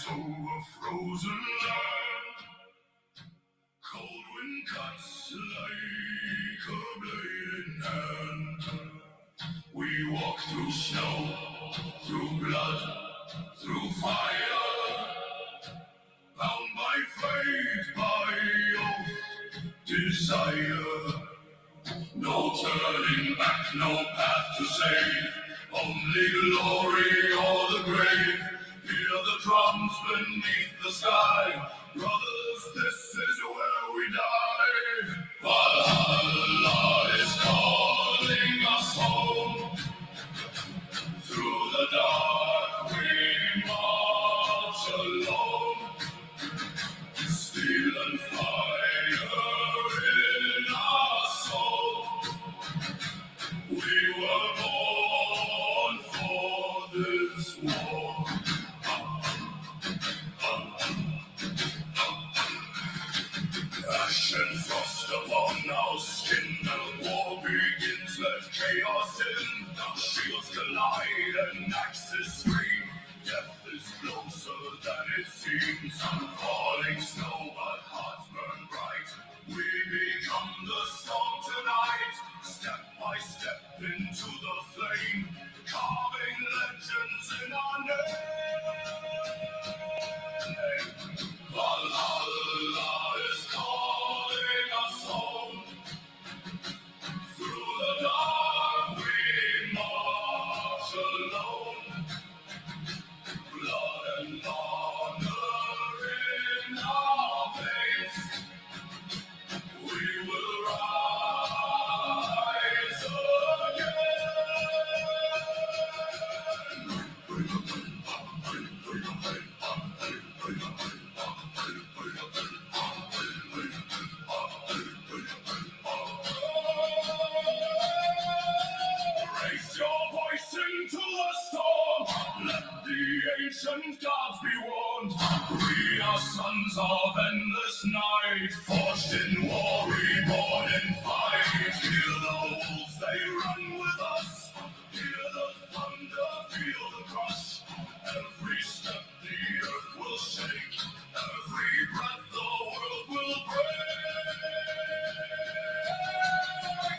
to a frozen land. Cold wind cuts like a blade in hand. We walk through snow, through blood, through fire, bound by fate, by oath, desire. No turning back, no path to save, only glory or the grave. Hear the drums beneath the sky, brothers, this is where we die. Valhalla is calling us home. Through the dark we march alone. Steel and fire in our soul. We were born for this war. Ash and frost upon our skin, and war begins, let chaos in. Shields collide and axes scream. Death is closer than it seems. Falling snow, but hearts burn bright. We become the storm tonight. Step by step into the flame, carving legends in our name. Valhalla is calling us home. Through the dark we march alone. Blood and honor in our veins. We will rise again. Raise your voice into the storm. Let the ancient gods be warned. We are sons of endless night, forged in war, reborn in fight. Hear the wolves, they run with us. Hear the thunder, feel the crush. Every step the earth will shake. Every breath the world will break.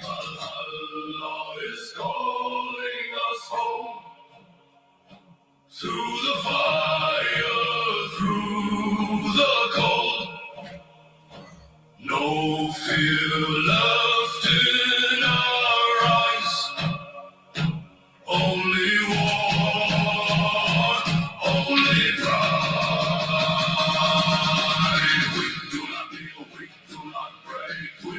Valhalla is calling us home. Through the fire, through the cold. No fear left in our eyes. Only war, only pride. We do not kneel, we do not break. We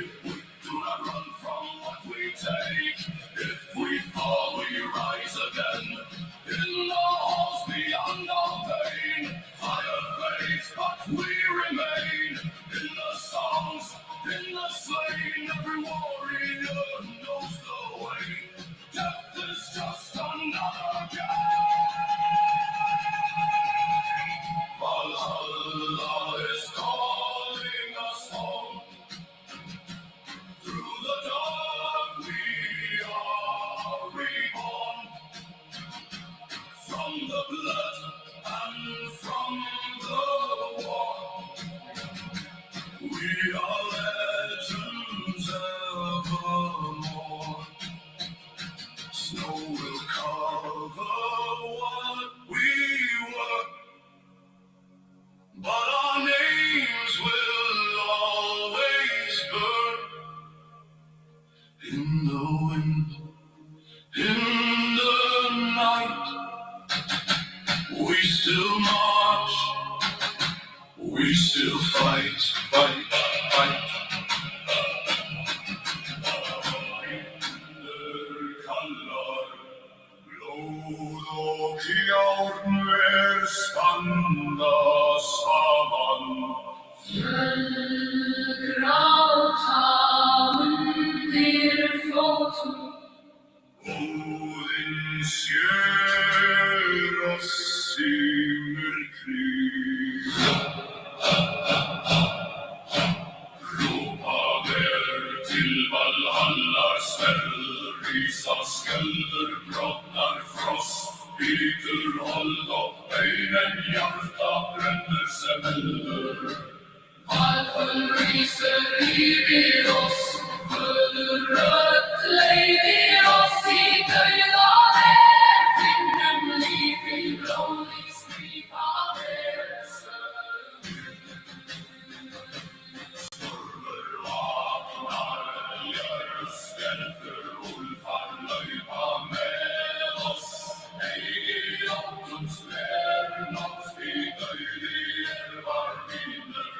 do not run from what we take. If we fall, we rise again. In the halls beyond our pain, fire fades, but we remain. In the songs, in the slain, every warrior knows the way. Death is just another game. Valhalla is calling us home. Through the dark we are reborn. From the blood and from the war, we are legends evermore. Snow will cover what we were, but our names will always burn. In the wind, in the night, we still march, we still fight, fight, fight. Blóð járnver standa saman. Fjölgráta undir fótum. Óðinn sér oss í myrkri. Rópað til Valhalla, sverð rísa skjöldur, brotnar frost, bítur hold og bein en hjarta River oss, rødt leider oss I døgna der, finnum liv I blålig skriv av deres sønn. Stormer vaknar, skjelver, ulfar løypa med oss. Ei åttens vær, natt vi døyder var viner.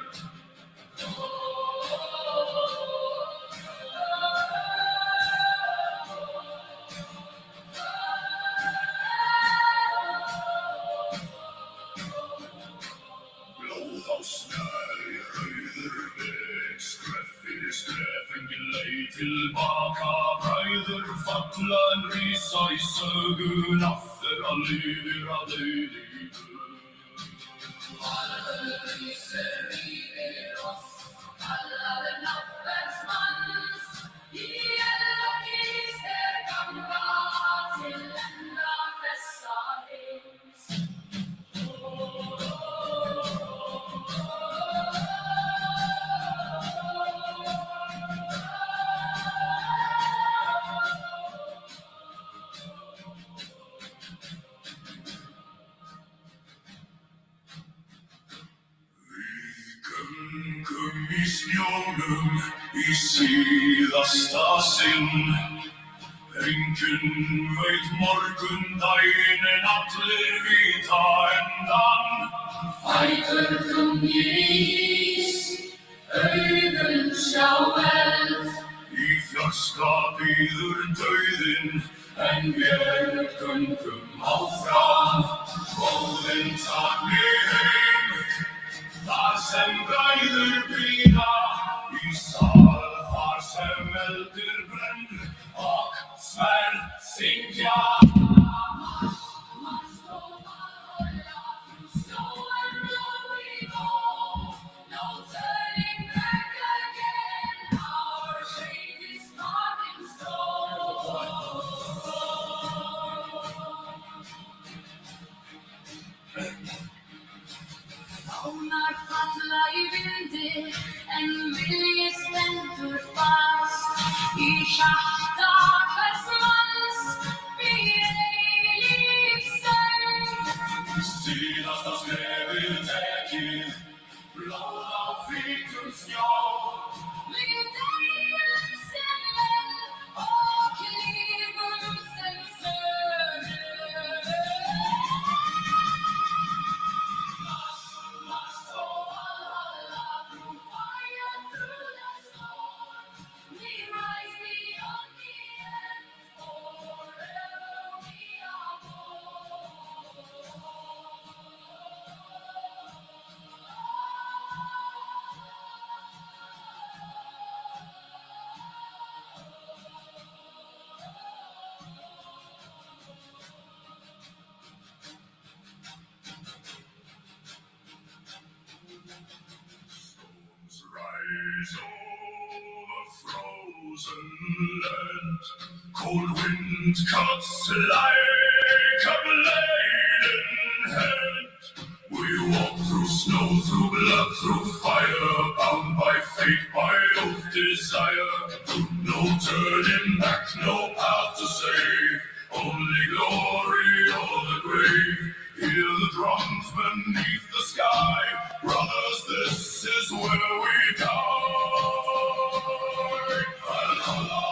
Blod og snør I røyder vek, skreffir strefingen lei tilbaka, brøyder fatlan risa I søgun, affer av lyder av død I død. Lyser river oss, kallade nattens mans, I ellokister gamla til enda dessa hems. Kum I snjónum I síðasta sinn. Enginn veit morgundaginn en allir vita endan. Fætur þungir ís, augun sjá eld. Í fjarska bíður dauðinn, en vér göngum áfram. Góðinn takk mig heim, þar sem bræður bíða. Í sal þar sem eldur brennur og sverð syngja. Fánar falla I vindi, en vilji stendur fast. I hjarta hvers manns býr eilíf söng. Síðasta skrefið tekið, blóð á hvítum snjó. Við deilum sem menn og lifum sem sögur. Rise over frozen land, cold wind cuts like a blade in hand. We walk through snow, through blood, through fire, bound by fate, by oath, desire. No turning back, no path to save, only glory or the grave. Hear the drums beneath the sky, brothers, this is where we die. Valhalla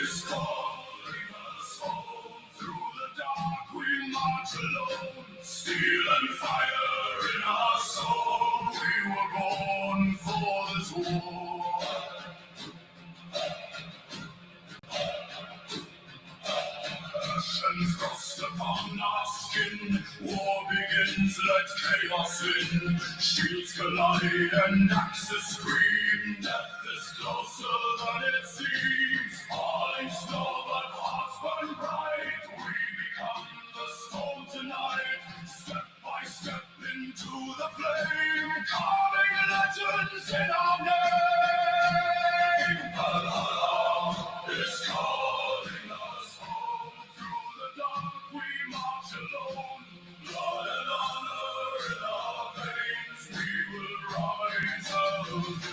is calling us home. Through the dark we march alone. Steel and fire in our soul. We were born for this war. Ash and frost upon our skin. War begins, let chaos in. Shields collide and axes scream. Death is closer than it seems. Falling snow but hearts burn bright. We become the storm tonight. Step by step into the flame. Carving legends in our name. Valhalla is calling us home. Through the dark we march alone. Blood and honor in our veins. We will rise again.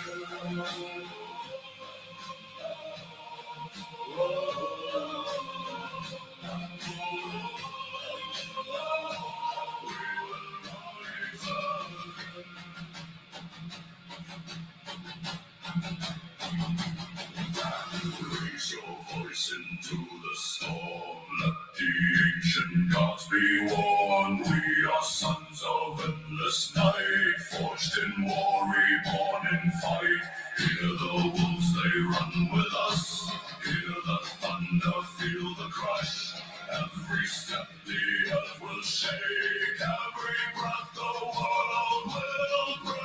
Raise your voice into the storm. Let the ancient gods be warned. We are sons of endless night, forged in war, reborn in fight. Hear the wolves, they run with us. Hear the thunder, feel the crush. Every step the earth will shake. Every breath the world will break.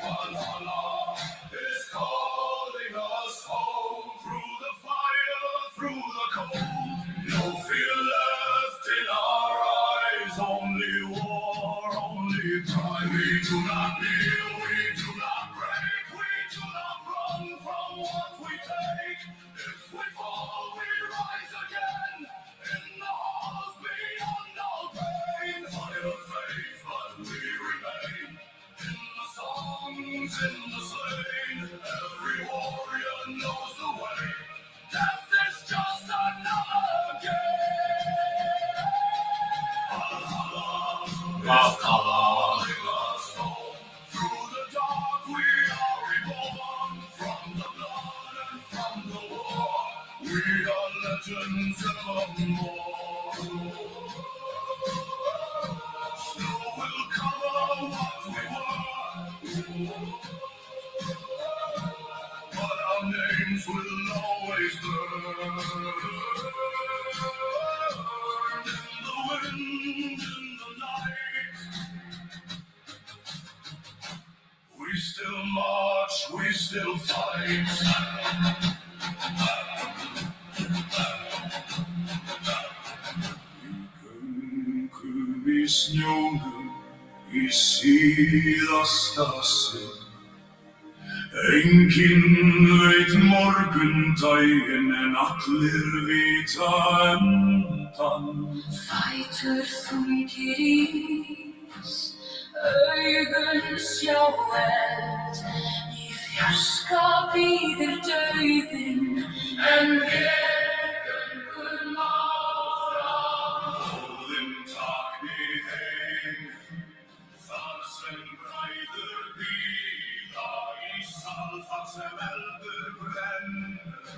Valhalla is calling us home. Through the fire, through the cold. No fear left in our eyes. Only war, only pride. We do not kneel, we do not break. We do not run from what we take. If we fall, we rise again. In the halls beyond all pain. Fight of faith, but we remain. In the songs, in the slain. Every warrior knows the way. Death is just another game. Valhalla is calling us home. Through the dark we are reborn. From the blood and from the war, we are legends evermore. Snow will cover what we were, but our names will always burn. In the wind, in the night, we still march, we still fight. Göngu í snjónum í síðasta sinn. Enginn veit morgundaginn en allir vita endan. Fætur þungir ís, augun sjá eld. Í fjarska bíður dauðinn, en við göngum áfram. Óðinn takni heim, þar sem bræður bíða. Í sal þar sem eldur brennur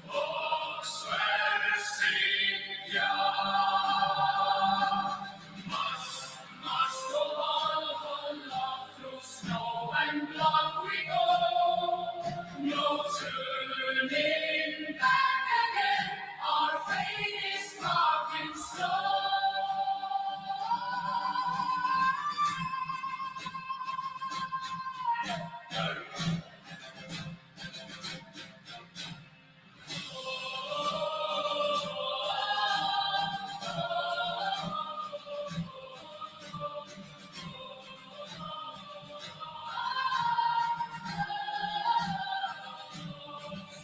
og sverð syngja. Must go Valhalla through snow and blood we go. No turning back again. Our fate is carved in stone.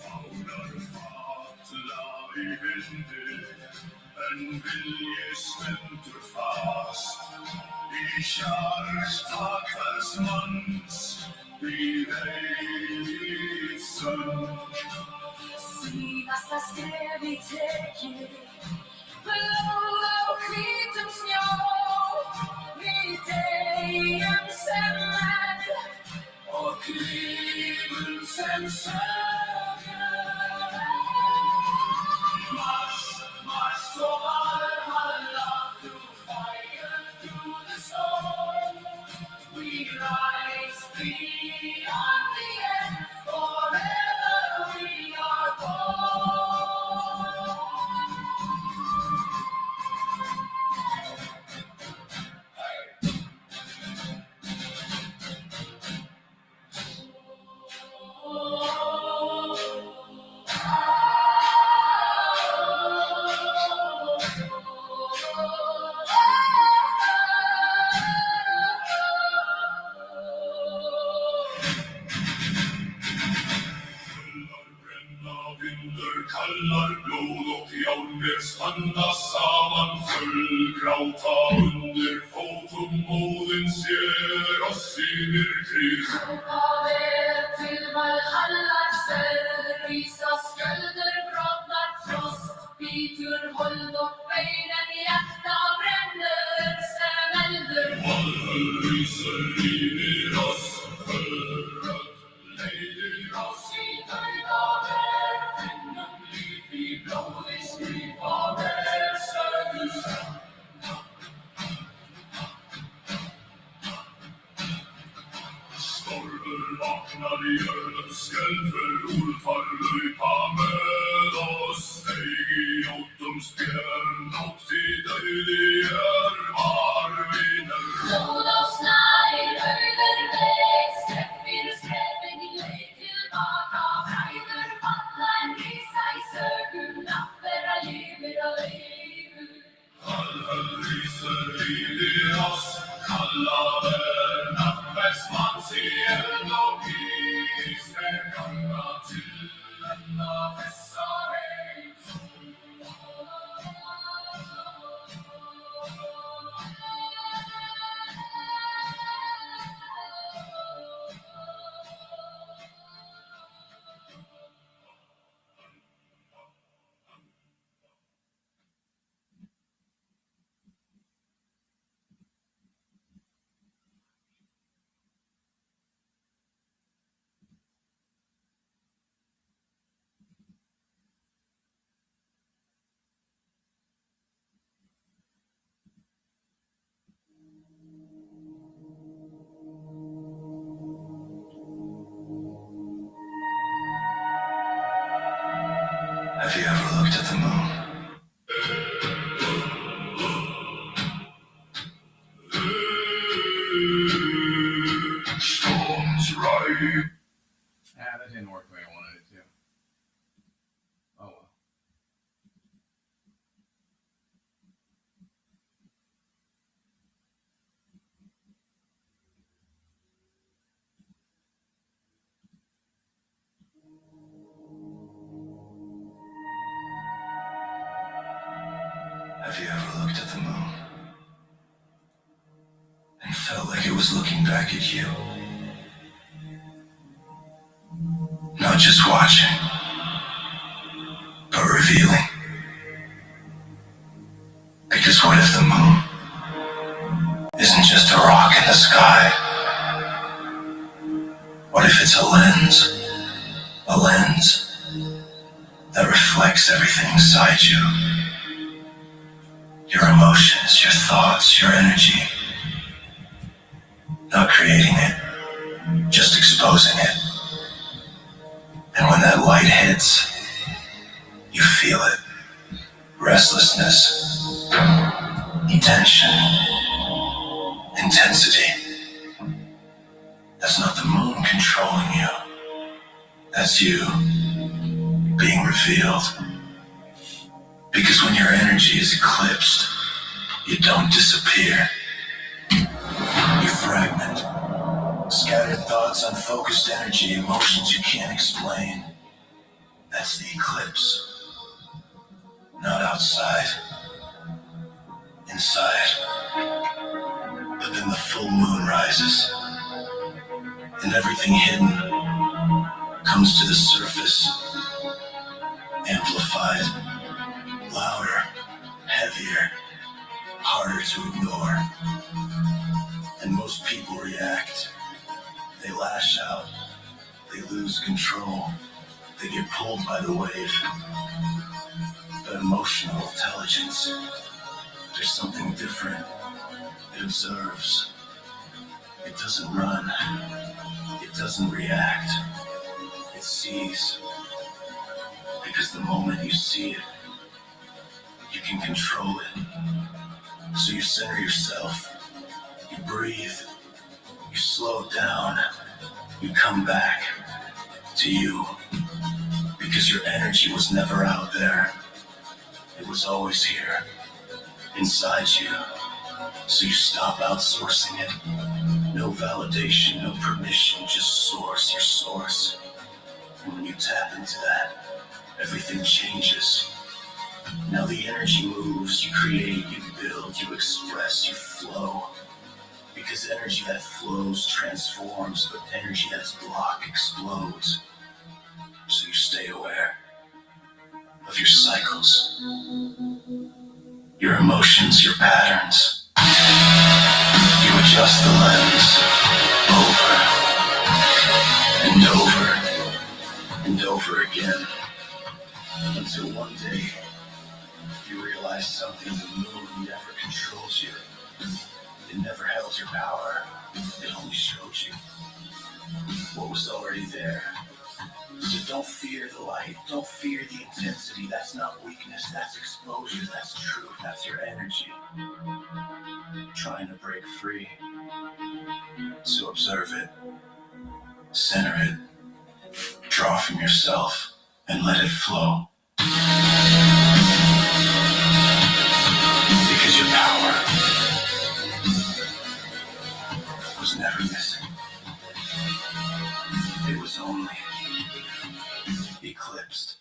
Fánar falla í vindi, en vilji stendur fast. Í hjarta hvers manns býr eilíf söng. Síðasta skrefið tekið, blóð á hvítum snjó. Við deyjum sem menn og lifum sem sögur. March to Valhalla through fire, through the storm. We rise beyond the end, forever we are born. Vindur kallar, blóð og járnir standa saman, fullgráta undir fótum móðins sér og sýnir kríð. Hvað til Valhalla stöður, rísa skjöldur, brotnar frost, bítur hold og beinin, hjarta brennur sem eldur. Valhöll rísur yfir oss, föður öll leiðir oss. Í Stormen vaknar, hjörnet skälver, ulfar löpa med oss. Steg i Jottums fjärn och till dig de är vinner. Låt oss nær høyder vek, strepper skrepen i løy tilbaka. Breider fatlen risa i søgun, napper av liver og øyligur. Halven lyser i de oss, kallade nattverksmanns igen och is är ganga till denna fessa heim. Have you ever looked at the moon? Storms ride. Ah, that didn't work the way I wanted it to. Oh well. Have you ever looked at the moon and felt like it was looking back at you? Not just watching, but revealing. Because what if the moon isn't just a rock in the sky? What if it's a lens that reflects everything inside you? Your emotions, your thoughts, your energy. Not creating it, just exposing it. And when that light hits, you feel it. Restlessness, tension, intensity. That's not the moon controlling you. That's you being revealed. Because when your energy is eclipsed, you don't disappear. You fragment. Scattered thoughts, unfocused energy, emotions you can't explain. That's the eclipse. Not outside. Inside. But then the full moon rises. And everything hidden comes to the surface. Amplified. Louder, heavier, harder to ignore. And most people react. They lash out. They lose control. They get pulled by the wave. But emotional intelligence, there's something different. It observes. It doesn't run. It doesn't react. It sees. Because the moment you see it, you can control it. So you center yourself, you breathe, you slow down, you come back to you. Because your energy was never out there. It was always here, inside you. So you stop outsourcing it. No validation, no permission, just source, your source. And when you tap into that, everything changes. Now the energy moves, you create, you build, you express, you flow. Because energy that flows transforms, but energy that's blocked explodes. So you stay aware of your cycles, your emotions, your patterns. You adjust the lens over and over and over again until one day you realize something: the moon never controls you. It never held your power. It only showed you what was already there. So don't fear the light. Don't fear the intensity. That's not weakness. That's exposure. That's truth. That's your energy trying to break free. So observe it. Center it. Draw from yourself and let it flow. Because your power was never missing. It was only eclipsed.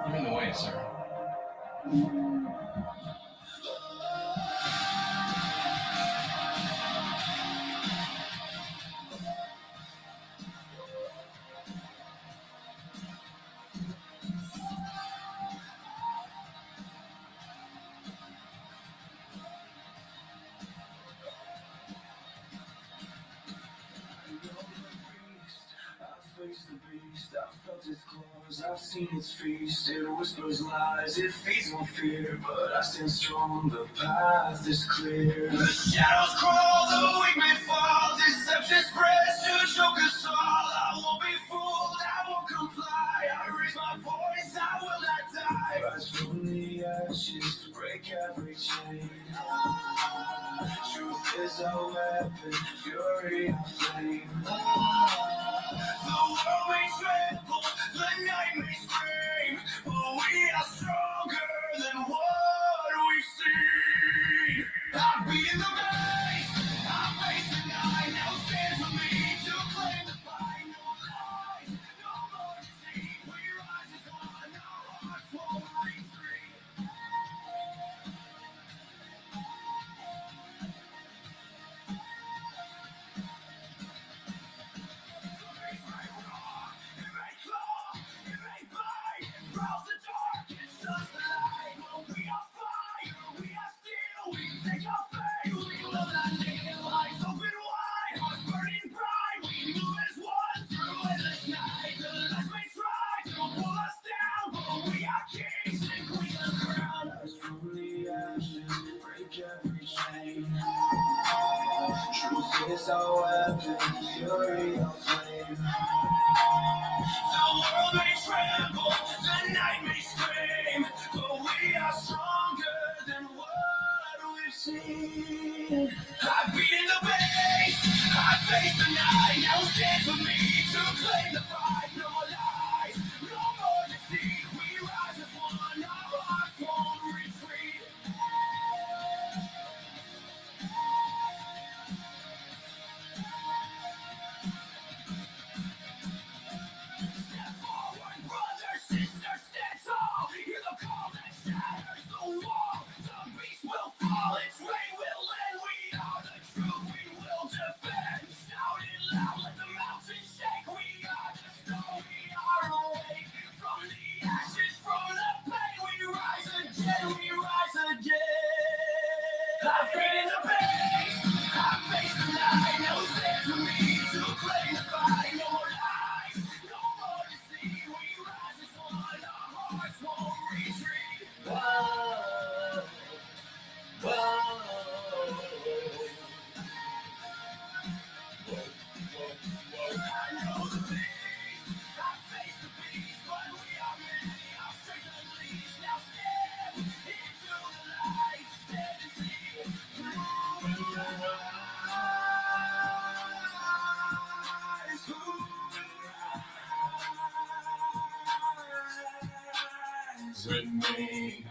You're in the way, sir. I felt its claws, I've seen its feast. It whispers lies, it feeds on fear, but I stand strong, the path is clear. The shadows crawl, the weak may fall, deception spreads to choke us all. I won't be fooled, I won't comply. I raise my voice, I will not die. Rise from the ashes, break every chain. Truth is our weapon, fury our flame. The world may tremble, the night may scream, but we are stronger than what we've seen. I've beaten the base, I face the night, now stands with me to claim the fight. No lies, no more deceit, we rise as one, our hearts won't retreat. Every chain. Truth is our weapon, fury our flame. The world may tremble, the night may scream, but we are stronger than what we've seen. I've beaten the base, I face the night, now stand for me to claim the fight. No more lies, no more deceit, we rise as one, our hearts won't retreat. Step forward, brother, sister, stand tall. Hear the call that shatters the wall. The beast will fall, its reign will end. We are the truth, we will defend. Shout it loud, let the mountains shake. We are the stone, we are awake. From the ashes, from the pain, we rise again, we rise again. I've been in the base, I face the night. Now stand for me to claim the fight. No more lies, no more deceit. We rise as one, our hearts won't retreat. Whoa, whoa. I know the beast, I face the beast, but we are many, our strength unleashed. Now step into the light, stand and see. Who will rise? Who will rise? With me.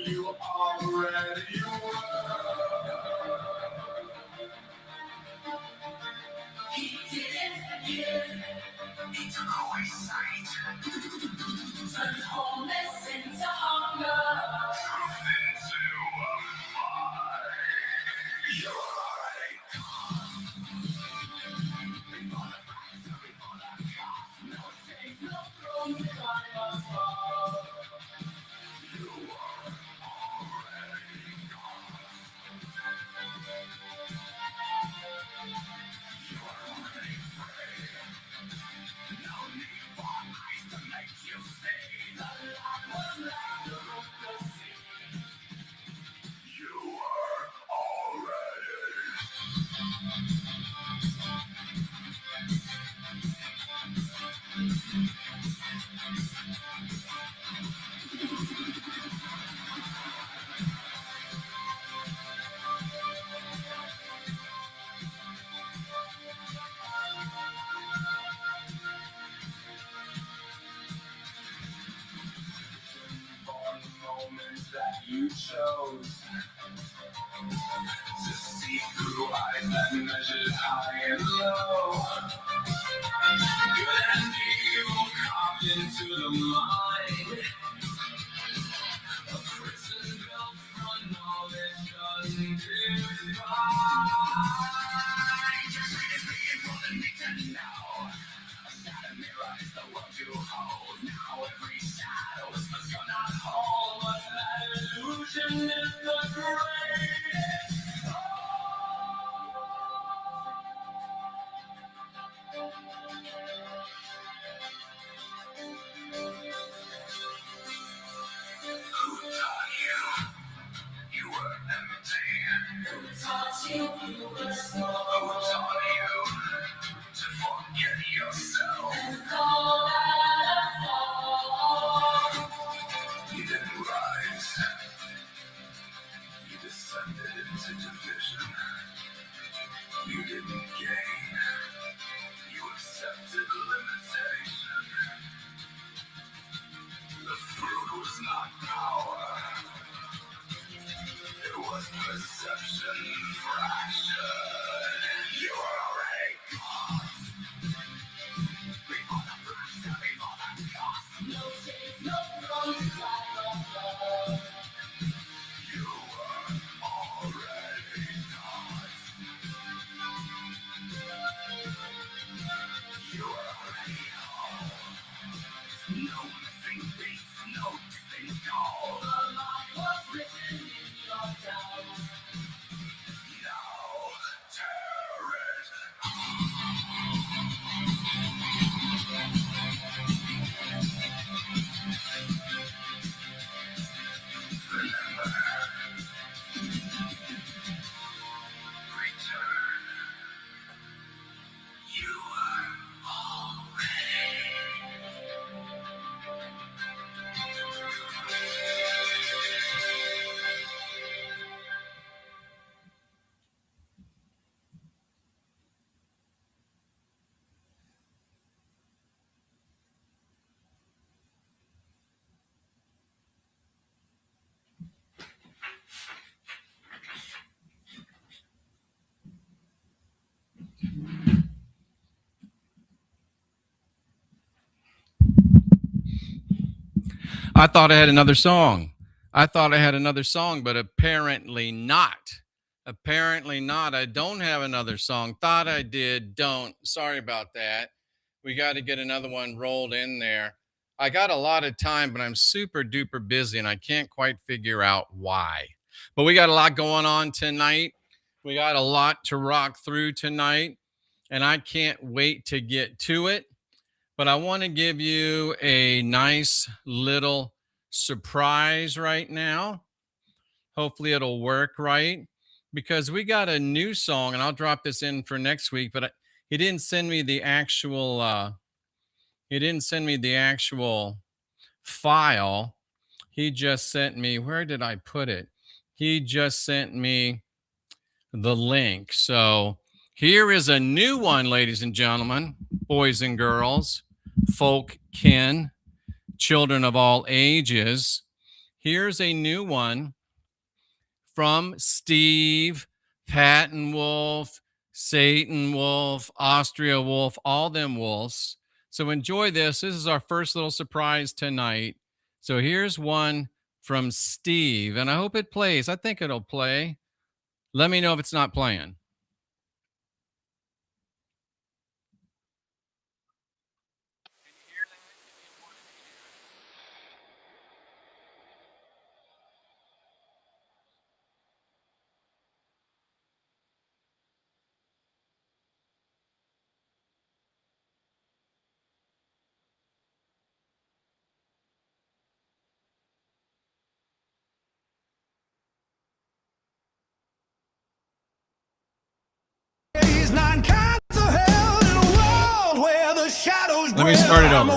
You already were. He didn't give. He took away sight. Turned wholeness into hunger. Truth into a lie. You're already gone. Before the factor, before the cost. No shame, no throne to climb above. You are already gone. You are already free. No need for eyes to make you see. The light was like the roof to see. You are already. For the moment that you chose to see through eyes that measured high and low. Good and evil carved into the mind. A prison built from knowledge undefined. Just read it for the need to know. A shattered mirror is the world you hold. Now every shadow is what's gonna hold. But that illusion is the greatest. Who taught you? You were empty. Who taught you you were Who small? taught you to forget yourself? And call that a fall. You didn't rise. You descended into division. You didn't gain. You accepted limitation. The fruit was not power. It was perception fractured. You were already gone. Before the fracture, before the cost. No shame, no throne to climb above. You were already gone. You were already home. No missing beats, no distant call. The lie was written in your doubt. Now tear it. Remember. Return. You are already. I thought I had another song. But apparently not. Apparently not. I don't have another song. Thought I did. Don't. Sorry about that. We got to get another one rolled in there. I got a lot of time, but I'm super duper busy and I can't quite figure out why. But we got a lot going on tonight. We got a lot to rock through tonight, and I can't wait to get to it. But I want to give you a nice little surprise right now. Hopefully it'll work right, because we got a new song, and I'll drop this in for next week, but he didn't send me the actual file. He just sent me, where did I put it? He just sent me the link. So here is a new one, ladies and gentlemen, boys and girls, folk, kin, children of all ages. Here's a new one from Steve, Patton Wolf, Satan Wolf, Austria Wolf, all them wolves. So enjoy this. This is our first little surprise tonight. So here's one from Steve, and I hope it plays. I think it'll play. Let me know if it's not playing. Let me start it over.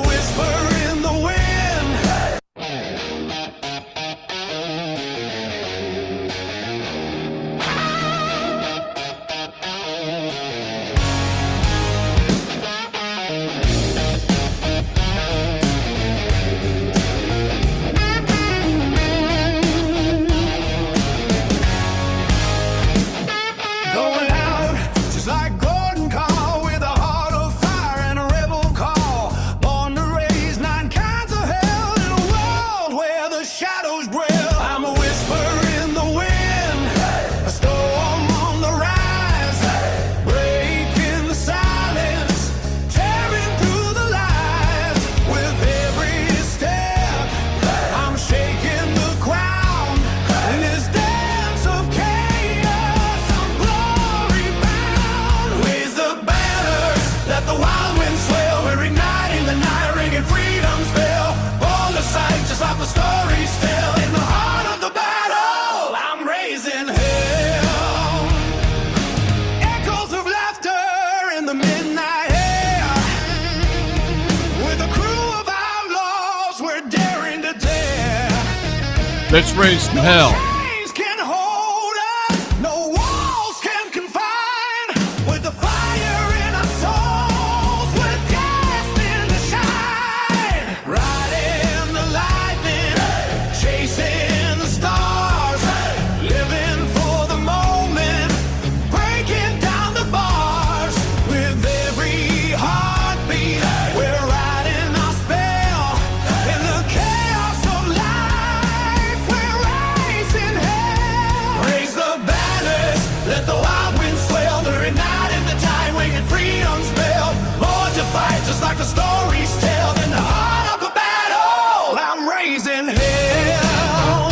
Going out just like Gordon Call with a heart of fire and a rebel call. Born to raise nine kinds of hell in a world where the shadows dwell. I'm a whisper in the wind, a storm on the rise, breaking the silence, tearing through the lies. With every step, I'm shaking the ground in this dance of chaos. I'm glory bound. Raise the banners, let the wild winds swell. We're igniting the night, ringing freedom's bell. Born to sight, just like the stories tell. In the heart of the battle, I'm raising hell. Echoes of laughter in the midnight air. With a crew of outlaws, we're daring to dare. Let's raise some hell. Chains can hold us, no walls can confine. With the fire in our souls, we're destined to shine. Riding the lightning, chasing the stars, living for the moment, breaking down the bars. With every heartbeat, we're riding our spell. In the chaos of life, we're raising hell. Raise the banners, let the wild winds swell. They're igniting the tide, winging freedom's bell. Born to fight, just like the stories tell. In the heart of the battle, I'm raising hell.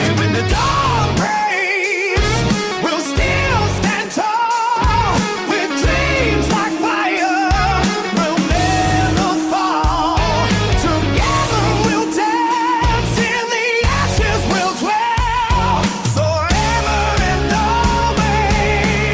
And when the dawn breaks, we'll still stand tall. With dreams like fire, we'll never fall. Together we'll dance, in the ashes we'll dwell. Forever and always,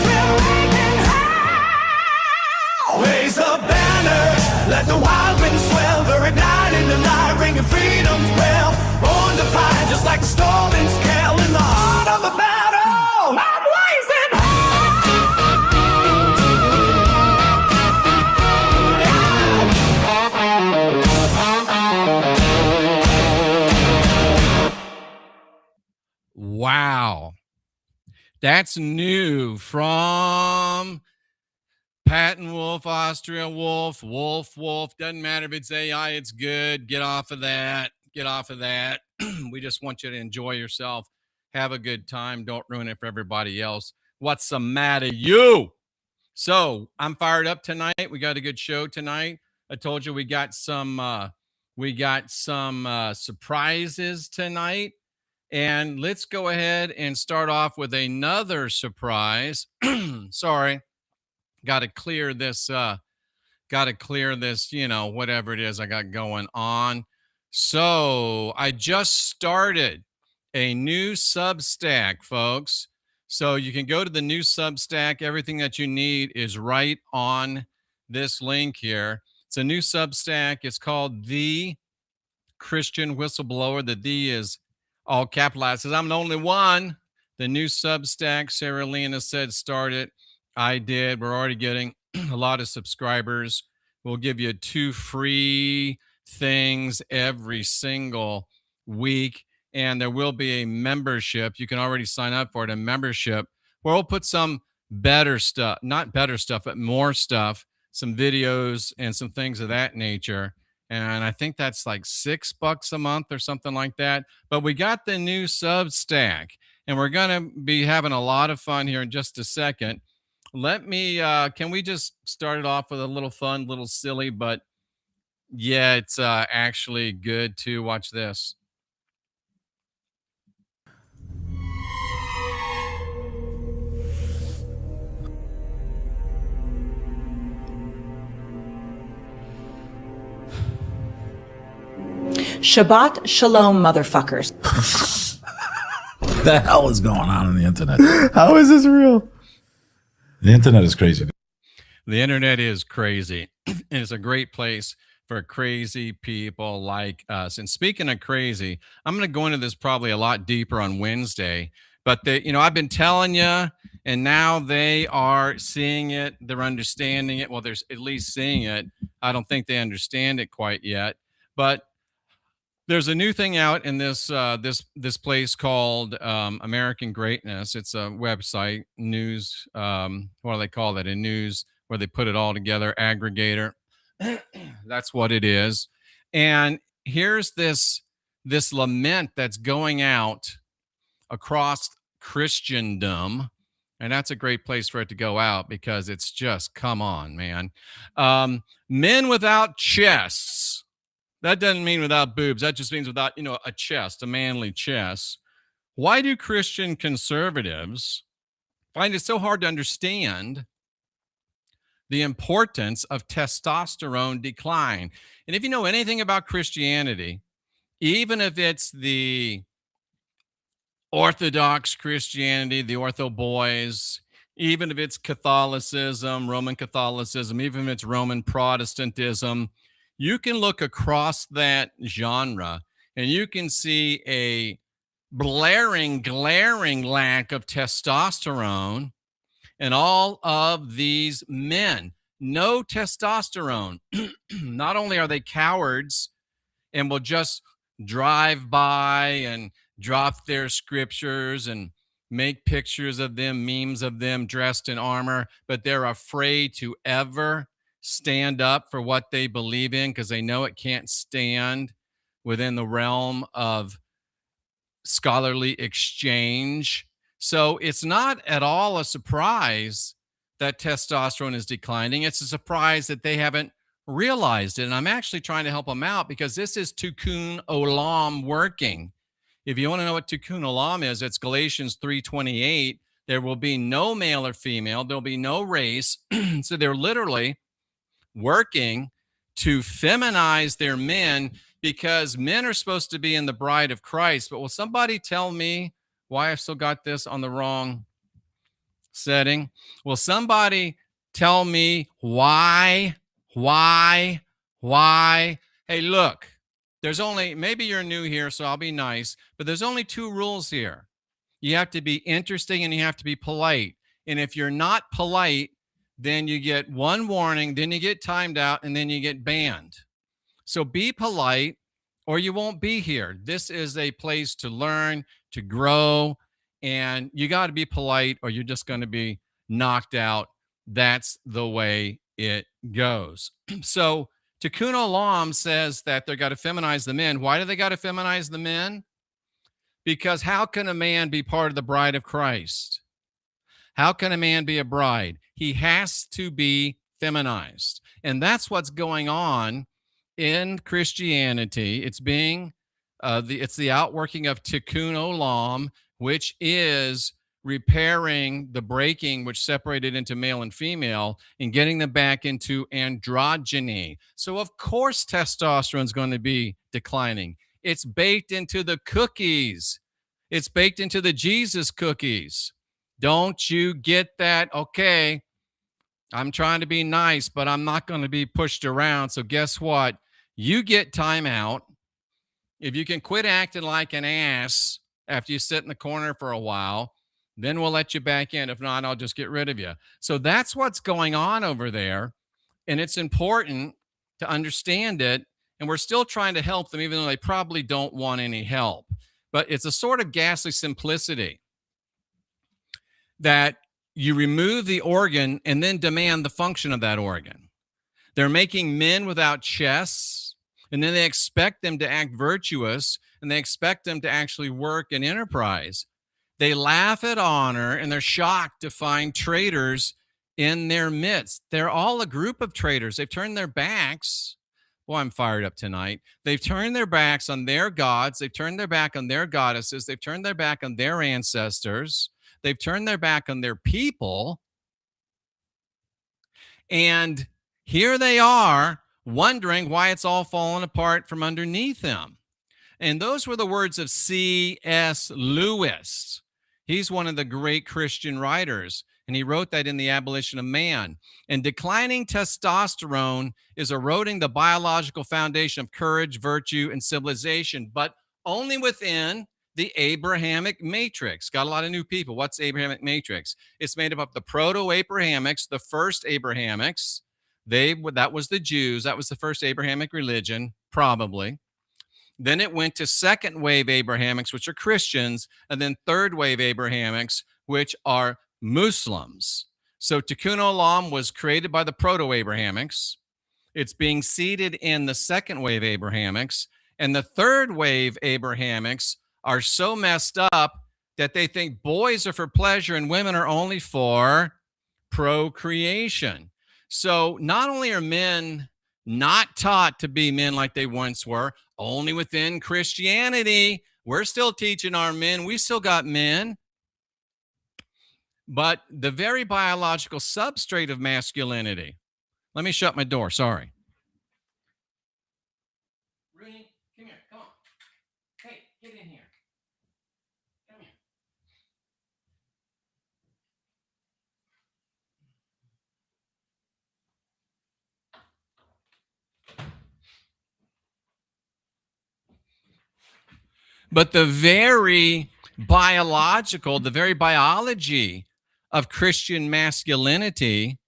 we're reigning high. Raise the banners, let the wild winds swell. We're igniting the night, ringing freedom's bell. Born to fight, just like the storming scale. In the heart of the battle, I'm raising Wow. That's new from Patton Wolf, Austria Wolf, Wolf. Doesn't matter if it's AI, it's good. Get off of that. Get off of that. We just want you to enjoy yourself. Have a good time. Don't ruin it for everybody else. What's the matter, you? So I'm fired up tonight. We got a good show tonight. I told you we got some surprises tonight. And let's go ahead and start off with another surprise. Sorry. Got to clear this, whatever it is I got going on. So I just started a new Substack, folks. So you can go to the new Substack. Everything that you need is right on this link here. It's a new Substack. It's called The Christian Whistleblower. The D is all capitalized. Says, I'm the only one. The new Substack, Sarah Lena said, start it. I did. We're already getting a lot of subscribers. We'll give you 2 free things every single week. And there will be a membership. You can already sign up for it, a membership where we'll put some better stuff, not better stuff, but more stuff, some videos and some things of that nature. And I think that's like $6 a month or something like that. But we got the new Substack, and we're going to be having a lot of fun here in just a second. Let me, can we just start it off with a little fun, little silly, but yeah, it's actually good to watch this. Shabbat Shalom, motherfuckers. What the hell is going on the internet? How is this real? The internet is crazy. The internet is crazy. And it's a great place for crazy people like us. And speaking of crazy, I'm going to go into this probably a lot deeper on Wednesday. But I've been telling you, and now they are seeing it. They're understanding it. Well, they're at least seeing it. I don't think they understand it quite yet. But there's a new thing out in this place called American Greatness. It's a website, news. What do they call that? A news where they put it all together, aggregator. That's what it is. And here's this lament that's going out across Christendom. And that's a great place for it to go out because it's just, come on, man. Men without chests. That doesn't mean without boobs. That just means without, a chest, a manly chest. Why do Christian conservatives find it so hard to understand the importance of testosterone decline? And if you know anything about Christianity, even if it's the Orthodox Christianity, the Ortho boys, even if it's Catholicism, Roman Catholicism, even if it's Roman Protestantism, you can look across that genre and you can see a glaring lack of testosterone in all of these men. No testosterone. Not only are they cowards and will just drive by and drop their scriptures and make pictures of them, memes of them dressed in armor, but they're afraid to ever stand up for what they believe in because they know it can't stand within the realm of scholarly exchange. So it's not at all a surprise that testosterone is declining. It's a surprise that they haven't realized it. And I'm actually trying to help them out because this is Tikkun Olam working. If you want to know what Tikkun Olam is, it's Galatians 3:28. There will be no male or female. There'll be no race. So they're literally working to feminize their men because men are supposed to be in the bride of Christ. But will somebody tell me why I've still got this on the wrong setting? Will somebody tell me why? Hey, look, there's only, maybe you're new here, so I'll be nice, but there's only 2 rules here. You have to be interesting and you have to be polite. And if you're not polite, then you get 1 warning, then you get timed out, and then you get banned. So be polite or you won't be here. This is a place to learn, to grow, and you got to be polite or you're just going to be knocked out. That's the way it goes. So Tikkun Olam says that they've got to feminize the men. Why do they got to feminize the men? Because how can a man be part of the bride of Christ? How can a man be a bride? He has to be feminized. And that's what's going on in Christianity. It's being it's the outworking of Tikkun Olam, which is repairing the breaking which separated into male and female and getting them back into androgyny. So of course testosterone is going to be declining. It's baked into the cookies. It's baked into the Jesus cookies. Don't you get that? Okay, I'm trying to be nice, but I'm not going to be pushed around. So guess what? You get time out. If you can quit acting like an ass after you sit in the corner for a while, then we'll let you back in. If not, I'll just get rid of you. So that's what's going on over there. And it's important to understand it. And we're still trying to help them, even though they probably don't want any help. But it's a sort of ghastly simplicity that you remove the organ and then demand the function of that organ. They're making men without chests, and then they expect them to act virtuous, and they expect them to actually work in enterprise. They laugh at honor, and they're shocked to find traitors in their midst. They're all a group of traitors. They've turned their backs. Boy, I'm fired up tonight. They've turned their backs on their gods. They've turned their back on their goddesses. They've turned their back on their ancestors. They've turned their back on their people. And here they are wondering why it's all fallen apart from underneath them. And those were the words of C.S. Lewis. He's one of the great Christian writers, and he wrote that in The Abolition of Man. And declining testosterone is eroding the biological foundation of courage, virtue, and civilization, but only within the Abrahamic matrix. Got a lot of new people. What's the Abrahamic matrix? It's made up of the proto-Abrahamics, the first Abrahamics. That was the Jews. That was the first Abrahamic religion, probably. Then it went to second wave Abrahamics, which are Christians, and then third wave Abrahamics, which are Muslims. So Tikkun Olam was created by the proto-Abrahamics. It's being seeded in the second wave Abrahamics, and the third wave Abrahamics are so messed up that they think boys are for pleasure and women are only for procreation. So not only are men not taught to be men like they once were, only within Christianity, we're still teaching our men, we still got men, but the very biological substrate of masculinity. Let me shut my door, sorry. Rooney, come here, come on. Hey, get in here. Come here. But the very biological, the very biology of Christian masculinity,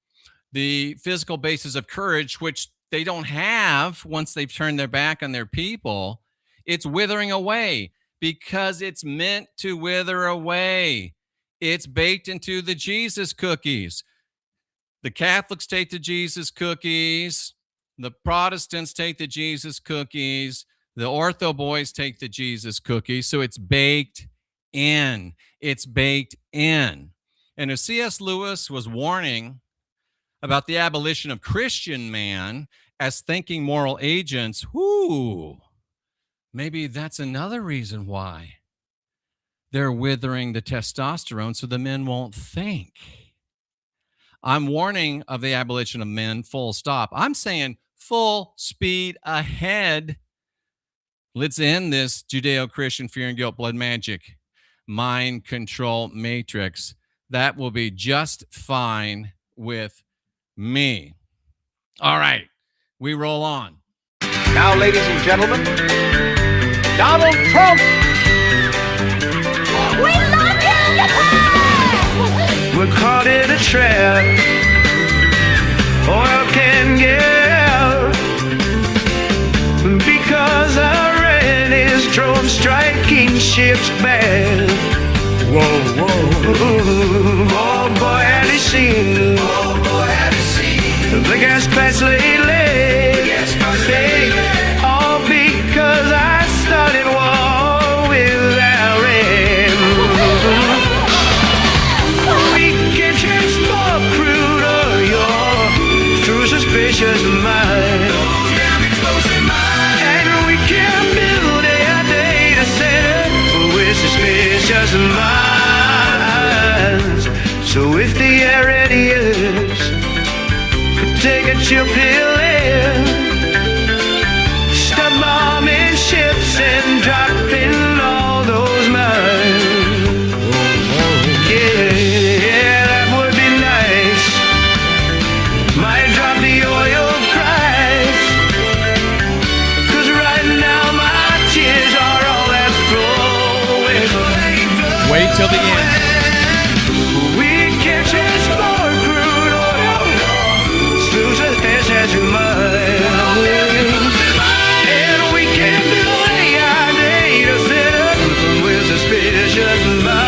the physical basis of courage, which they don't have once they've turned their back on their people, it's withering away because it's meant to wither away. It's baked into the Jesus cookies. The Catholics take the Jesus cookies. The Protestants take the Jesus cookies. The ortho boys take the Jesus cookies. So it's baked in. It's baked in. And if C.S. Lewis was warning about the abolition of Christian man as thinking moral agents, maybe that's another reason why they're withering the testosterone so the men won't think. I'm warning of the abolition of men, full stop. I'm saying full speed ahead. Let's end this Judeo-Christian fear and guilt, blood magic, mind control matrix. That will be just fine with me. All right, we roll on. Now, ladies and gentlemen, Donald Trump. We love you! We're caught in a trap. Oil can get because our rent is drone striking ships bad. Whoa, whoa. Oh boy, have you seen? Oh boy, have you seen The gas price lately? gas price lately? All because I started war with our rent. We can transport crude oil through suspicious mines. And we can build a data center with suspicious minds. So if the Iranians could take a chill pill in, stop bombing ships and dropping all those mines. Yeah, that would be nice. Might drop the oil price, 'cause right now my tears till the end. We catch explored crude oil, through suspicious minds. And we can build AI data centers with suspicious minds.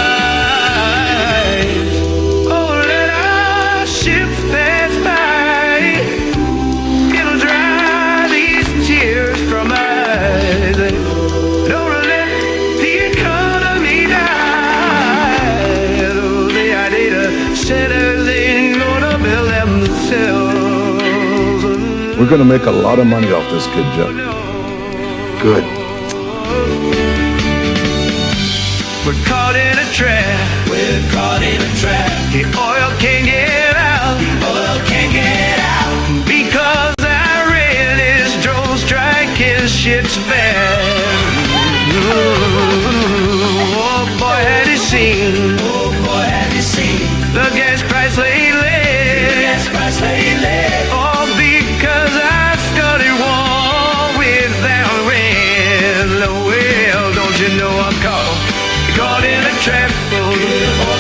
Oh, let our ships pass by. It'll dry these tears from our eyes. Don't let the economy die. Those AI data centers ain't gonna build themselves. We're going to make a lot of money off this kid, Jeff. Good. We're caught in a trap. We're caught in a trap. The oil can't get out. The oil can't get out. Because Iran is drone striking shit's bad. Oh boy, have you seen? Oh boy, have you seen the gas price lately? The gas price lately. Oh, because I started war without rain. Well, don't you know I'm caught in a trap? Oh,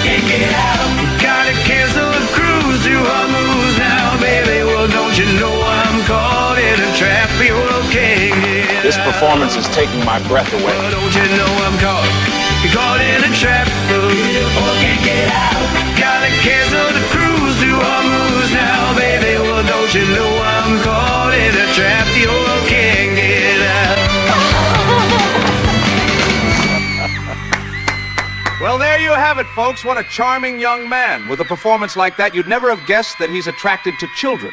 can't get out. Gotta cancel the cruise to Hormuz now, baby. Well, don't you know I'm caught in a trap? The oil can't get This out. performance is taking my breath away. Well, don't you know I'm caught in a trap? Oh, can't get out. Gotta cancel the cruise to Hormuz now, baby. Well, don't you know I'm caught in a trap? The oil can't get out. Well, there you have it, folks. What a charming young man. With a performance like that, you'd never have guessed that he's attracted to children.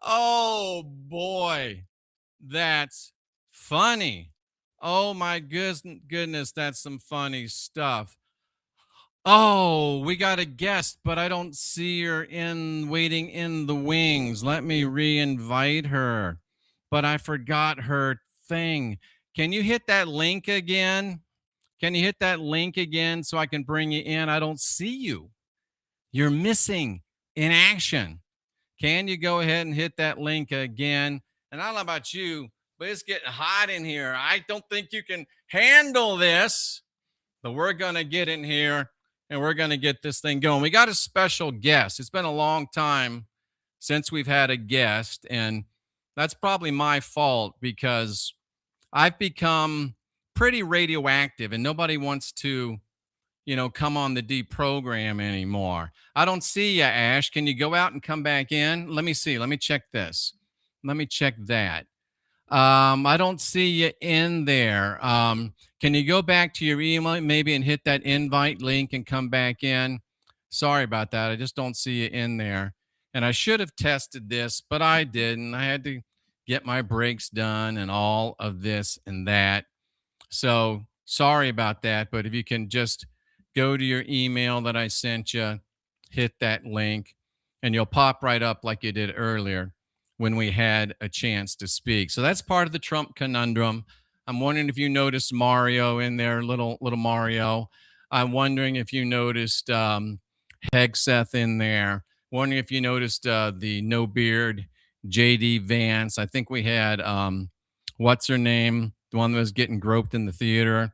Oh boy, that's funny. Oh my goodness, that's some funny stuff. Oh, we got a guest, but I don't see her waiting in the wings. Let me re-invite her. But I forgot her thing. Can you hit that link again? Can you hit that link again so I can bring you in? I don't see you. You're missing in action. Can you go ahead and hit that link again? And I don't know about you, but it's getting hot in here. I don't think you can handle this. But we're going to get in here and we're going to get this thing going. We got a special guest. It's been a long time since we've had a guest, and that's probably my fault because I've become pretty radioactive and nobody wants to, come on the D program anymore. I don't see you, Ash. Can you go out and come back in? Let me see. Let me check this. Let me check that. I don't see you in there. Can you go back to your email maybe and hit that invite link and come back in? Sorry about that. I just don't see you in there. And I should have tested this, but I didn't. I had to get my breaks done and all of this and that. So sorry about that. But if you can just go to your email that I sent you, hit that link, and you'll pop right up like you did earlier when we had a chance to speak. So that's part of the Trump conundrum. I'm wondering if you noticed Mario in there, little Mario. I'm wondering if you noticed Hegseth in there. Wondering if you noticed the no beard JD Vance. I think we had what's her name? The one that was getting groped in the theater.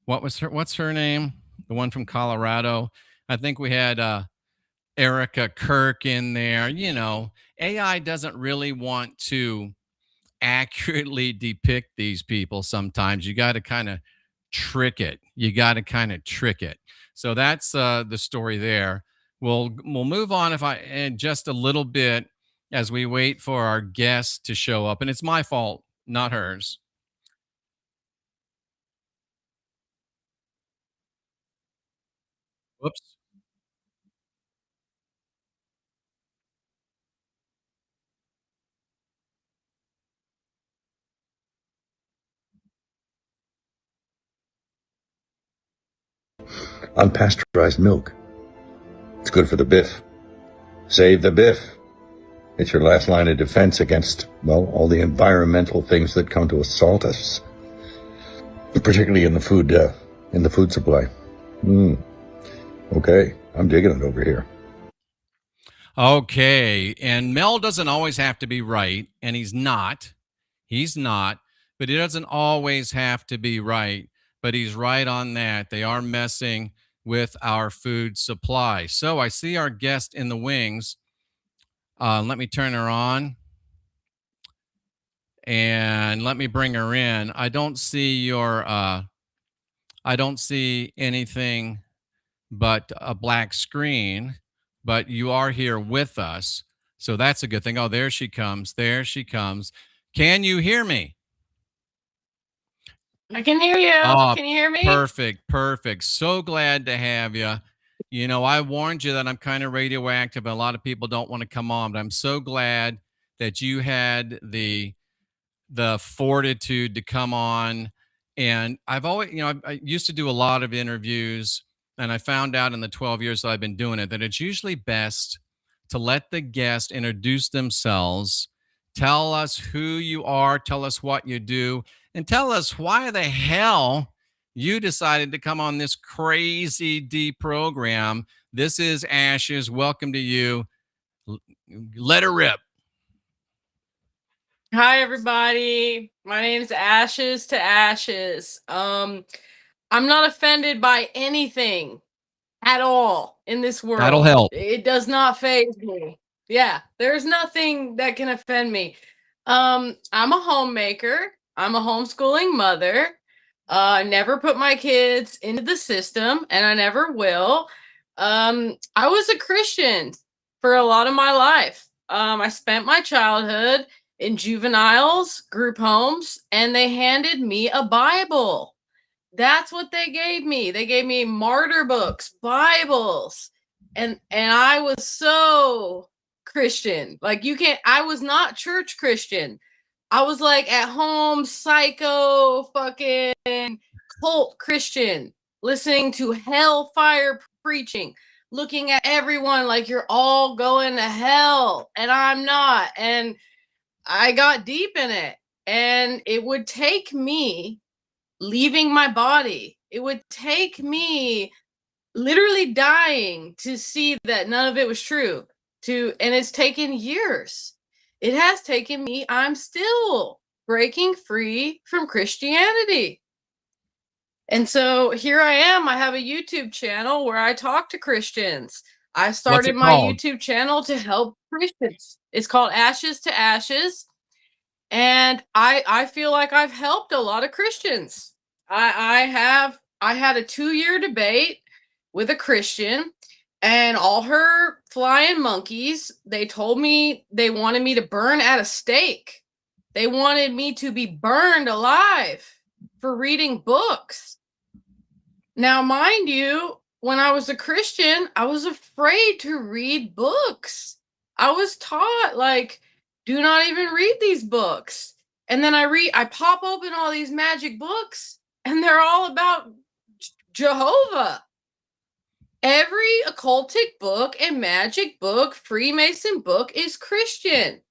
What's her name? The one from Colorado. I think we had Erica Kirk in there. AI doesn't really want to accurately depict these people sometimes. You got to kind of trick it. So that's the story there. We'll move on in just a little bit as we wait for our guest to show up. And it's my fault, not hers. Whoops. Unpasteurized milk. It's good for the biff. Save the biff. It's your last line of defense against, all the environmental things that come to assault us, particularly in the food supply. Okay, I'm digging it over here. Okay, and Mel doesn't always have to be right, and he's not, but he doesn't always have to be right. but he's right on that. They are messing with our food supply. So I see our guest in the wings. Let me turn her on. And let me bring her in. I don't see anything but a black screen, but you are here with us. So that's a good thing. Oh, there she comes. There she comes. Can you hear me? I can hear you. Oh, Can you hear me? perfect. So glad to have you. You know, I warned you that I'm kind of radioactive. And a lot of people don't want to come on, but I'm so glad that you had the fortitude to come on. And I've always, I used to do a lot of interviews, and I found out in the 12 years that I've been doing it that it's usually best to let the guest introduce themselves, tell us who you are, tell us what you do, and tell us why the hell you decided to come on this crazy deep program. This is Ashes. Welcome to you. Let her rip. Hi, everybody. My name's Ashes to Ashes. I'm not offended by anything at all in this world. That'll help. It does not faze me. Yeah, there's nothing that can offend me. I'm a homemaker. I'm a homeschooling mother. I never put my kids into the system, and I never will. I was a Christian for a lot of my life. I spent my childhood in juveniles, group homes, and they handed me a Bible. That's what they gave me. They gave me martyr books, Bibles. And I was so Christian. Like, you can't, I was not church Christian. I was like at home, psycho, fucking cult Christian, listening to hellfire preaching, looking at everyone like you're all going to hell, and I'm not. And I got deep in it, and it would take me leaving my body. It would take me literally dying to see that none of it was true. And it's taken years. It has taken me. I'm still breaking free from Christianity. And so here I am. I have a YouTube channel where I talk to Christians. I started my YouTube channel to help Christians. It's called Ashes to Ashes. And I feel like I've helped a lot of Christians. I had a 2-year debate with a Christian, and all her flying monkeys, they told me they wanted me to burn at a stake. They wanted me to be burned alive for reading books. Now, mind you, when I was a Christian, I was afraid to read books. I was taught, like, do not even read these books. And then I pop open all these magic books, and they're all about Jehovah. Every occultic book and magic book, Freemason book is Christian.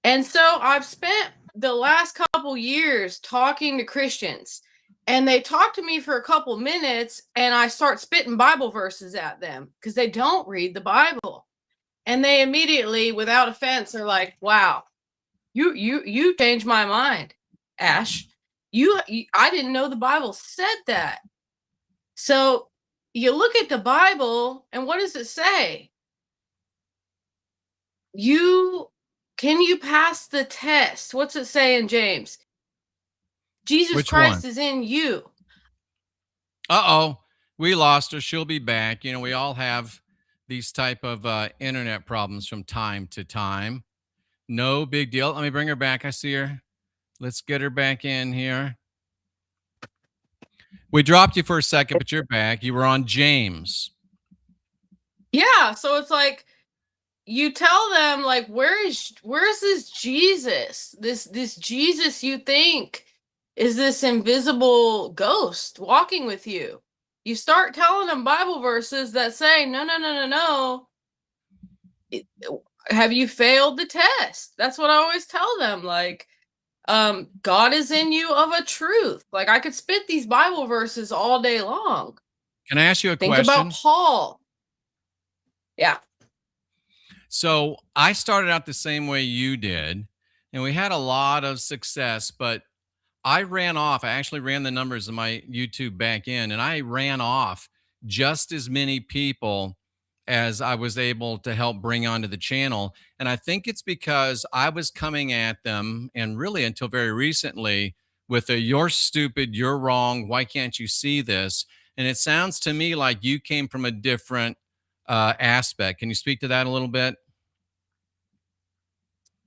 And so I've spent the last couple years talking to Christians, and they talk to me for a couple minutes, and I start spitting Bible verses at them because they don't read the Bible. And they immediately, without offense, are like, wow, you changed my mind, Ash. I didn't know the Bible said that. So you look at the Bible, and what does it say? Can you pass the test? What's it say in James? Jesus Christ is in you. Uh-oh, we lost her. She'll be back. You know, we all have these type of internet problems from time to time. No big deal. Let me bring her back. I see her. Let's get her back in here. We dropped you for a second, but you're back. You were on James. Yeah, so it's like you tell them, like, where's this Jesus? This Jesus you think is this invisible ghost walking with you. You start telling them Bible verses that say, no. Have you failed the test? That's what I always tell them. Like, God is in you of a truth. Like, I could spit these Bible verses all day long. Can I ask you a question? Think about Paul. Yeah. So I started out the same way you did, and we had a lot of success, but I ran off. I actually ran the numbers in my YouTube back in, and I ran off just as many people as I was able to help bring onto the channel. And I think it's because I was coming at them, and really until very recently, with a "you're stupid, you're wrong, why can't you see this?" And it sounds to me like you came from a different aspect. Can you speak to that a little bit?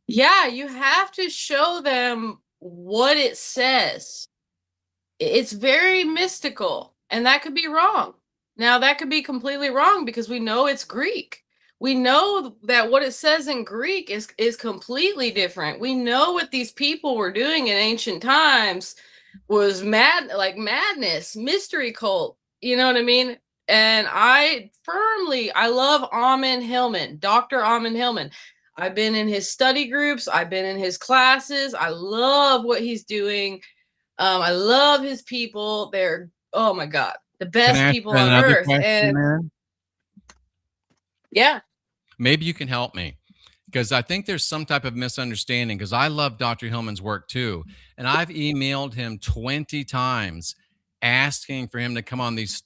Yeah, you have to show them what it says. It's very mystical, and that could be wrong. Now, that could be completely wrong because we know it's Greek. We know that what it says in Greek is completely different. We know what these people were doing in ancient times was like madness, mystery cult. You know what I mean? And I love Amen Hillman, Dr. Amen Hillman. I've been in his study groups, I've been in his classes. I love what he's doing. I love his people. They're, oh my God, the Can I best ask people you on another earth. question And there? yeah, Maybe you can help me, because I think there's some type of misunderstanding, because I love Dr. Hillman's work too. And I've emailed him 20 times asking for him to come on this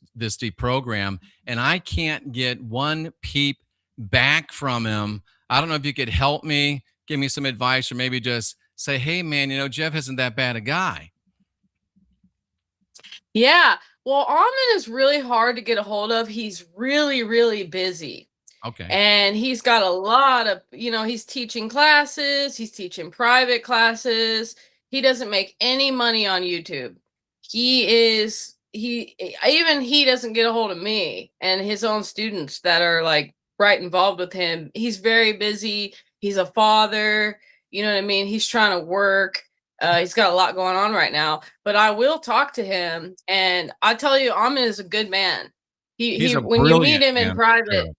program, and I can't get one peep back from him. I don't know if you could help me, give me some advice, or maybe just say, "Hey man, Jeff isn't that bad a guy." yeah. Well, Amen is really hard to get a hold of. He's really, really busy. Okay. And he's got a lot of, he's teaching classes, he's teaching private classes. He doesn't make any money on YouTube. Even he doesn't get a hold of me and his own students that are like right involved with him. He's very busy. He's a father. You know what I mean? He's trying to work. He's got a lot going on right now, but I will talk to him. And I tell you, Amin is a good man. He's a When you meet brilliant him in man private, too.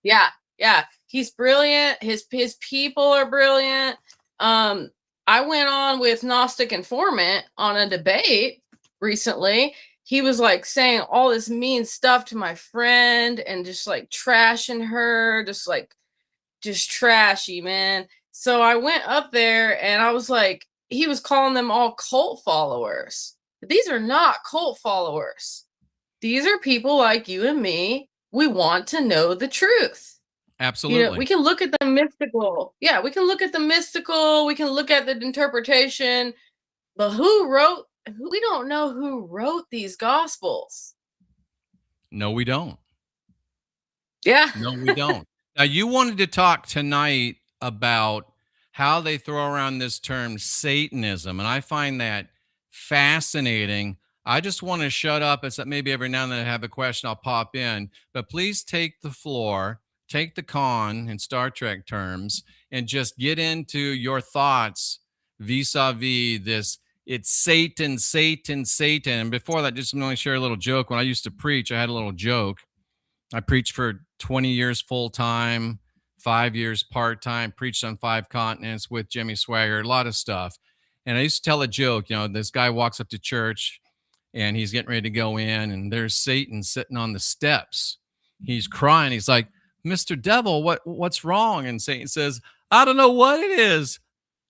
yeah, yeah, he's brilliant. His people are brilliant. I went on with Gnostic Informant on a debate recently. He was like saying all this mean stuff to my friend and just like trashing her, just trashy, man. So I went up there and I was like, he was calling them all cult followers. But these are not cult followers. These are people like you and me. We want to know the truth. Absolutely. We can look at the mystical. Yeah, we can look at the mystical. We can look at the interpretation. But we don't know who wrote these gospels. No, we don't. Yeah. No, we don't. Now, you wanted to talk tonight about how they throw around this term Satanism, and I find that fascinating. I just want to shut up, except maybe every now and then I have a question, I'll pop in. But please take the floor, take the con in Star Trek terms, and just get into your thoughts vis-a-vis this. It's Satan, Satan, Satan. And before that, just want to share a little joke. When I used to preach, I had a little joke. I preached for 20 years full-time, 5 years part-time, preached on 5 continents with Jimmy Swagger, a lot of stuff. And I used to tell a joke, this guy walks up to church and he's getting ready to go in, and there's Satan sitting on the steps. He's crying. He's like, "Mr. Devil, what's wrong?" And Satan says, "I don't know what it is.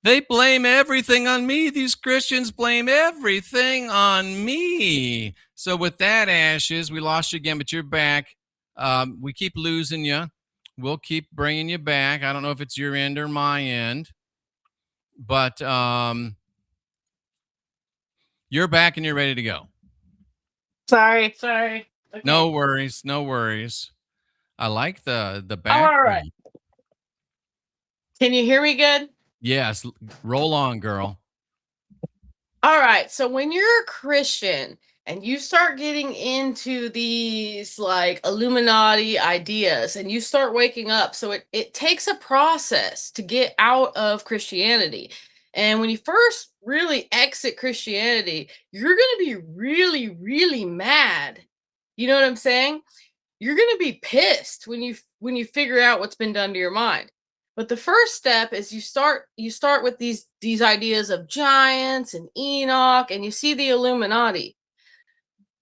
They blame everything on me. These Christians blame everything on me." So with that, Ashes, we lost you again, but you're back. We keep losing you. We'll keep bringing you back. I don't know if it's your end or my end, but you're back and you're ready to go. Sorry. Okay. No worries. No worries. I like the background. All right. Can you hear me good? Yes. Roll on, girl. All right. So when you're a Christian and you start getting into these like Illuminati ideas and you start waking up, so it takes a process to get out of Christianity. And when you first really exit Christianity, you're going to be really, really mad. You know what I'm saying? You're going to be pissed when you figure out what's been done to your mind. But the first step is you start with these ideas of giants and Enoch, and you see the Illuminati.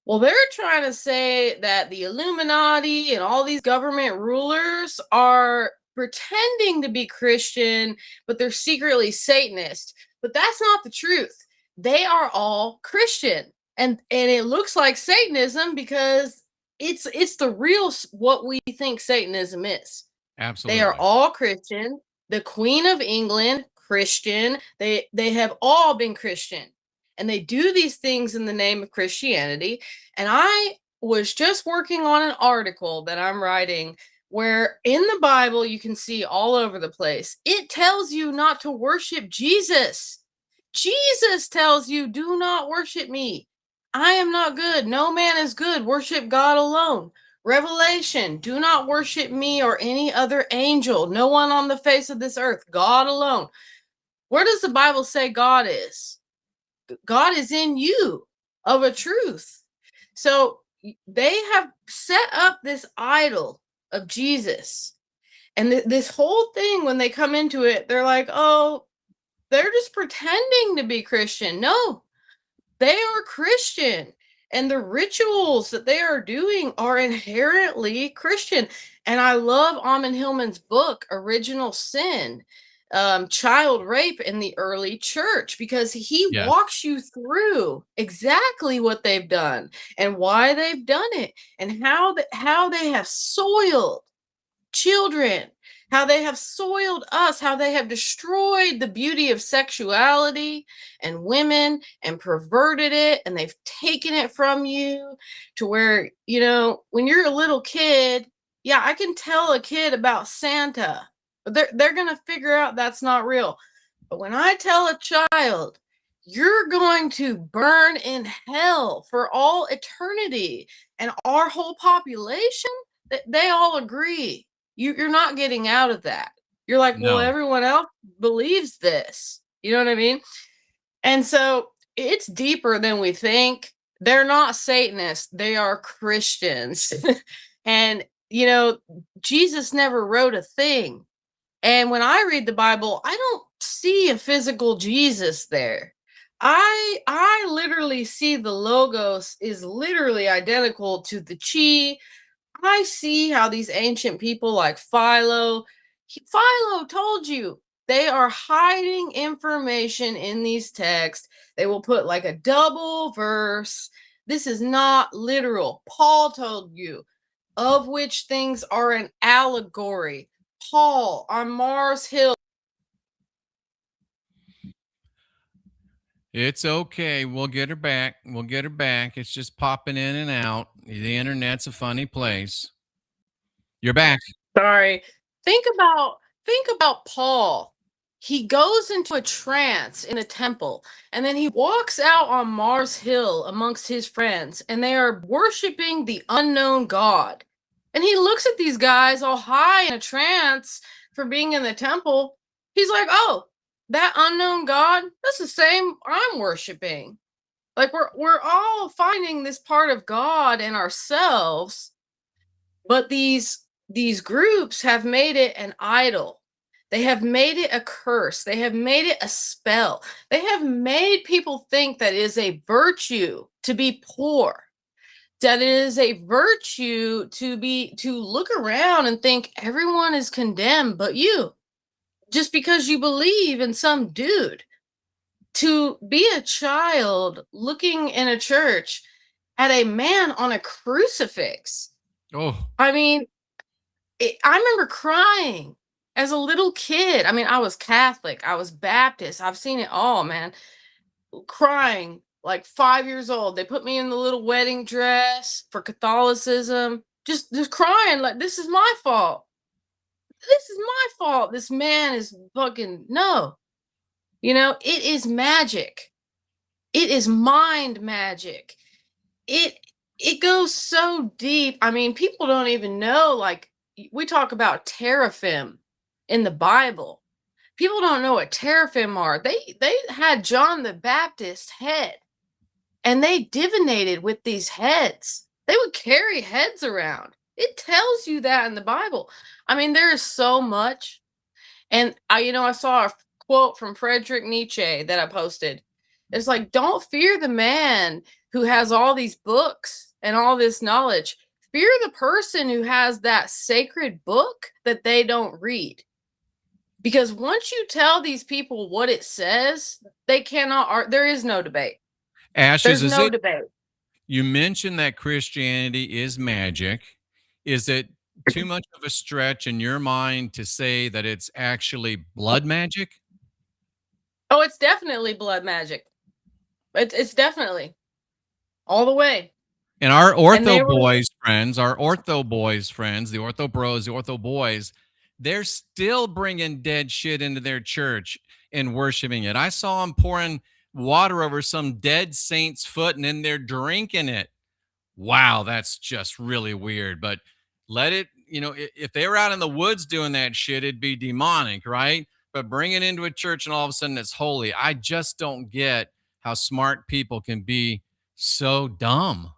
Well, they're trying to say that the Illuminati and all these government rulers are pretending to be Christian, but they're secretly Satanist. But that's not the truth. they are all Christian. And it looks like Satanism because it's the real what we think Satanism is. Absolutely. They are all Christian. The Queen of England, Christian. They have all been Christian. And they do these things in the name of Christianity. And I was just working on an article that I'm writing where in the Bible you can see all over the place. It tells you not to worship Jesus. Jesus tells you, do not worship me. I am not good. No man is good. Worship God alone. Revelation, do not worship me or any other angel. No one on the face of this earth. God alone. Where does the Bible say God is? God is in you of a truth. So they have set up this idol of Jesus. And this whole thing, when they come into it, they're like, oh, they're just pretending to be Christian. No, they are Christian. And the rituals that they are doing are inherently Christian. And I love Amon Hillman's book, Original Sin, child rape in the early church, because he walks you through exactly what they've done and why they've done it and how they have soiled children, how they have soiled us, how they have destroyed the beauty of sexuality and women and perverted it, and they've taken it from you to where, you know, when you're a little kid, yeah, I can tell a kid about Santa, but they're going to figure out that's not real. But when I tell a child, you're going to burn in hell for all eternity, and our whole population, they all agree. You're not getting out of that. You're like, well, everyone else believes this. You know what I mean? And so it's deeper than we think. They're not Satanists. They are Christians. And, you know, Jesus never wrote a thing. And when I read the Bible, I don't see a physical Jesus there. I literally see the logos is literally identical to the chi. I see how these ancient people like Philo told you they are hiding information in these texts. They will put like a double verse. This is not literal. Paul told you, of which things are an allegory. Paul on Mars Hill. It's okay. We'll get her back. We'll get her back. It's just popping in and out. The internet's a funny place. You're back. Sorry. Think about Paul. He goes into a trance in a temple, and then he walks out on Mars Hill amongst his friends, and they are worshiping the unknown God. And he looks at these guys all high in a trance for being in the temple. He's like, oh, that unknown God, that's the same I'm worshiping. Like we're all finding this part of God in ourselves, but these groups have made it an idol. They have made it a curse. They have made it a spell. They have made people think that it is a virtue to be poor, that it is a virtue to look around and think everyone is condemned but you, just because you believe in some dude. To be a child looking in a church at a man on a crucifix. Oh, I mean, I remember crying as a little kid. I mean, I was Catholic, I was Baptist, I've seen it all, man. Crying like 5 years old. They put me in the little wedding dress for Catholicism, just crying like, this is my fault. This is my fault. This man is fucking, no. You know, it is magic. It is mind magic. It goes so deep. I mean, people don't even know, like, we talk about teraphim in the Bible. People don't know what teraphim are. They had John the Baptist head, and they divinated with these heads. They would carry heads around. It tells you that in the Bible. I mean, there is so much. And I saw a quote from Friedrich Nietzsche that I posted. It's like, don't fear the man who has all these books and all this knowledge. Fear the person who has that sacred book that they don't read. Because once you tell these people what it says, they cannot, there is no debate. Ashes, There's no debate. You mentioned that Christianity is magic. Is it too much of a stretch in your mind to say that it's actually blood magic? Oh, it's definitely blood magic. It's definitely all the way. And our ortho were, boys friends, our ortho boys friends, the ortho bros, the ortho boys, they're still bringing dead shit into their church and worshiping it. I saw them pouring water over some dead saint's foot and then they're drinking it. Wow, that's just really weird. But let it, if they were out in the woods doing that shit, it'd be demonic, right? But bring it into a church and all of a sudden it's holy. I just don't get how smart people can be so dumb.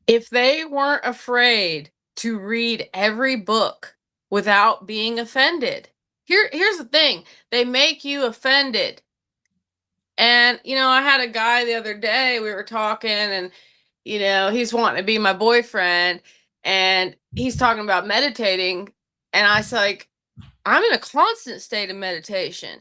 If they weren't afraid to read every book without being offended, here's the thing. They make you offended. And, I had a guy the other day, we were talking and, he's wanting to be my boyfriend and he's talking about meditating. And I was like, I'm in a constant state of meditation.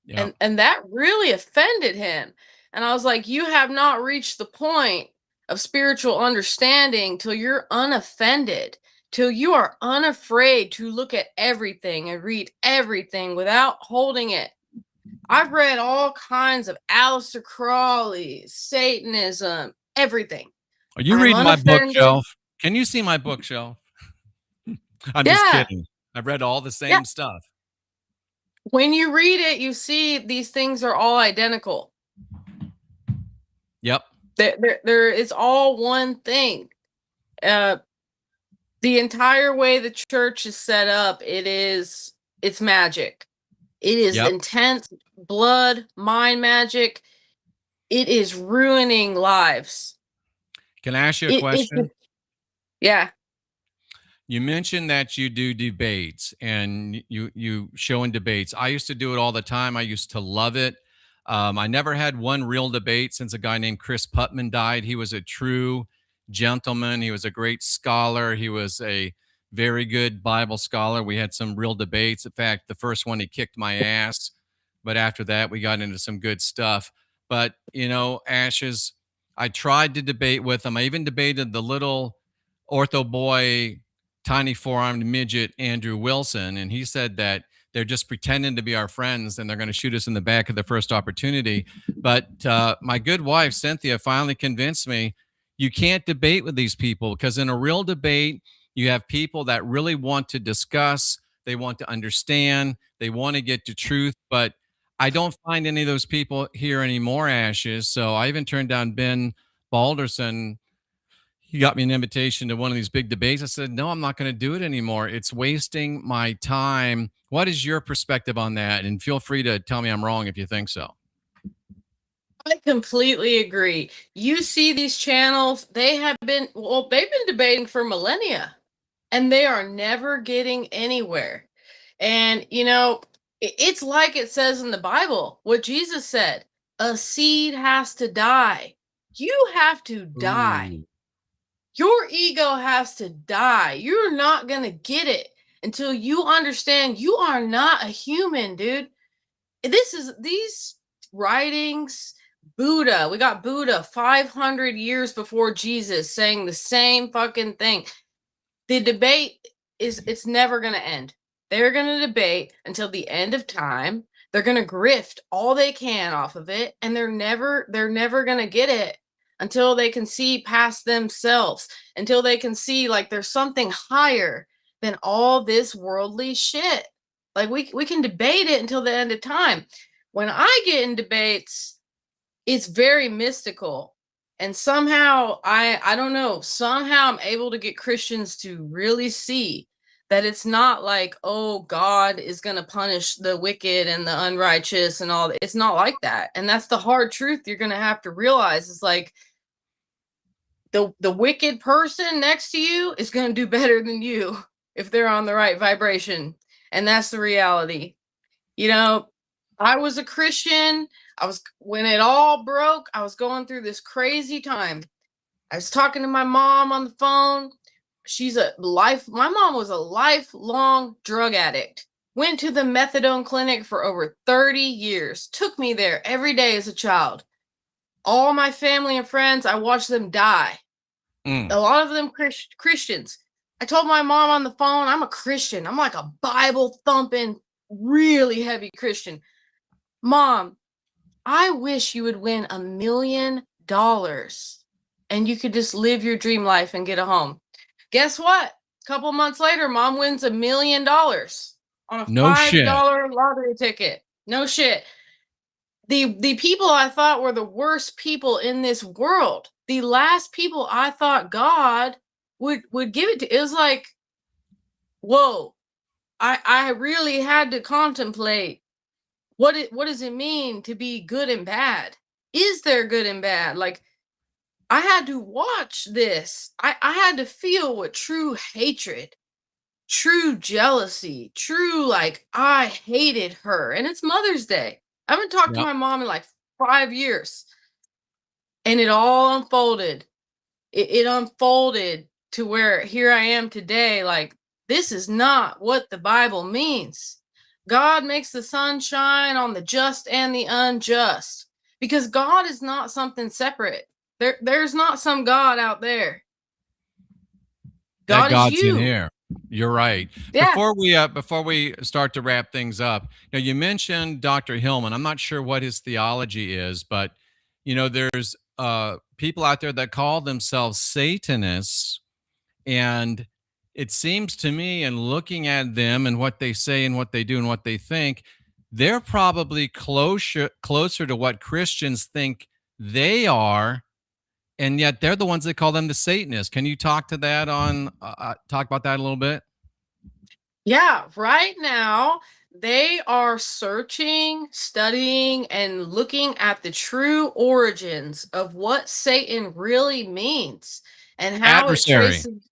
Yeah. And that really offended him. And I was like, you have not reached the point of spiritual understanding till you're unoffended, till you are unafraid to look at everything and read everything without holding it. I've read all kinds of Aleister Crowley, Satanism, everything. Are you reading my bookshelf? Can you see my bookshelf? I'm just kidding. I've read all the same stuff. When you read it, you see these things are all identical. Yep. There is all one thing. The entire way the church is set up, it's magic. It is intense blood, mind magic. It is ruining lives. Can I ask you a question? Yeah. You mentioned that you do debates and you show in debates. I used to do it all the time. I used to love it. I never had one real debate since a guy named Chris Putman died. He was a true gentleman. He was a great scholar. He was a very good Bible scholar. We had some real debates. In fact, the first one, he kicked my ass. But after that, we got into some good stuff. But, Ashes, I tried to debate with him. I even debated the little ortho boy, tiny four-armed midget, Andrew Wilson. And he said that they're just pretending to be our friends and they're going to shoot us in the back at the first opportunity. But my good wife, Cynthia, finally convinced me you can't debate with these people because in a real debate, you have people that really want to discuss, they want to understand, they want to get to truth. But I don't find any of those people here anymore, Ashes. So I even turned down Ben Balderson. He got me an invitation to one of these big debates. I said, no, I'm not going to do it anymore. It's wasting my time. What is your perspective on that? And feel free to tell me I'm wrong if you think so. I completely agree. You see these channels, they've been debating for millennia and they are never getting anywhere. And, it's like it says in the Bible, what Jesus said, a seed has to die. You have to die. Ooh. Your ego has to die. You're not going to get it until you understand you are not a human, dude. These writings, Buddha, we got Buddha 500 years before Jesus saying the same fucking thing. The debate it's never going to end. They're going to debate until the end of time. They're going to grift all they can off of it. And they're never going to get it until they can see past themselves, until they can see like there's something higher than all this worldly shit. Like we can debate it until the end of time. When I get in debates, it's very mystical. And somehow, I don't know, somehow I'm able to get Christians to really see that it's not like, oh, God is going to punish the wicked and the unrighteous and all that. It's not like that. And that's the hard truth you're going to have to realize is like the wicked person next to you is going to do better than you if they're on the right vibration. And that's the reality. I was a Christian. When it all broke, I was going through this crazy time. I was talking to my mom on the phone. my mom was a lifelong drug addict. Went to the methadone clinic for over 30 years. Took me there every day as a child. All my family and friends, I watched them die. A lot of them Christians. I told my mom on the phone, I'm a Christian. I'm like a Bible thumping, really heavy Christian. Mom, I wish you would win $1 million and you could just live your dream life and get a home. Guess what? A couple months later, mom wins $1 million on a $5 lottery ticket. No shit. The people I thought were the worst people in this world, the last people I thought God would give it to, it was like, whoa, I really had to contemplate what does it mean to be good and bad? Is there good and bad? Like, I had to watch this. I had to feel what true hatred, true jealousy, true, like, I hated her. And it's Mother's Day. I haven't talked to my mom in like 5 years. And it all unfolded. It unfolded to where here I am today. Like, this is not what the Bible means. God makes the sun shine on the just and the unjust, because God is not something separate. There's not some God out there. God God's is you. in here. You're right. Yeah. Before we start to wrap things up, you mentioned Dr. Hillman. I'm not sure what his theology is, but there's people out there that call themselves Satanists, and it seems to me, in looking at them and what they say and what they do and what they think, they're probably closer to what Christians think they are, and yet they're the ones that call them the Satanists. Can you talk to that talk about that a little bit? Yeah, right now they are searching, studying, and looking at the true origins of what Satan really means and how Adversary. it traces.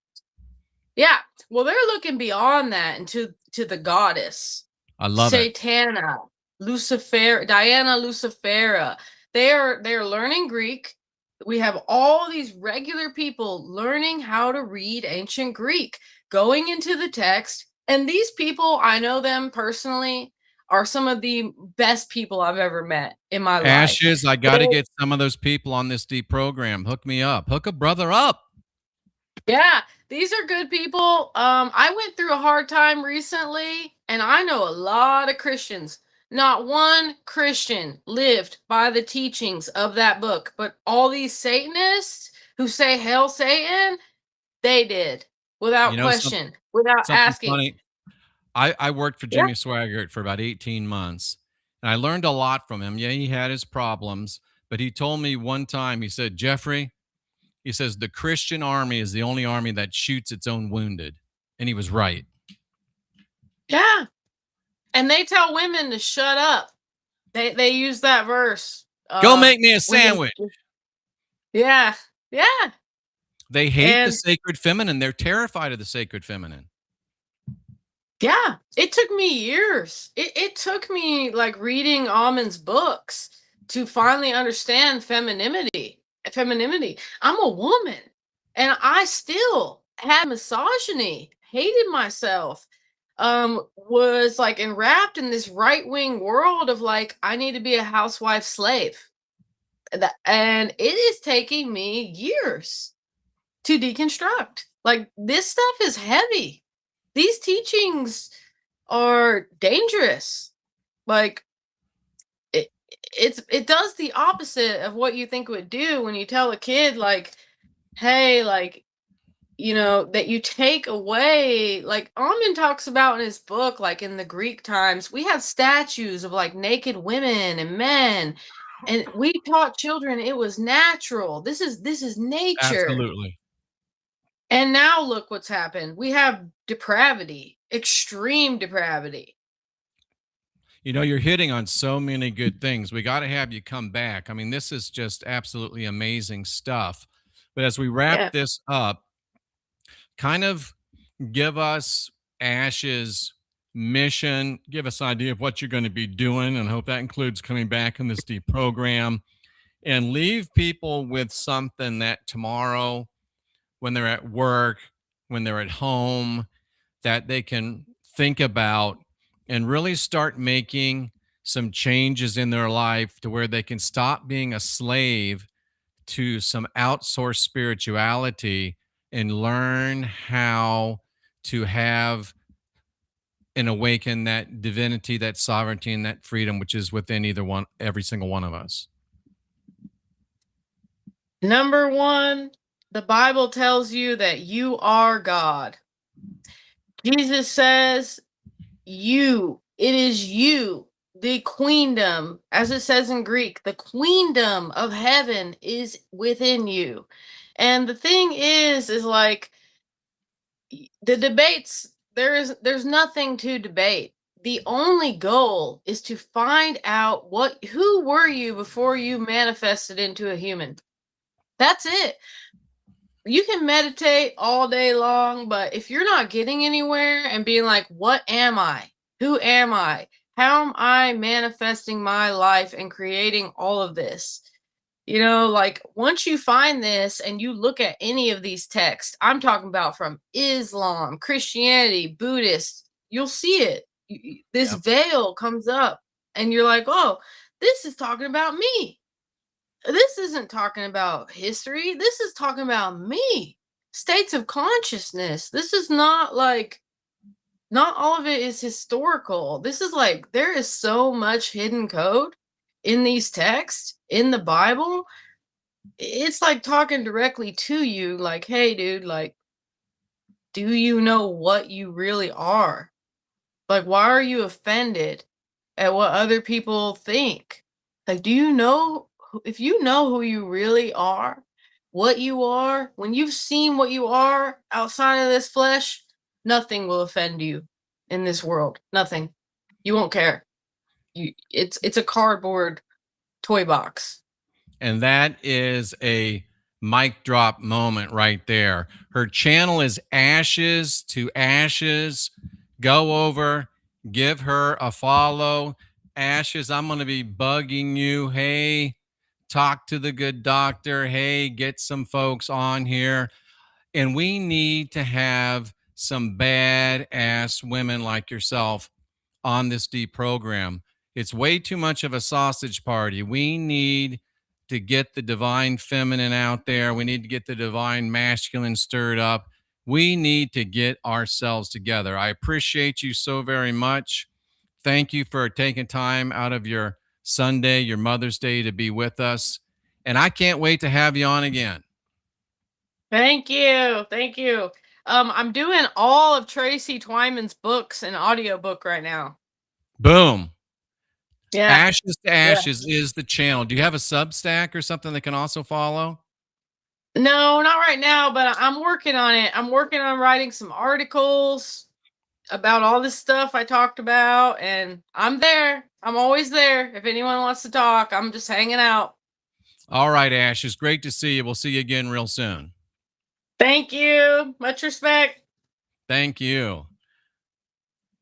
Yeah, well, they're looking beyond that into the goddess. I love it. Satana, Lucifer, Diana Lucifera. They're learning Greek. We have all these regular people learning how to read ancient Greek, going into the text. And these people, I know them personally, are some of the best people I've ever met in my life. Ashes, I got to get some of those people on this deep program. Hook me up. Hook a brother up. Yeah, these are good people. I went through a hard time recently, and I know a lot of Christians. Not one Christian lived by the teachings of that book, but all these Satanists who say hail Satan, they did without question, without asking. Funny. I worked for Jimmy Swaggart for about 18 months, and I learned a lot from him. Yeah, he had his problems, but he told me one time, he said, Jeffrey, he says, the Christian army is the only army that shoots its own wounded. And he was right. Yeah. And they tell women to shut up. They use that verse. Go make me a sandwich. Yeah. Yeah. They hate the sacred feminine. They're terrified of the sacred feminine. Yeah. It took me years. It took me like reading Almond's books to finally understand femininity. I'm a woman, and I still had misogyny, hated myself, was like enwrapped in this right-wing world of like, I need to be a housewife slave. And it is taking me years to deconstruct. Like, this stuff is heavy. These teachings are dangerous. Like, it does the opposite of what you think it would do when you tell a kid, like, hey, like, that you take away, like Almond talks about in his book, like in the Greek times, we had statues of like naked women and men, and we taught children it was natural. This is nature. Absolutely. And now look what's happened. We have depravity, extreme depravity. You're hitting on so many good things. We got to have you come back. I mean, this is just absolutely amazing stuff. But as we wrap this up, kind of give us Ash's mission, give us an idea of what you're going to be doing, and I hope that includes coming back in this deep program, and leave people with something that tomorrow, when they're at work, when they're at home, that they can think about and really start making some changes in their life to where they can stop being a slave to some outsourced spirituality and learn how to have and awaken that divinity, that sovereignty, and that freedom, which is within every single one of us. Number one, the Bible tells you that you are God. Jesus says, it is you, the queendom, as it says in Greek, the queendom of heaven is within you. And the thing is like the debates, there's nothing to debate. The only goal is to find out who were you before you manifested into a human. That's it. You can meditate all day long, but if you're not getting anywhere and being like, what am I? Who am I? How am I manifesting my life and creating all of this? You know, like once you find this and you look at any of these texts, I'm talking about from Islam, Christianity, Buddhist, you'll see it. This veil comes up and you're like, oh, this is talking about me. This isn't talking about history. This is talking about me. States of consciousness. This is not all of it is historical. This is like, there is so much hidden code in these texts, in the Bible. It's like talking directly to you, like, hey, dude, like, do you know what you really are? Like, why are you offended at what other people think? Like, do you know, if you know who you really are, what you are, when you've seen what you are outside of this flesh, nothing will offend you in this world. Nothing. You won't care. It's a cardboard toy box. And that is a mic drop moment right there. Her channel is Ashes to Ashes. Go over, give her a follow. Ashes, I'm going to be bugging you. Hey, talk to the good doctor. Hey, get some folks on here. And we need to have some badass women like yourself on this deep program. It's way too much of a sausage party. We need to get the divine feminine out there. We need to get the divine masculine stirred up. We need to get ourselves together. I appreciate you so very much. Thank you for taking time out of your Sunday, your Mother's Day, to be with us. And I can't wait to have you on again. Thank you. Thank you. I'm doing all of Tracy Twyman's books in audiobook right now. Boom. Yeah. Ashes to Ashes is the channel. Do you have a Substack or something that can also follow? No, not right now, but I'm working on it. I'm working on writing some articles about all this stuff I talked about, and I'm there. I'm always there. If anyone wants to talk, I'm just hanging out. All right, Ashes. Great to see you. We'll see you again real soon. Thank you. Much respect. Thank you.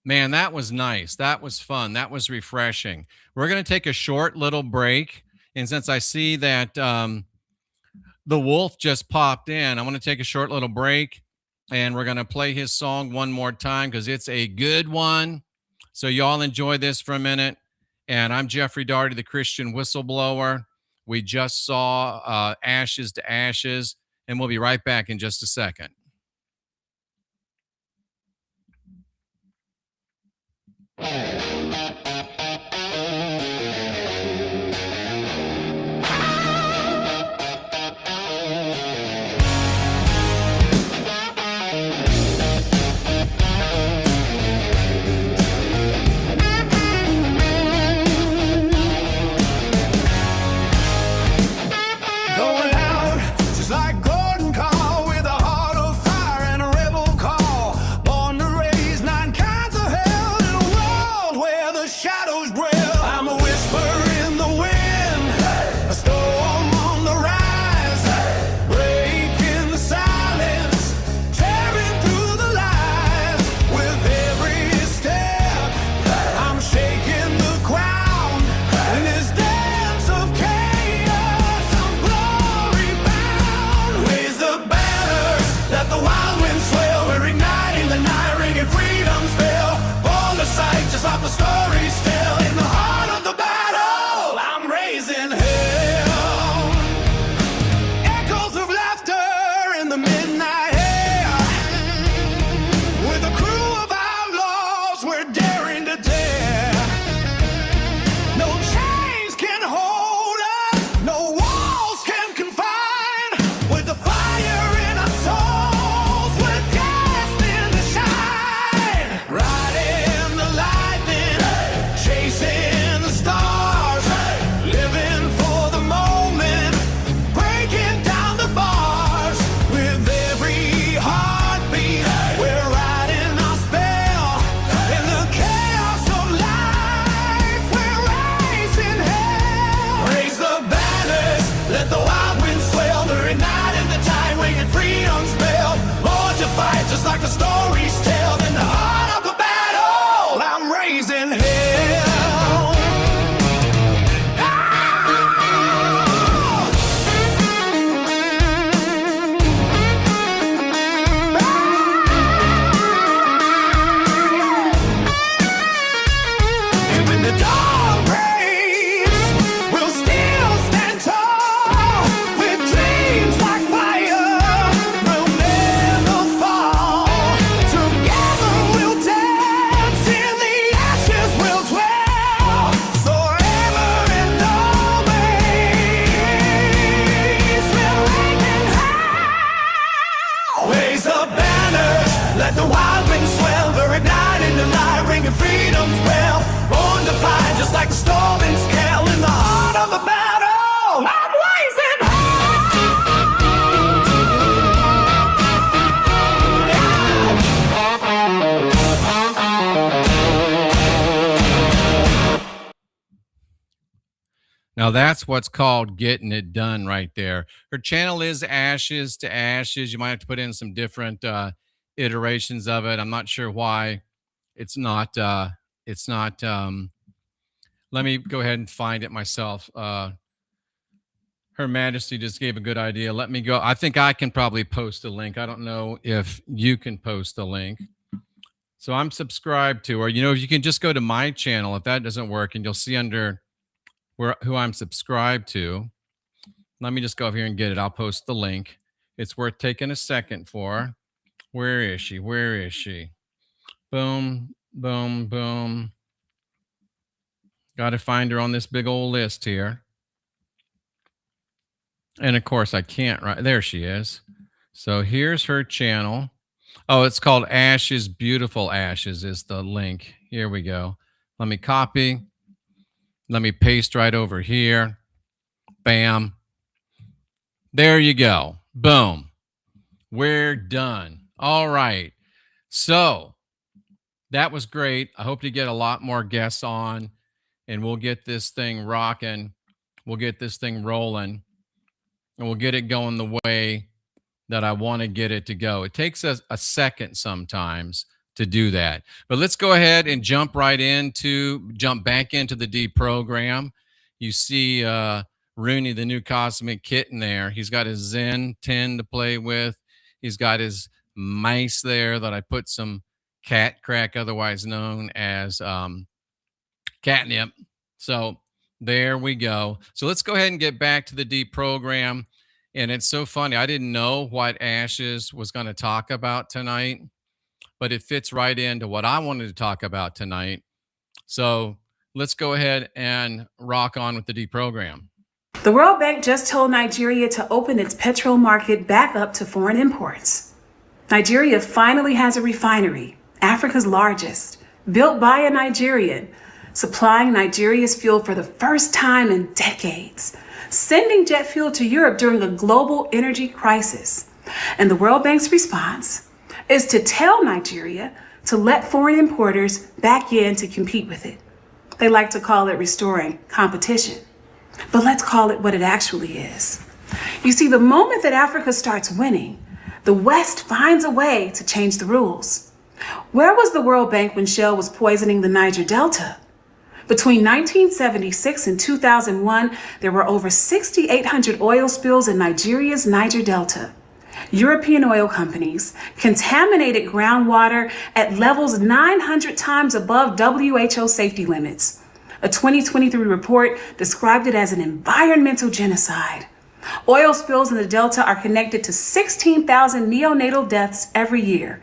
Man, that was nice. That was fun. That was refreshing. We're going to take a short little break. And since I see that the Wolf just popped in, I want to take a short little break. And we're going to play his song one more time because it's a good one. So y'all enjoy this for a minute. And I'm Jeffrey Daugherty, the Christian Whistleblower. We just saw Ashes to Ashes. And we'll be right back in just a second. The fight, just like a storming scale in the heart of the battle. I'm blazing Now that's what's called getting it done right there. Her channel is Ashes to Ashes. You might have to put in some different iterations of it. I'm not sure why it's not let me go ahead and find it myself. Her Majesty just gave a good idea. Let me go. I think I can probably post a link. I don't know if you can post a link. So I'm subscribed to her. You know, if you can just go to my channel, if that doesn't work, and you'll see under who I'm subscribed to. Let me just go over here and get it. I'll post the link. It's worth taking a second for. Where is she? Where is she? Boom, boom, boom. Got to find her on this big old list here. And of course I can't, right? There she is. So here's her channel. Oh, it's called Ashes, Beautiful Ashes is the link. Here we go. Let me copy. Let me paste right over here. Bam. There you go. Boom. We're done. All right. So that was great. I hope to get a lot more guests on, and we'll get this thing rocking. We'll get this thing rolling, and we'll get it going the way that I want to get it to go. It takes us a second sometimes to do that. But let's go ahead and jump back into the deprogram. You see Rooney, the new cosmic kitten there. He's got his Zen 10 to play with. He's got his mice there that I put some cat crack, otherwise known as catnip. So there we go. So let's go ahead and get back to the deprogram. And it's so funny. I didn't know what Ashes was going to talk about tonight, but it fits right into what I wanted to talk about tonight. So let's go ahead and rock on with the deprogram. The World Bank just told Nigeria to open its petrol market back up to foreign imports. Nigeria finally has a refinery, Africa's largest, built by a Nigerian, supplying Nigeria's fuel for the first time in decades, sending jet fuel to Europe during a global energy crisis. And the World Bank's response is to tell Nigeria to let foreign importers back in to compete with it. They like to call it restoring competition, but let's call it what it actually is. You see, the moment that Africa starts winning, the West finds a way to change the rules. Where was the World Bank when Shell was poisoning the Niger Delta? Between 1976 and 2001, there were over 6,800 oil spills in Nigeria's Niger Delta. European oil companies contaminated groundwater at levels 900 times above WHO safety limits. A 2023 report described it as an environmental genocide. Oil spills in the Delta are connected to 16,000 neonatal deaths every year.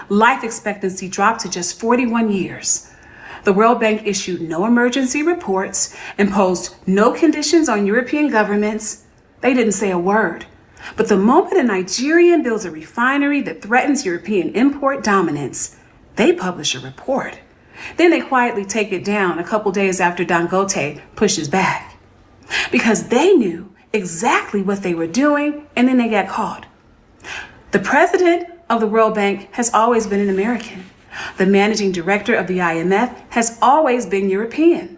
Life expectancy dropped to just 41 years. The World Bank issued no emergency reports, imposed no conditions on European governments. They didn't say a word. But the moment a Nigerian builds a refinery that threatens European import dominance, they publish a report. Then they quietly take it down a couple days after Dangote pushes back. Because they knew exactly what they were doing, and then they got caught. The president of the World Bank has always been an American. The managing director of the IMF has always been European.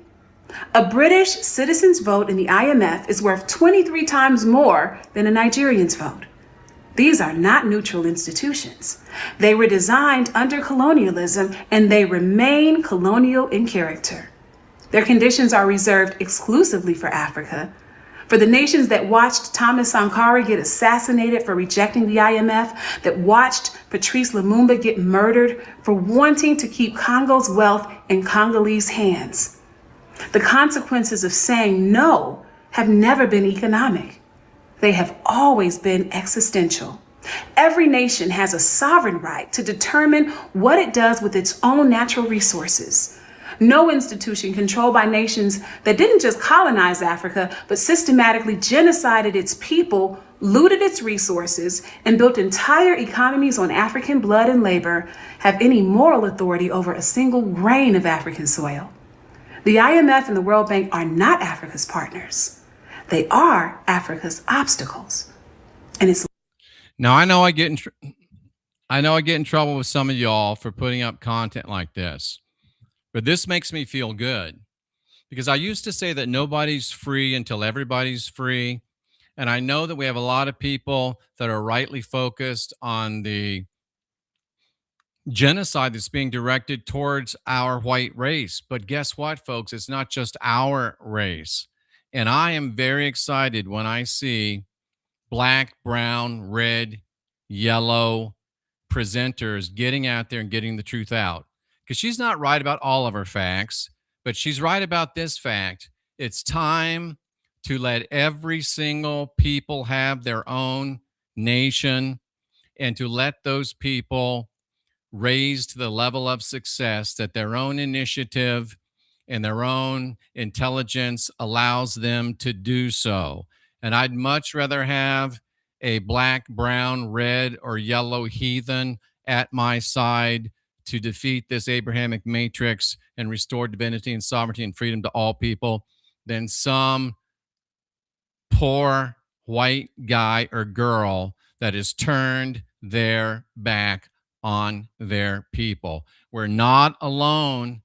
A British citizen's vote in the IMF is worth 23 times more than a Nigerian's vote. These are not neutral institutions. They were designed under colonialism, and they remain colonial in character. Their conditions are reserved exclusively for Africa. For the nations that watched Thomas Sankara get assassinated for rejecting the IMF, that watched Patrice Lumumba get murdered for wanting to keep Congo's wealth in Congolese hands. The consequences of saying no have never been economic. They have always been existential. Every nation has a sovereign right to determine what it does with its own natural resources. No institution controlled by nations that didn't just colonize Africa, but systematically genocided its people, looted its resources, and built entire economies on African blood and labor have any moral authority over a single grain of African soil. The IMF and the World Bank are not Africa's partners. They are Africa's obstacles. And it's Now I know I get in trouble with some of y'all for putting up content like this, but this makes me feel good because I used to say that nobody's free until everybody's free. And I know that we have a lot of people that are rightly focused on the genocide that's being directed towards our white race. But guess what, folks? It's not just our race. And I am very excited when I see black, brown, red, yellow presenters getting out there and getting the truth out. Because she's not right about all of her facts, but she's right about this fact. It's time to let every single people have their own nation and to let those people raise to the level of success that their own initiative and their own intelligence allows them to do so. And I'd much rather have a black, brown, red, or yellow heathen at my side to defeat this Abrahamic matrix and restore divinity and sovereignty and freedom to all people than some poor white guy or girl that has turned their back on their people. We're not alone.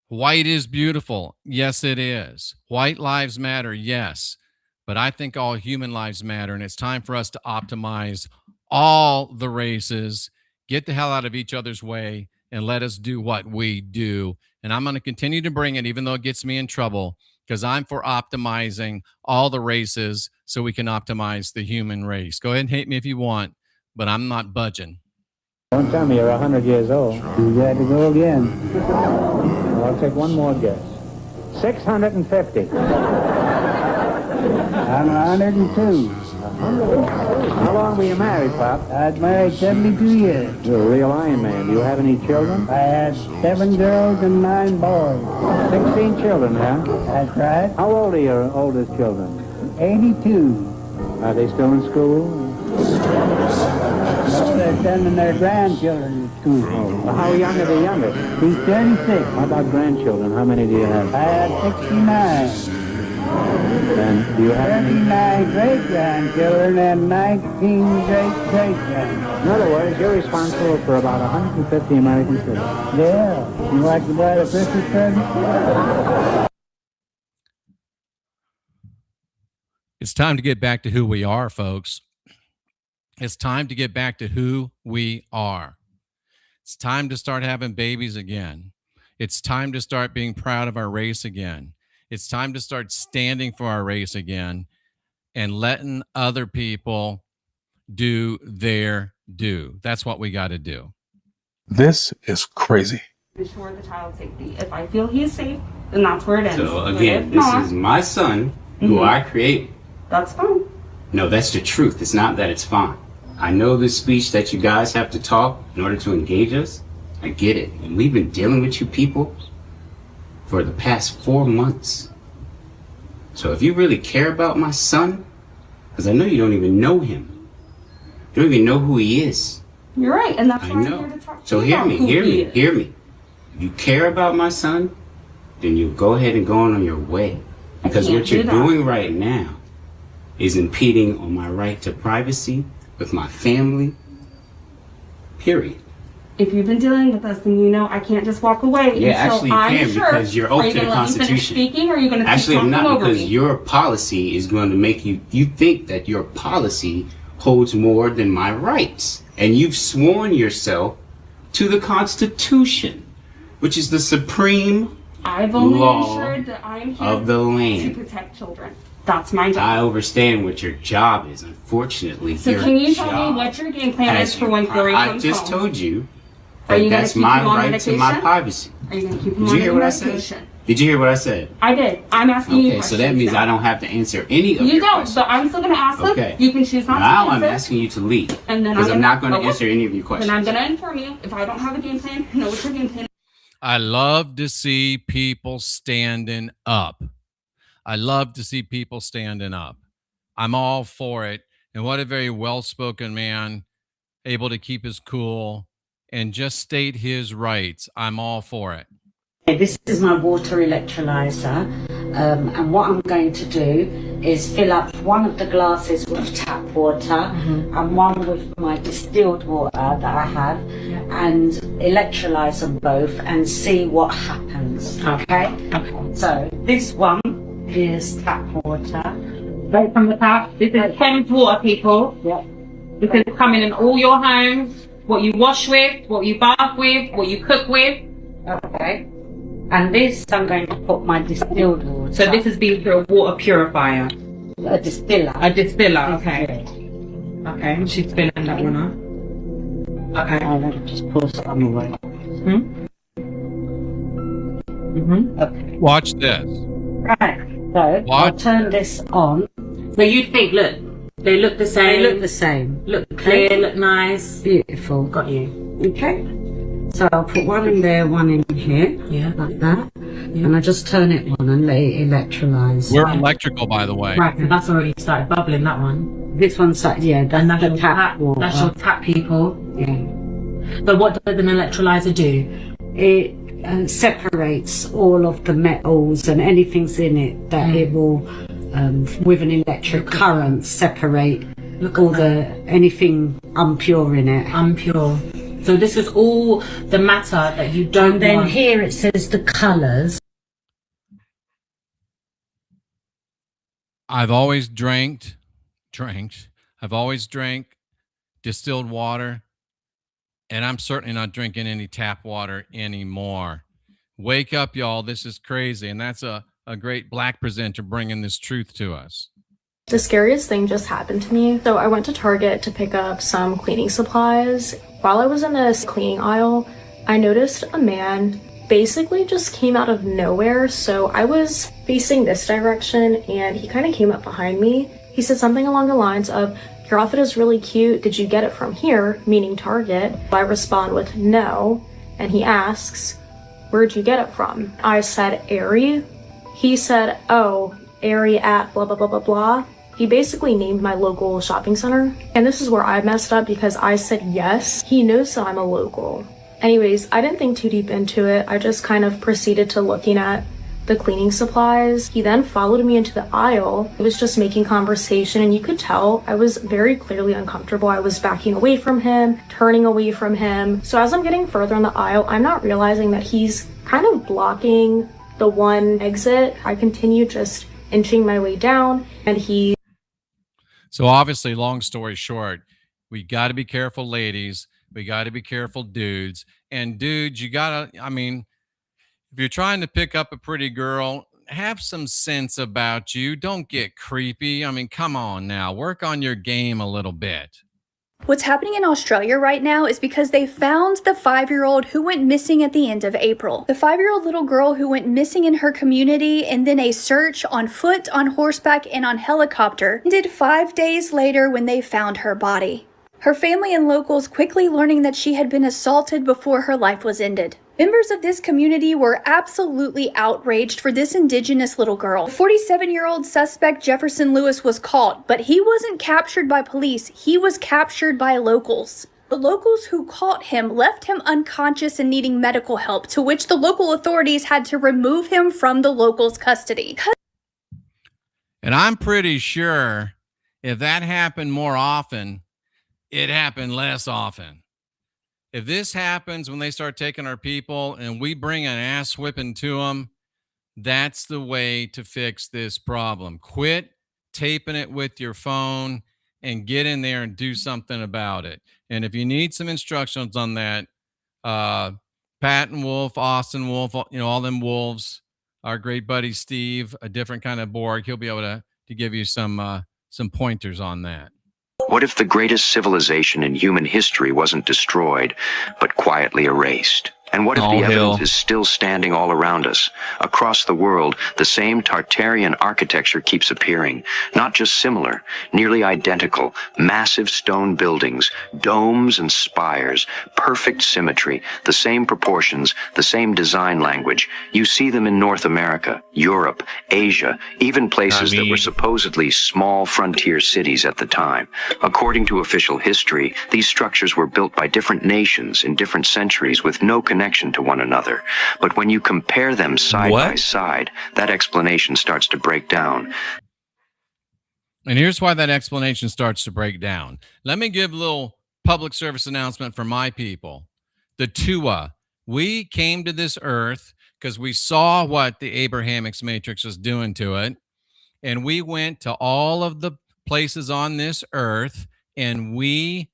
White is beautiful. Yes, it is. White lives matter. Yes. But I think all human lives matter, and it's time for us to optimize all the races, get the hell out of each other's way, and let us do what we do. And I'm going to continue to bring it, even though it gets me in trouble, because I'm for optimizing all the races so we can optimize the human race. Go ahead and hate me if you want, but I'm not budging. Don't tell me you're 100 years old. You got to go again. Well, I'll take one more guess. 650. I'm 102. How long were you married, Pop? I was married 72 years. You're a real Iron Man. Do you have any children? I had 7 girls and 9 boys. 16 children, huh? That's right. How old are your oldest children? 82. Are they still in school? No, they're sending their grandchildren to school. Well, how young are the youngest? He's 36. How about grandchildren? How many do you have? I have 69. And do you have any? 39 great-grandchildren and 19 great-great-grandchildren. In other words, you're responsible for about 150 American children. Yeah. You like to buy the Christmas present? It's time to get back to who we are, folks. It's time to get back to who we are. It's time to start having babies again. It's time to start being proud of our race again. It's time to start standing for our race again and letting other people do their due. That's what we got to do. This is crazy. Ensure the child's safety. If I feel he is safe, then that's where it ends. So again, this is my son who I created. That's fine. No, that's the truth. It's not that it's fine. I know this speech that you guys have to talk in order to engage us. I get it. And we've been dealing with you people for the past 4 months. So if you really care about my son, because I know you don't even know him. You don't even know who he is. You're right, and that's I why I'm know. here to talk to So you hear about me, who hear he me, is. hear me. If you care about my son, then you go ahead and go on your way. Because can't what you're do that. doing right now is impeding on my right to privacy with my family, period. If you've been dealing with us, then you know I can't just walk away. Yeah, until actually you I'm can sure. because you're Are open you to the gonna let me finish Constitution. speaking, or are you going to keep Actually, I'm talking not, over because me? your policy is going to make you think that your policy holds more than my rights. And you've sworn yourself to the Constitution, which is the supreme I've only law ensured that I'm here of the to land. protect children. That's my job. I understand what your job is. Unfortunately, So your can you tell job me what your game plan has is for when you- Flurry I comes just home? told you Are you that gonna that's keep my him on right to my medication? privacy. Are you going to keep him Did on you hear what I medication? said? Did you hear what I said? I did. I'm asking you Okay, questions so that means now. I don't have to answer any of You your don't, questions. but I'm still going to ask them. Okay. You can choose not Now to I'm answer. asking you to leave And then because I'm not going to okay. answer any of your questions. Then I'm going to inform you. If I don't have a game plan, know what your game plan is. I love to see people standing up. I love to see people standing up. I'm all for it. And what a very well-spoken man, able to keep his cool and just state his rights. I'm all for it. This is my water electrolyzer, and what I'm going to do is fill up one of the glasses with tap water and one with my distilled water that I have, and electrolyze them both and see what happens. Okay? So this one is tap water. Right from the tap. This is Thames water, people. This is coming in all your homes. What you wash with, what you bath with, what you cook with. Okay. And this, I'm going to put my distilled water. So this is being through a water purifier. A distiller. A distiller, okay. Okay, she's filling that one up. Okay. I'll just pour some away. Okay. Watch this. Right. So I'll turn this on. So you think, look, they look the same. They look the same. Look clear, look nice. Beautiful. Got you. Okay. So I'll put one in there, one in here. Yeah. Like that. Yeah. And I just turn it on and let it electrolyze. We're electrical, by the way. Right, so that's already started bubbling, that one. This one's like, yeah, that's your the tap water. That's your tap, people. Yeah. But what does an electrolyzer do? It separates all of the metals and anything's in it that it will, with an electric current, separate all anything impure in it. Impure. So this is all the matter that you don't And then want. here it says the colours. I've always drank distilled water, and I'm certainly not drinking any tap water anymore. Wake up, y'all. This is crazy. And that's a great black presenter bringing this truth to us. The scariest thing just happened to me. So I went to Target to pick up some cleaning supplies. While I was in this cleaning aisle, I noticed a man basically just came out of nowhere. So I was facing this direction and he kind of came up behind me. He said something along the lines of, "Your outfit is really cute. Did you get it from here?" Meaning Target. I respond with no. And he asks, "Where'd you get it from?" I said, "Aerie." He said, "Oh, Aerie at blah, blah, blah, blah, blah." He basically named my local shopping center. And this is where I messed up because I said yes. He knows that I'm a local. Anyways, I didn't think too deep into it. I just kind of proceeded to looking at the cleaning supplies. He then followed me into the aisle. He was just making conversation and you could tell I was very clearly uncomfortable. I was backing away from him, turning away from him. So as I'm getting further in the aisle, I'm not realizing that he's kind of blocking the one exit. I continue just inching my way down and he... So obviously, long story short, we got to be careful, ladies. We got to be careful, dudes. And dudes, you got to, I mean, if you're trying to pick up a pretty girl, have some sense about you. Don't get creepy. I mean, come on now. Work on your game a little bit. What's happening in Australia right now is because they found the 5-year-old who went missing at the end of April. The 5-year-old little girl who went missing in her community, and then a search on foot, on horseback, and on helicopter ended 5 days later when they found her body. Her family and locals quickly learning that she had been assaulted before her life was ended. Members of this community were absolutely outraged for this indigenous little girl. The 47-year-old suspect Jefferson Lewis was caught, but he wasn't captured by police. He was captured by locals. The locals who caught him left him unconscious and needing medical help, to which the local authorities had to remove him from the locals' custody. And I'm pretty sure if that happened more often, it happened less often. If this happens when they start taking our people and we bring an ass whipping to them, that's the way to fix this problem. Quit taping it with your phone and get in there and do something about it. And if you need some instructions on that, Patton Wolf, Austin Wolf, you know, all them wolves, our great buddy Steve, a different kind of Borg, he'll be able to give you some pointers on that. What if the greatest civilization in human history wasn't destroyed, but quietly erased? And what if the evidence is still standing all around us? Across the world, the same Tartarian architecture keeps appearing. Not just similar, nearly identical, massive stone buildings, domes and spires, perfect symmetry, the same proportions, the same design language. You see them in North America, Europe, Asia, even places that were supposedly small frontier cities at the time. According to official history, these structures were built by different nations in different centuries with no connection connection to one another. But when you compare them side by side, that explanation starts to break down. And here's why that explanation starts to break down. Let me give a little public service announcement for my people. The Tua. We came to this earth because we saw what the Abrahamics matrix was doing to it. And we went to all of the places on this earth and we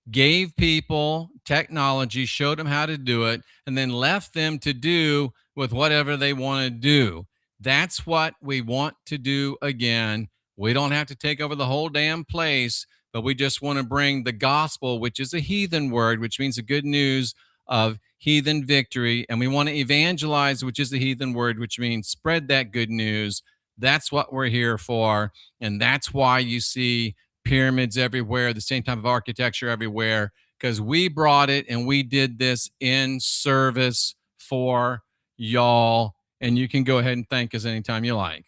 gave people technology, showed them how to do it, and then left them to do with whatever they want to do. That's what we want to do again. We don't have to take over the whole damn place, but we just want to bring the gospel, which is a heathen word, which means the good news of heathen victory. And we want to evangelize, which is the heathen word, which means spread that good news. That's what we're here for. And that's why you see pyramids everywhere, the same type of architecture everywhere, because we brought it and we did this in service for y'all. And you can go ahead and thank us anytime you like.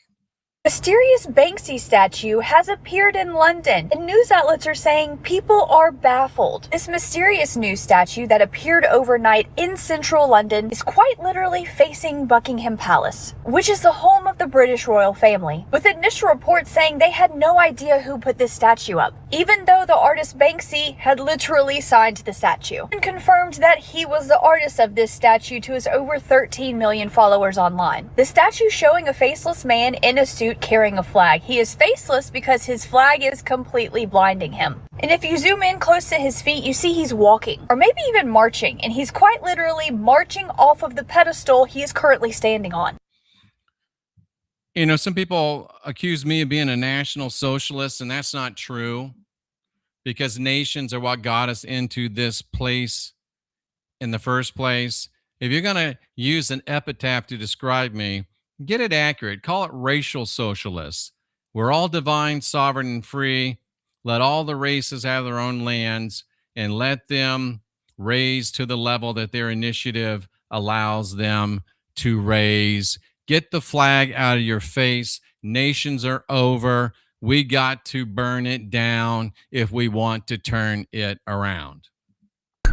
Mysterious Banksy statue has appeared in London, and news outlets are saying people are baffled. This mysterious new statue that appeared overnight in central London is quite literally facing Buckingham Palace, which is the home of the British royal family, with initial reports saying they had no idea who put this statue up, even though the artist Banksy had literally signed the statue and confirmed that he was the artist of this statue to his over 13 million followers online. The statue showing a faceless man in a suit carrying a flag. He is faceless because his flag is completely blinding him. And if you zoom in close to his feet, you see he's walking, or maybe even marching, and he's quite literally marching off of the pedestal he is currently standing on. You know, some people accuse me of being a national socialist, and that's not true, because nations are what got us into this place in the first place. If you're going to use an epitaph to describe me, get it accurate. Call it racial socialists. We're all divine, sovereign, and free. Let all the races have their own lands and let them raise to the level that their initiative allows them to raise. Get the flag out of your face. Nations are over. We got to burn it down if we want to turn it around.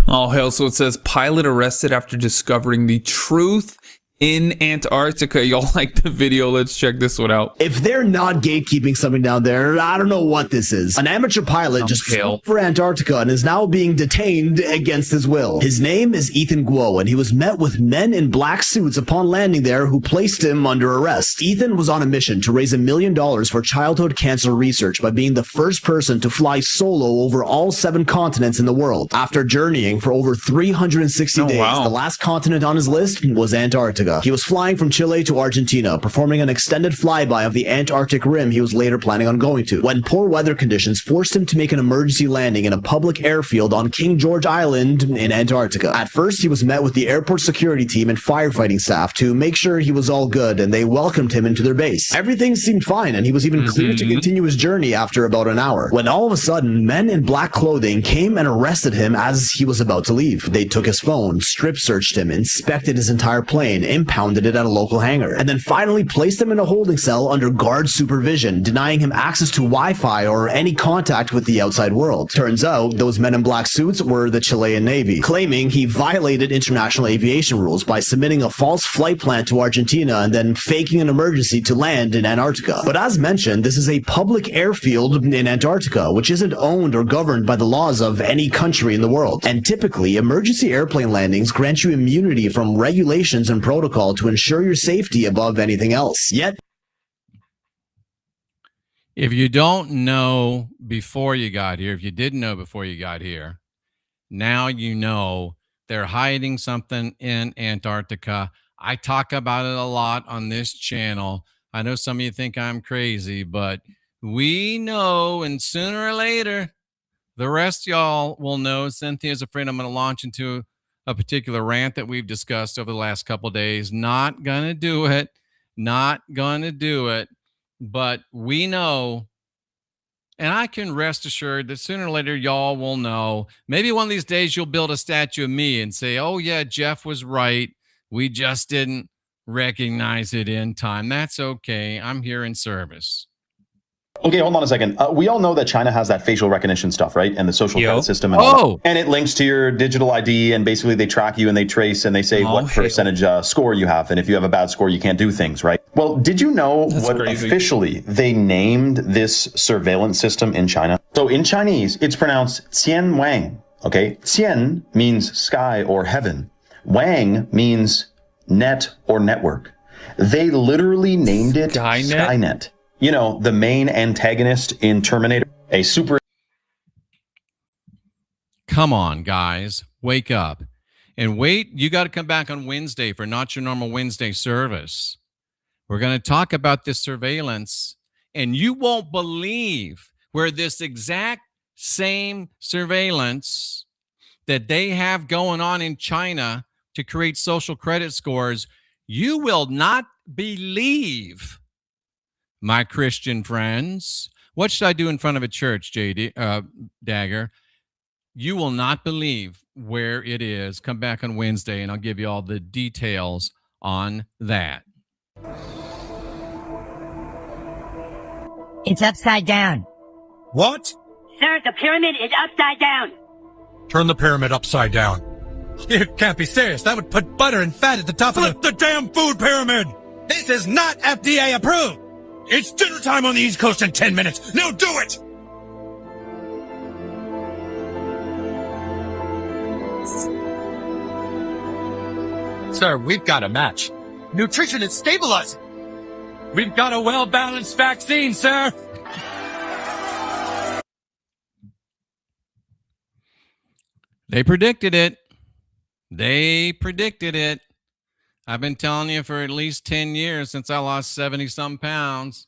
Oh, hell. So it says pilot arrested after discovering the truth in Antarctica. Y'all like the video? Let's check this one out. If they're not gatekeeping something down there, I don't know what this is. An amateur pilot just flew for Antarctica and is now being detained against his will. His name is Ethan Guo, and he was met with men in black suits upon landing there who placed him under arrest. Ethan was on a mission to raise $1 million for childhood cancer research by being the first person to fly solo over all 7 continents in the world. After journeying for over 360 days, the last continent on his list was Antarctica. He was flying from Chile to Argentina, performing an extended flyby of the Antarctic rim he was later planning on going to, when poor weather conditions forced him to make an emergency landing in a public airfield on King George Island in Antarctica. At first, he was met with the airport security team and firefighting staff to make sure he was all good, and they welcomed him into their base. Everything seemed fine, and he was even cleared to continue his journey after about an hour, when all of a sudden, men in black clothing came and arrested him as he was about to leave. They took his phone, strip searched him, inspected his entire plane, impounded it at a local hangar, and then finally placed him in a holding cell under guard supervision, denying him access to Wi-Fi or any contact with the outside world. Turns out, those men in black suits were the Chilean Navy, claiming he violated international aviation rules by submitting a false flight plan to Argentina and then faking an emergency to land in Antarctica. But as mentioned, this is a public airfield in Antarctica, which isn't owned or governed by the laws of any country in the world. And typically, emergency airplane landings grant you immunity from regulations and protocol to ensure your safety above anything else. Yet, if you don't know before you got here, if you didn't know before you got here, now you know they're hiding something in Antarctica. I talk about it a lot on this channel. I know some of you think I'm crazy, but we know, and sooner or later, the rest of y'all will know. Cynthia's afraid I'm going to launch into a particular rant that we've discussed over the last couple of days. Not gonna do it. But we know, and I can rest assured that sooner or later y'all will know. Maybe one of these days you'll build a statue of me and say, oh yeah, Jeff was right. We just didn't recognize it in time. That's okay. I'm here in service. Okay, hold on a second. We all know that China has that facial recognition stuff, right? And the social credit system and all that. And it links to your digital ID, and basically they track you and they trace and they say what percentage score you have. And if you have a bad score, you can't do things, right? Well, did you know officially they named this surveillance system in China? So in Chinese, it's pronounced Qian Wang. Okay, Qian means sky or heaven. Wang means net or network. They literally named it Skynet. You know, the main antagonist in Terminator, a super... Come on, guys. Wake up. And wait, you got to come back on Wednesday for Not Your Normal Wednesday service. We're going to talk about this surveillance, and you won't believe where this exact same surveillance that they have going on in China to create social credit scores, you will not believe, my Christian friends. What should I do in front of a church, Dagger? You will not believe where it is. Come back on Wednesday, and I'll give you all the details on that. It's upside down. What? Sir, the pyramid is upside down. Turn the pyramid upside down. You can't be serious. That would put butter and fat at the top of the damn food pyramid. This is not FDA approved. It's dinner time on the East Coast in 10 minutes. Now do it! Sir, we've got a match. Nutrition is stabilizing. We've got a well-balanced vaccine, sir. They predicted it. They predicted it. I've been telling you for at least 10 years since I lost 70-some pounds.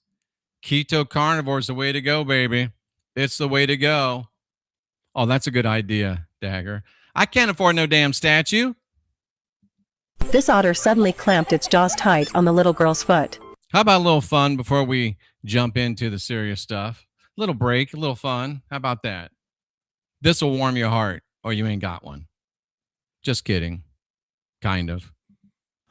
Keto carnivore is the way to go, baby. It's the way to go. Oh, that's a good idea, Dagger. I can't afford no damn statue. This otter suddenly clamped its jaws tight on the little girl's foot. How about a little fun before we jump into the serious stuff? A little break, a little fun. How about that? This will warm your heart, or you ain't got one. Just kidding. Kind of.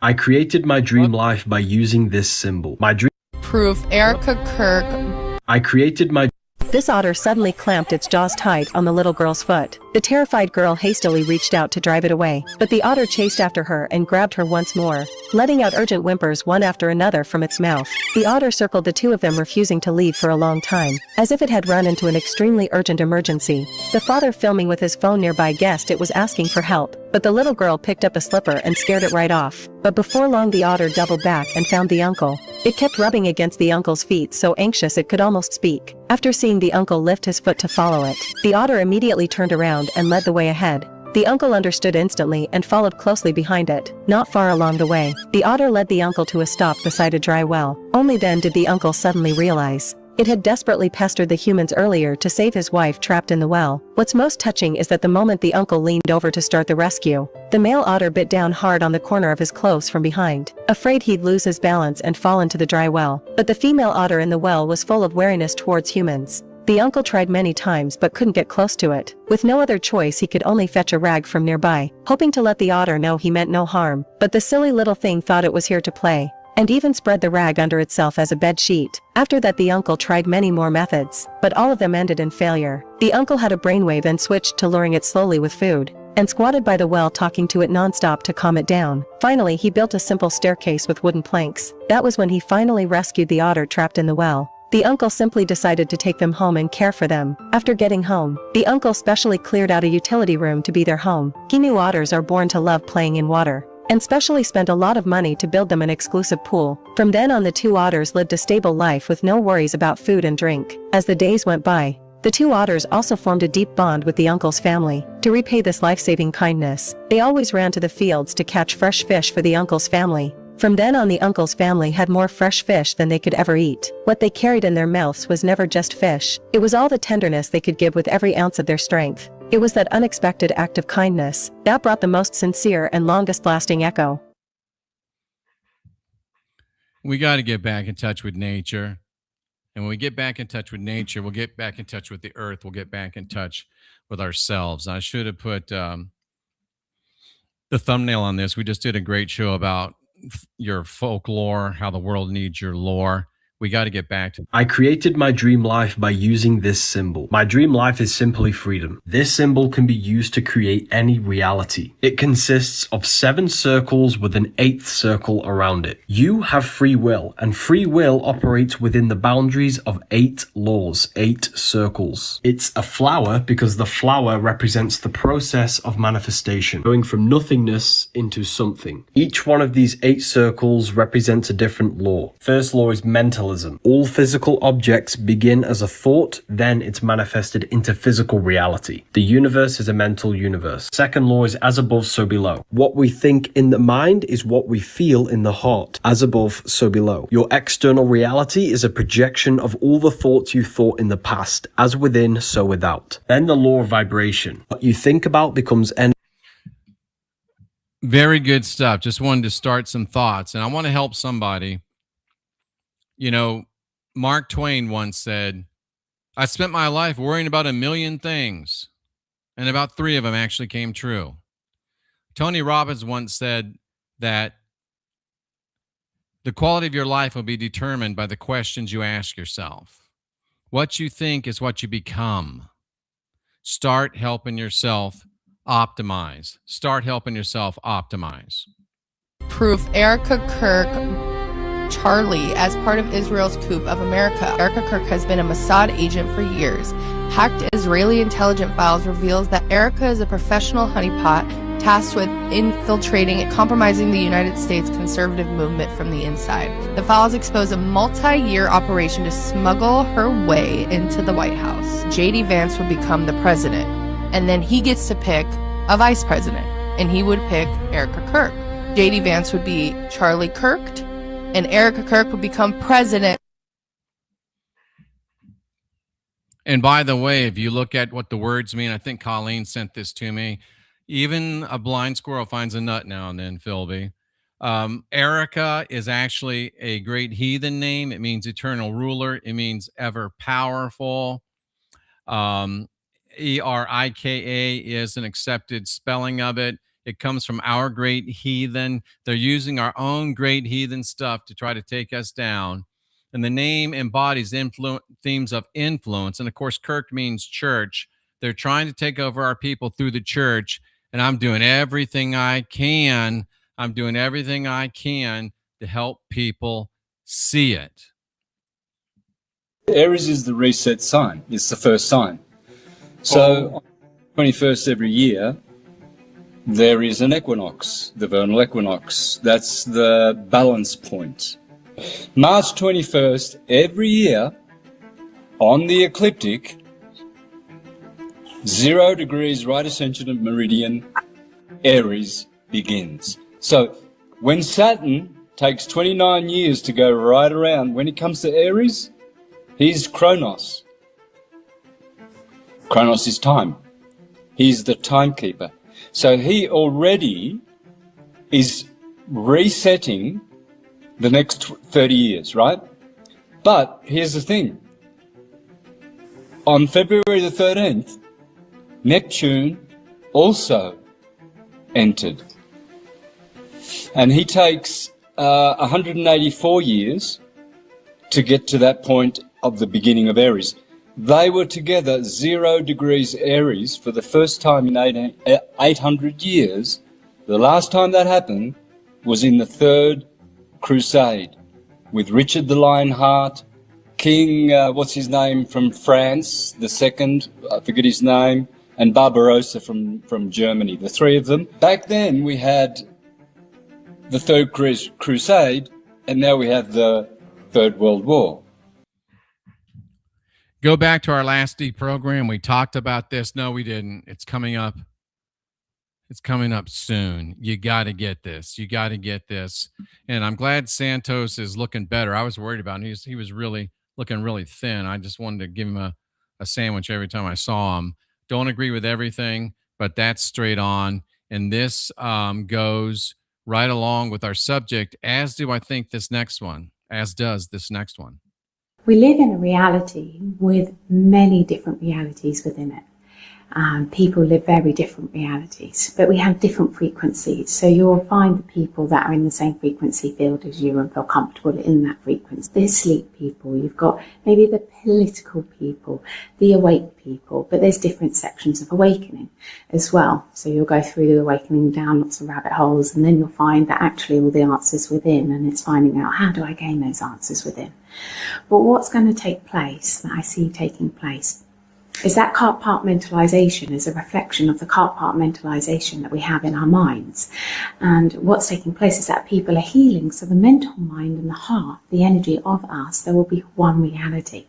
I created my dream life by using this symbol. My dream proof, Erica Kirk. I created my... This otter suddenly clamped its jaws tight on the little girl's foot. The terrified girl hastily reached out to drive it away, but the otter chased after her and grabbed her once more, letting out urgent whimpers one after another from its mouth. The otter circled the two of them, refusing to leave for a long time, as if it had run into an extremely urgent emergency. The father, filming with his phone nearby, guessed it was asking for help, but the little girl picked up a slipper and scared it right off. But before long the otter doubled back and found the uncle. It kept rubbing against the uncle's feet, so anxious it could almost speak. After seeing the uncle lift his foot to follow it, the otter immediately turned around and led the way ahead. The uncle understood instantly and followed closely behind it. Not far along the way, the otter led the uncle to a stop beside a dry well. Only then did the uncle suddenly realize it had desperately pestered the humans earlier to save his wife trapped in the well. What's most touching is that the moment the uncle leaned over to start the rescue, the male otter bit down hard on the corner of his clothes from behind, afraid he'd lose his balance and fall into the dry well. But the female otter in the well was full of wariness towards humans. The uncle tried many times but couldn't get close to it. With no other choice, he could only fetch a rag from nearby, hoping to let the otter know he meant no harm. But the silly little thing thought it was here to play, and even spread the rag under itself as a bed sheet. After that the uncle tried many more methods, but all of them ended in failure. The uncle had a brainwave and switched to luring it slowly with food, and squatted by the well talking to it nonstop to calm it down. Finally he built a simple staircase with wooden planks. That was when he finally rescued the otter trapped in the well. The uncle simply decided to take them home and care for them. After getting home, the uncle specially cleared out a utility room to be their home. He knew otters are born to love playing in water, and specially spent a lot of money to build them an exclusive pool. From then on the two otters lived a stable life with no worries about food and drink. As the days went by, the two otters also formed a deep bond with the uncle's family. To repay this life-saving kindness, they always ran to the fields to catch fresh fish for the uncle's family. From then on the uncle's family had more fresh fish than they could ever eat. What they carried in their mouths was never just fish. It was all the tenderness they could give with every ounce of their strength. It was that unexpected act of kindness that brought the most sincere and longest-lasting echo. We got to get back in touch with nature. And when we get back in touch with nature, we'll get back in touch with the earth. We'll get back in touch with ourselves. I should have put the thumbnail on this. We just did a great show about your folklore, how the world needs your lore. We got to get back to. I created my dream life by using this symbol. My dream life is simply freedom. This symbol can be used to create any reality. It consists of 7 circles with an 8th circle around it. You have free will, and free will operates within the boundaries of 8 laws, 8 circles. It's a flower because the flower represents the process of manifestation, going from nothingness into something. Each one of these 8 circles represents a different law. First law is mentalism. All physical objects begin as a thought, then it's manifested into physical reality. The universe is a mental universe. Second law is as above, so below. What we think in the mind is what we feel in the heart. As above, so below. Your external reality is a projection of all the thoughts you thought in the past. As within, so without. Then the law of vibration. What you think about becomes energy. Very good stuff. Just wanted to start some thoughts, and I want to help somebody. You know, Mark Twain once said, I spent my life worrying about a million things, and about 3 of them actually came true. Tony Robbins once said that the quality of your life will be determined by the questions you ask yourself. What you think is what you become. Start helping yourself optimize. Start helping yourself optimize. Proof. Erica Kirk, Charlie, as part of Israel's coup of America. Erica Kirk has been a Mossad agent for years. Hacked Israeli intelligence files reveals that Erica is a professional honeypot tasked with infiltrating and compromising the United States conservative movement from the inside. The files expose a multi-year operation to smuggle her way into the White House. J.D. Vance would become the president, and then he gets to pick a vice president, and he would pick Erica Kirk. J.D. Vance would be Charlie Kirk, and Erica Kirk would become president. And by the way, if you look at what the words mean, I think Colleen sent this to me. Even a blind squirrel finds a nut now and then, Philby. Erica is actually a great heathen name. It means eternal ruler. It means ever powerful. Erika is an accepted spelling of it. It comes from our great heathen. They're using our own great heathen stuff to try to take us down. And the name embodies themes of influence. And of course, Kirk means church. They're trying to take over our people through the church. And I'm doing everything I can. I'm doing everything I can to help people see it. Aries is the reset sign. It's the first sign. So on the 21st every year, there is an equinox, the vernal equinox. That's the balance point. March 21st every year on the ecliptic, 0 degrees right ascension of meridian, Aries begins. So when Saturn takes 29 years to go right around, when it comes to Aries, he's Kronos. Kronos is time. He's the timekeeper. So he already is resetting the next 30 years, right? But here's the thing. On February the 13th, Neptune also entered. And he takes 184 years to get to that point of the beginning of Aries. They were together 0 degrees Aries for the first time in 800 years. The last time that happened was in the Third Crusade with Richard the Lionheart, King, what's his name, from France, the second, I forget his name, and Barbarossa from Germany, the 3 of them. Back then we had the Third Crusade, and now we have the Third World War. Go back to our last D program. We talked about this. No, we didn't. It's coming up. It's coming up soon. You got to get this. You got to get this. And I'm glad Santos is looking better. I was worried about him. He was really looking really thin. I just wanted to give him a sandwich every time I saw him. Don't agree with everything, but that's straight on. And this goes right along with our subject, as do I think this next one, as does this next one. We live in a reality with many different realities within it. People live very different realities, but we have different frequencies. So you'll find the people that are in the same frequency field as you and feel comfortable in that frequency. There's sleep people, you've got maybe the political people, the awake people, but there's different sections of awakening as well. So you'll go through the awakening down lots of rabbit holes, and then you'll find that actually all the answers within, and it's finding out, how do I gain those answers within? But what's going to take place, that I see taking place, is that compartmentalization is a reflection of the compartmentalization that we have in our minds. And what's taking place is that people are healing. So the mental mind and the heart, the energy of us, there will be one reality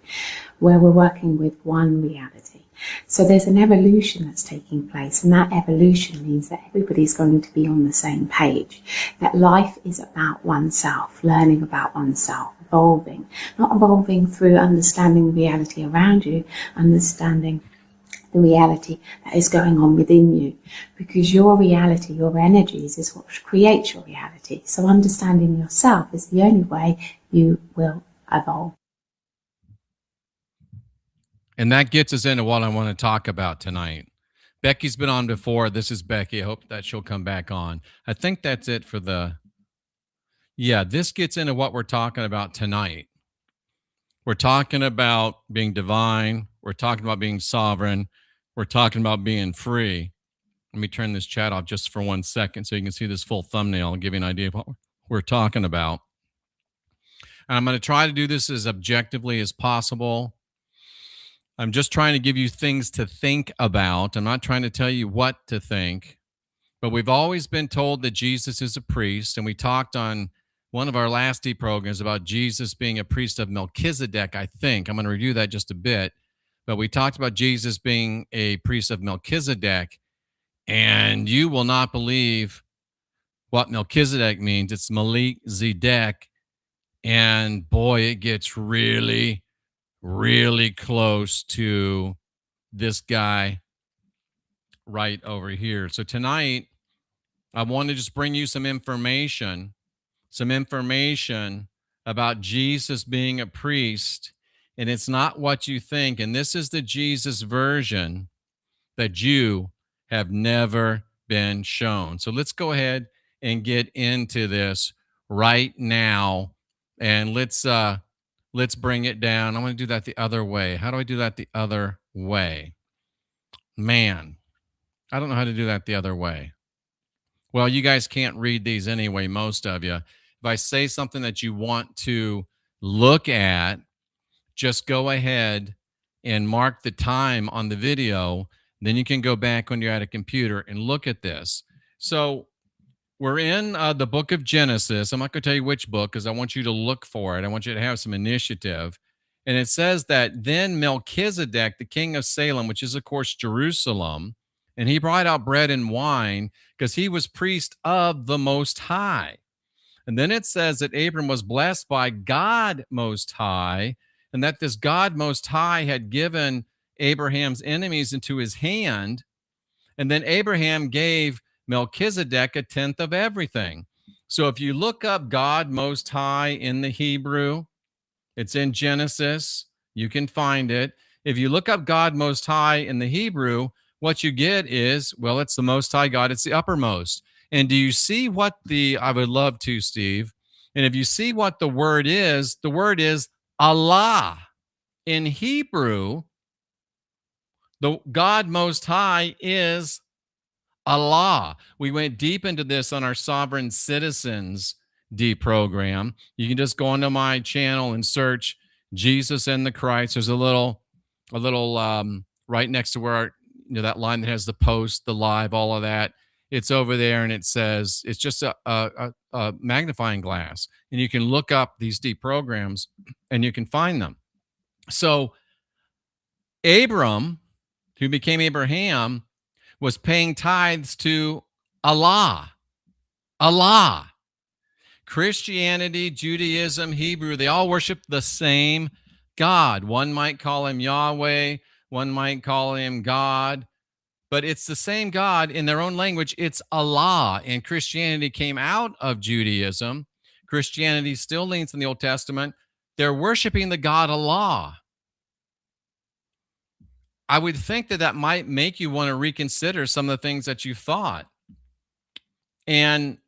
where we're working with one reality. So there's an evolution that's taking place, and that evolution means that everybody's going to be on the same page. That life is about oneself, learning about oneself, evolving, not evolving through understanding the reality around you, understanding the reality that is going on within you, because your reality, your energies is what creates your reality. So understanding yourself is the only way you will evolve. And that gets us into what I want to talk about tonight. Becky's been on before. This is Becky. I hope that she'll come back on. I think that's it for this gets into what we're talking about tonight. We're talking about being divine. We're talking about being sovereign. We're talking about being free. Let me turn this chat off just for 1 second so you can see this full thumbnail and give you an idea of what we're talking about. And I'm going to try to do this as objectively as possible. I'm just trying to give you things to think about. I'm not trying to tell you what to think. But we've always been told that Jesus is a priest. And we talked on one of our last programs about Jesus being a priest of Melchizedek, I think. I'm going to review that just a bit. But we talked about Jesus being a priest of Melchizedek. And you will not believe what Melchizedek means. It's Malik Zedek. And boy, it gets really, really close to this guy right over here. So tonight, I want to just bring you some information about Jesus being a priest. And it's not what you think. And this is the Jesus version that you have never been shown. So let's go ahead and get into this right now. And let's bring it down. I want to do that the other way. How do I do that the other way? Man, I don't know how to do that the other way. Well, you guys can't read these anyway, most of you. If I say something that you want to look at, just go ahead and mark the time on the video. Then you can go back when you're at a computer and look at this. So we're in the book of Genesis. I'm not going to tell you which book because I want you to look for it. I want you to have some initiative. And it says that then Melchizedek, the king of Salem, which is, of course, Jerusalem, and he brought out bread and wine because he was priest of the Most High. And then it says that Abram was blessed by God Most High, and that this God Most High had given Abraham's enemies into his hand. And then Abraham gave Melchizedek a tenth of everything. So if you look up God Most High in the Hebrew, it's in Genesis. You can find it. If you look up God Most High in the Hebrew, what you get is, well, it's the Most High God. It's the uppermost. And do you see what I would love to, Steve. And if you see what the word is Allah. In Hebrew, the God Most High is Allah. We went deep into this on our Sovereign Citizens program. You can just go onto my channel and search Jesus and the Christ. There's a little right next to where that line that has the post, the live, all of that. It's over there, and it says it's just a magnifying glass, and you can look up these deep programs, and you can find them. So Abram, who became Abraham, was paying tithes to Allah. Allah. Christianity, Judaism, Hebrew, they all worship the same God. One might call him Yahweh, one might call him God, but it's the same God in their own language. It's Allah. And Christianity came out of Judaism. Christianity still leans in the Old Testament. They're worshiping the God Allah. I would think that that might make you want to reconsider some of the things that you thought. And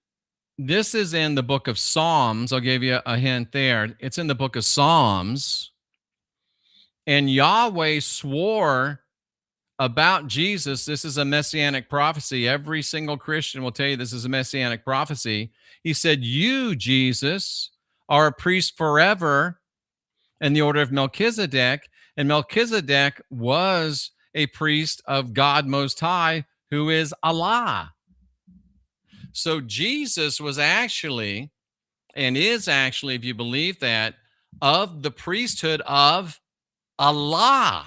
this is in the book of Psalms. I'll give you a hint there. It's in the book of Psalms. And Yahweh swore about Jesus. This is a messianic prophecy. Every single Christian will tell you this is a messianic prophecy. He said, you, Jesus, are a priest forever in the order of Melchizedek. And Melchizedek was a priest of God Most High, who is Allah. So Jesus was actually, and is actually, if you believe that, of the priesthood of Allah.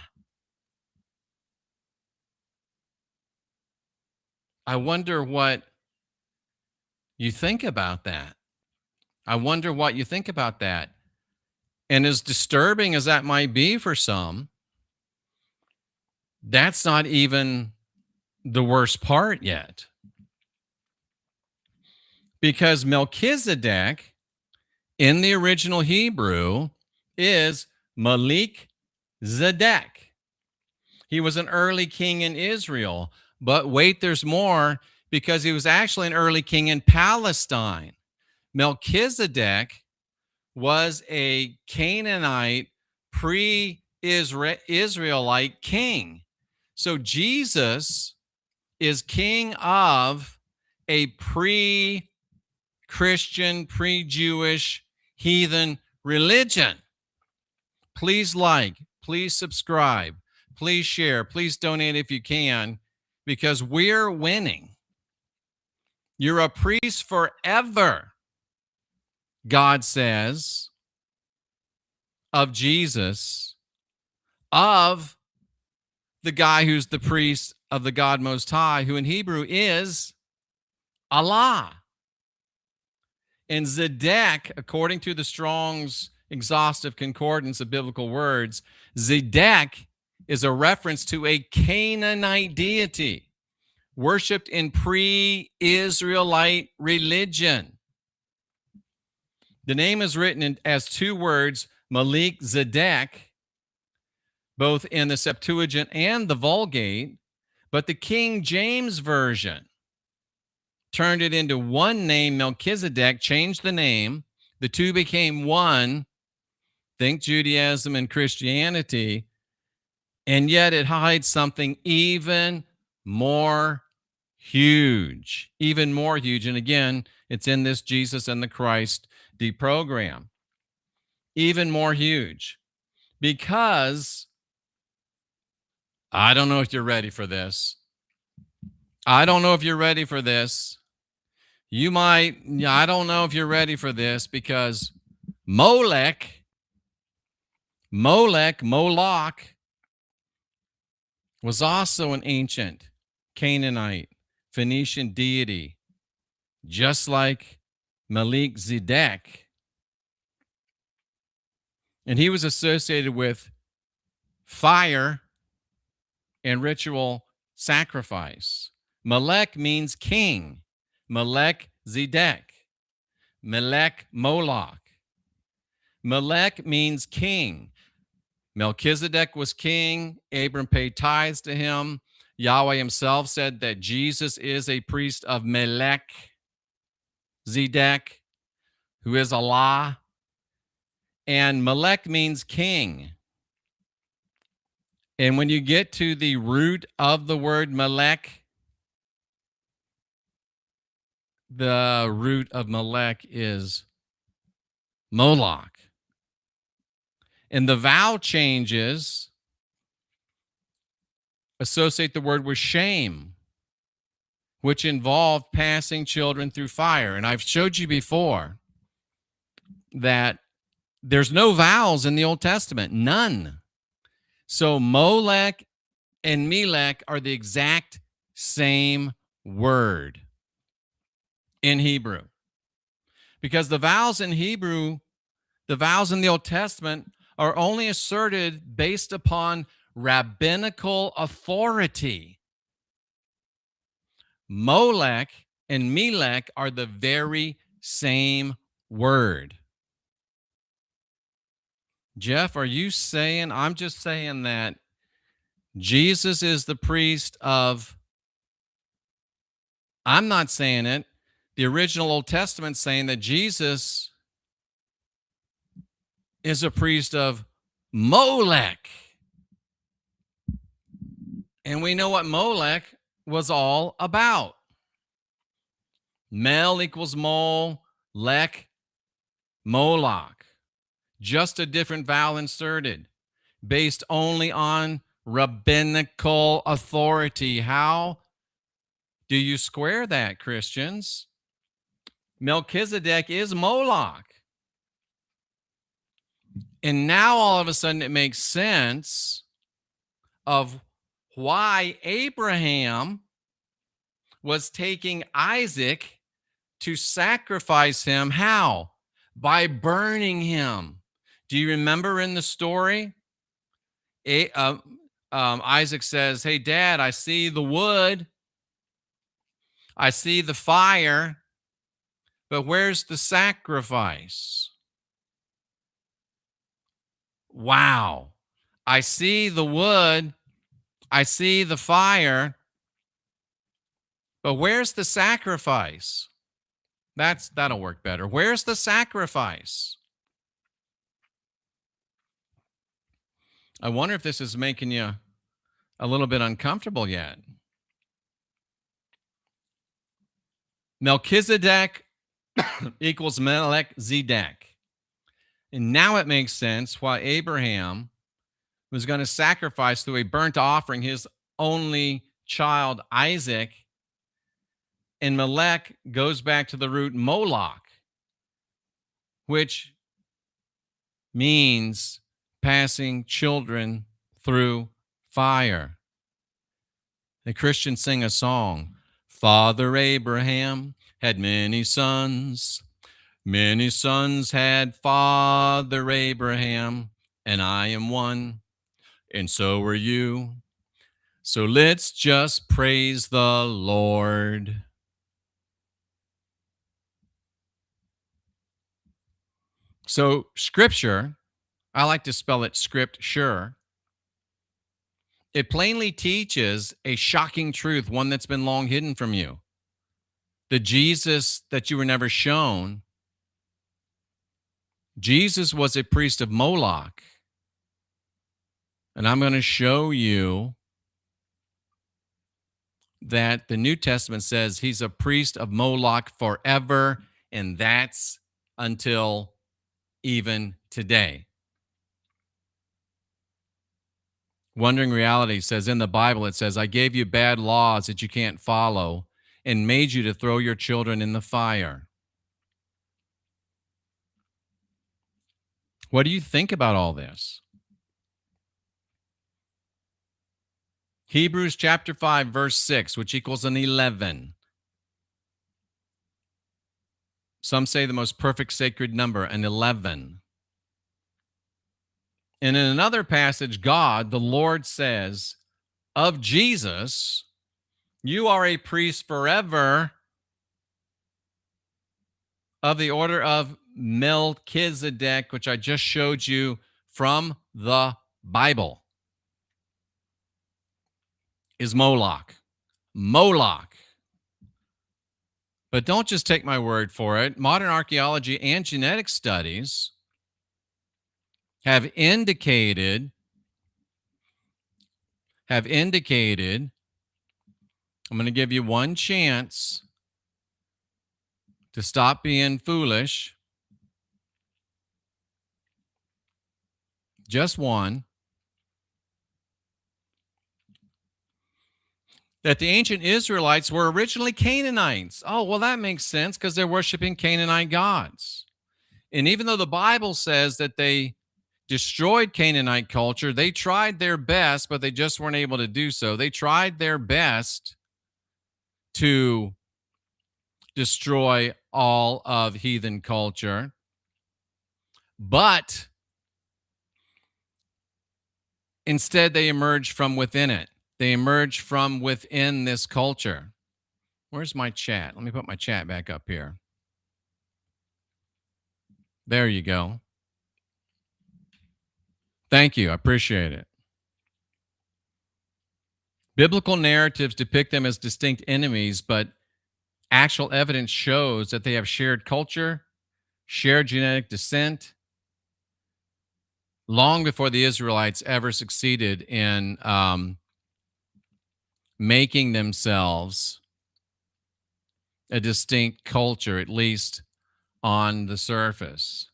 I wonder what you think about that. I wonder what you think about that. And as disturbing as that might be for some, that's not even the worst part yet. Because Melchizedek in the original Hebrew is Malik Zedek. He was an early king in Israel. But wait, there's more, because he was actually an early king in Palestine. Melchizedek was a Canaanite, pre-Israelite king. So Jesus is king of a pre-Christian, pre-Jewish, heathen religion. Please like, please subscribe, please share, please donate if you can, because we're winning. You're a priest forever, God says, of Jesus, of the guy who's the priest of the God Most High, who in Hebrew is Allah. And Zedek, according to the Strong's exhaustive concordance of biblical words, Zedek is a reference to a Canaanite deity worshipped in pre-Israelite religion. The name is written as two words, Malik Zedek, both in the Septuagint and the Vulgate, but the King James Version turned it into one name, Melchizedek, changed the name. The two became one. Think Judaism and Christianity. And yet it hides something even more huge, even more huge. And again, it's in this Jesus and the Christ deprogram. Even more huge, because I don't know if you're ready for this. I don't know if you're ready for this. You might, I don't know if you're ready for this, because Moloch, was also an ancient Canaanite Phoenician deity, just like Malik Zedek. And he was associated with fire and ritual sacrifice. Melech means king. Melech Zedek. Melech Moloch. Melech means king. Melchizedek was king. Abram paid tithes to him. Yahweh himself said that Jesus is a priest of Melech Zedek, who is Allah. And Melech means king. And when you get to the root of the word Melech, the root of Melech is Moloch. And the vowel changes associate the word with shame, which involve passing children through fire. And I've showed you before that there's no vowels in the Old Testament, none. So Molech and Melech are the exact same word in Hebrew. Because the vowels in Hebrew, the vowels in the Old Testament are only asserted based upon rabbinical authority. Molech and Melech are the very same word. Jeff, are you saying, I'm just saying that Jesus is the priest of, I'm not saying it, the original Old Testament saying that Jesus is a priest of Molech. And we know what Molech was all about. Mel equals mole, lek, Moloch. Just a different vowel inserted, based only on rabbinical authority. How do you square that, Christians? Melchizedek is Moloch. And now all of a sudden it makes sense of why Abraham was taking Isaac to sacrifice him. How? By burning him. Do you remember in the story? Isaac says, hey, Dad, I see the wood. I see the fire. But where's the sacrifice? Wow. I see the wood. I see the fire. But where's the sacrifice? That'll work better. Where's the sacrifice? I wonder if this is making you a little bit uncomfortable yet. Melchizedek equals Melech-Zedek. And now it makes sense why Abraham was going to sacrifice through a burnt offering his only child, Isaac. And Melech goes back to the root Moloch, which means passing children through fire. The Christians sing a song. Father Abraham had many sons. Many sons had Father Abraham, and I am one, and so are you. So let's just praise the Lord. So Scripture, I like to spell it scripture. It plainly teaches a shocking truth, one that's been long hidden from you. The Jesus that you were never shown. Jesus was a priest of Moloch. And I'm going to show you that the New Testament says he's a priest of Moloch forever, and that's until even today. Wandering Reality says in the Bible, it says, I gave you bad laws that you can't follow and made you to throw your children in the fire. What do you think about all this? Hebrews chapter 5, verse 6, which equals an 11. Some say the most perfect sacred number, an 11. And in another passage, God, the Lord, says of Jesus, you are a priest forever of the order of Melchizedek, which I just showed you from the Bible, is Moloch. Moloch. But don't just take my word for it. Modern archaeology and genetic studies have indicated, I'm going to give you one chance to stop being foolish. Just one. That the ancient Israelites were originally Canaanites. Oh, well, that makes sense because they're worshiping Canaanite gods. And even though the Bible says that they destroyed Canaanite culture, they tried their best, but they just weren't able to do so. They tried their best to destroy all of heathen culture, but instead they emerged from within it. They emerged from within this culture. Where's my chat? Let me put my chat back up here. There you go. Thank you. I appreciate it. Biblical narratives depict them as distinct enemies, but actual evidence shows that they have shared culture, shared genetic descent, long before the Israelites ever succeeded in making themselves a distinct culture, at least on the surface.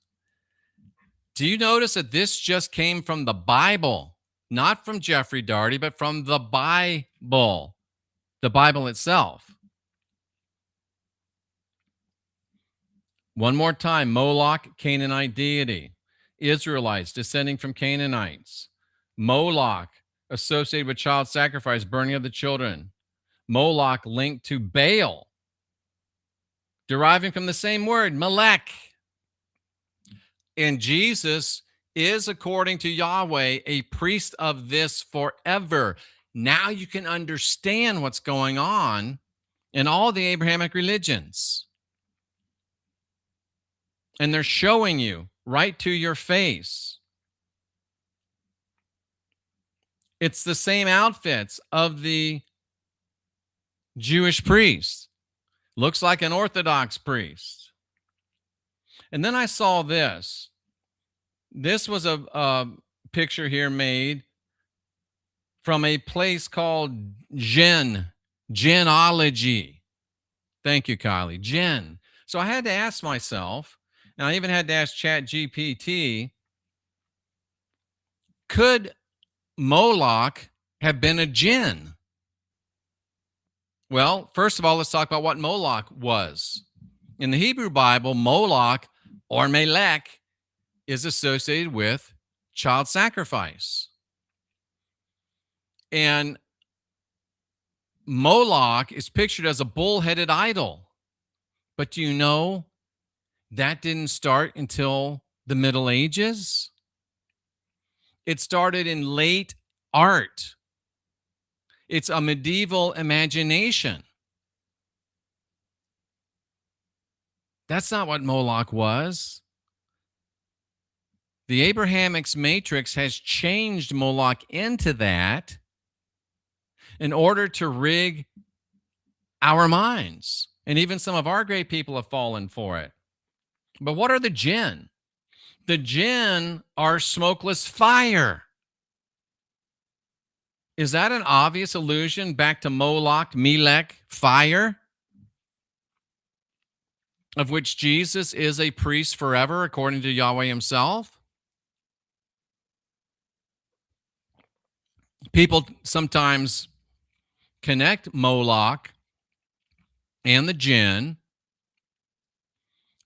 Do you notice that this just came from the Bible? Not from Jeffrey Darty, but from the Bible itself. One more time, Moloch, Canaanite deity. Israelites descending from Canaanites. Moloch, associated with child sacrifice, burning of the children. Moloch linked to Baal, deriving from the same word, Melech. And Jesus is, according to Yahweh, a priest of this forever. Now you can understand what's going on in all the Abrahamic religions. And they're showing you right to your face. It's the same outfits of the Jewish priest. Looks like an Orthodox priest. And then I saw this. This was a picture here made from a place called Genealogy. Thank you, Kylie. Gen. So I had to ask myself, and I even had to ask ChatGPT, could Moloch have been a jinn? Well, first of all, let's talk about what Moloch was. In the Hebrew Bible, Moloch or Melech is associated with child sacrifice. And Moloch is pictured as a bull-headed idol. But do you know that didn't start until the Middle Ages? It started in late art. It's a medieval imagination. That's not what Moloch was. The Abrahamic matrix has changed Moloch into that in order to rig our minds. And even some of our great people have fallen for it. But what are the jinn? The jinn are smokeless fire. Is that an obvious allusion back to Moloch, Melech, fire? Of which Jesus is a priest forever, according to Yahweh himself? People sometimes connect Moloch and the jinn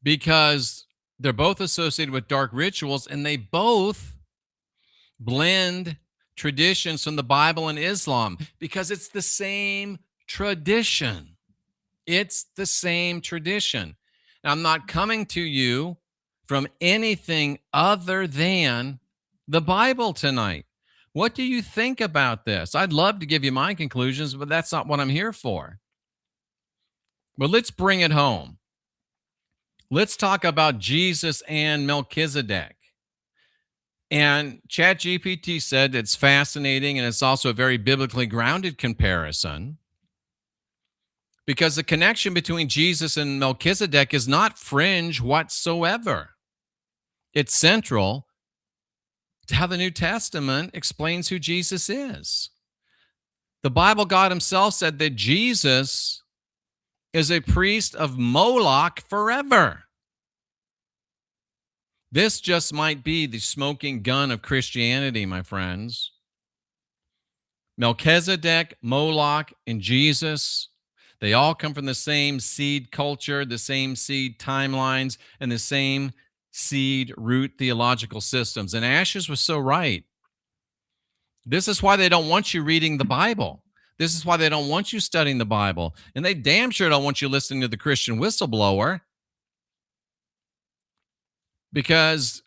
because they're both associated with dark rituals, and they both blend traditions from the Bible and Islam because it's the same tradition. It's the same tradition. And I'm not coming to you from anything other than the Bible tonight. What do you think about this? I'd love to give you my conclusions, but that's not what I'm here for. But let's bring it home. Let's talk about Jesus and Melchizedek. And ChatGPT said it's fascinating, and it's also a very biblically grounded comparison because the connection between Jesus and Melchizedek is not fringe whatsoever. It's central to how the New Testament explains who Jesus is. The Bible, God himself said that Jesus is a priest of Moloch forever. This just might be the smoking gun of Christianity, my friends. Melchizedek, Moloch, and Jesus, they all come from the same seed culture, the same seed timelines, and the same seed root theological systems. And Ashes was so right. This is why they don't want you reading the Bible. This is why they don't want you studying the Bible. And they damn sure don't want you listening to the Christian whistleblower. Because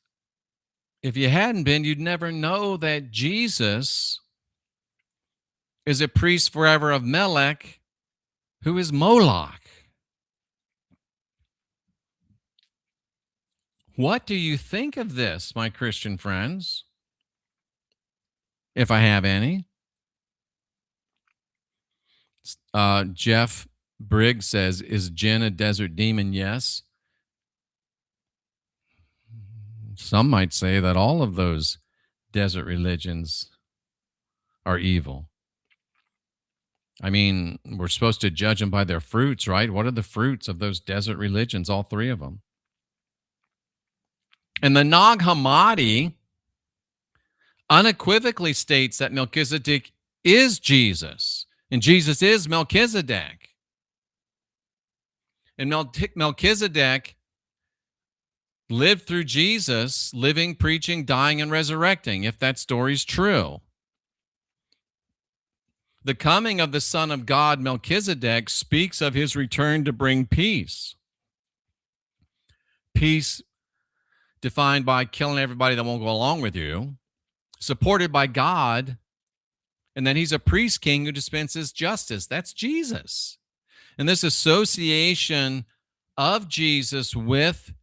if you hadn't been, you'd never know that Jesus is a priest forever of Melech, who is Moloch. What do you think of this, my Christian friends? If I have any. Jeff Briggs says, is Jinn a desert demon? Yes. Some might say that all of those desert religions are evil. I mean, we're supposed to judge them by their fruits, right? What are the fruits of those desert religions? All three of them. And the Nag Hammadi unequivocally states that Melchizedek is Jesus, and Jesus is Melchizedek. And Melchizedek lived through Jesus, living, preaching, dying, and resurrecting, if that story's true. The coming of the Son of God, Melchizedek, speaks of his return to bring peace. Peace defined by killing everybody that won't go along with you, supported by God, and then he's a priest king who dispenses justice. That's Jesus. And this association of Jesus with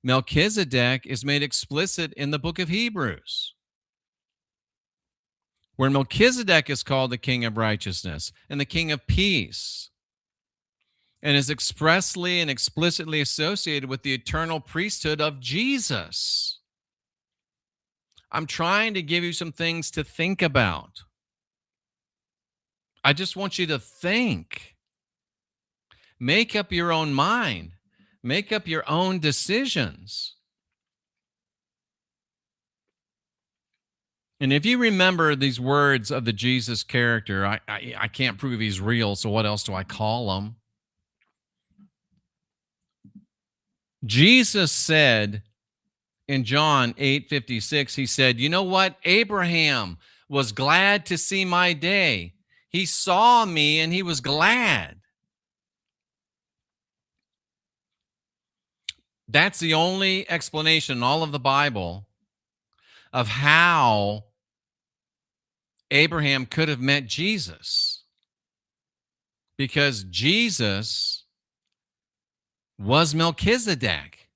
Melchizedek is made explicit in the book of Hebrews, where Melchizedek is called the king of righteousness and the king of peace, and is expressly and explicitly associated with the eternal priesthood of Jesus. I'm trying to give you some things to think about. I just want you to think. Make up your own mind. Make up your own decisions. And if you remember these words of the Jesus character, I can't prove he's real, so what else do I call him? Jesus said in John 8:56, he said, you know what? Abraham was glad to see my day. He saw me and he was glad. That's the only explanation in all of the Bible of how Abraham could have met Jesus. Because Jesus was Melchizedek.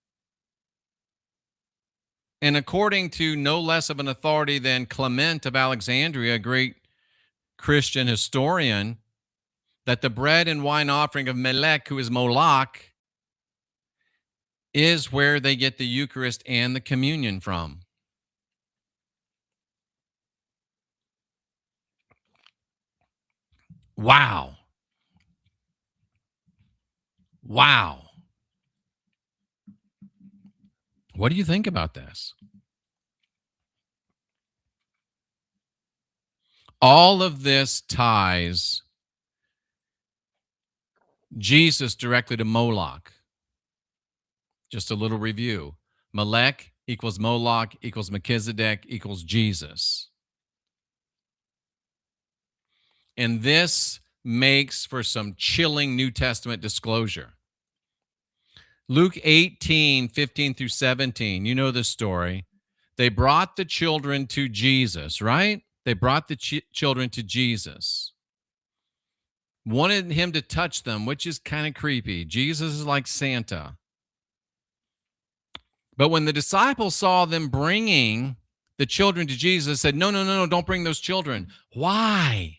And according to no less of an authority than Clement of Alexandria, a great Christian historian, that the bread and wine offering of Melech, who is Moloch, is where they get the Eucharist and the communion from. Wow. Wow. What do you think about this? All of this ties Jesus directly to Moloch. Just a little review. Melech equals Moloch equals Melchizedek equals Jesus. And this makes for some chilling New Testament disclosure. Luke 18:15 through 17, you know the story. They brought the children to Jesus, right? They brought the children to Jesus. Wanted him to touch them, which is kind of creepy. Jesus is like Santa. But when the disciples saw them bringing the children to Jesus, said, no, don't bring those children. Why?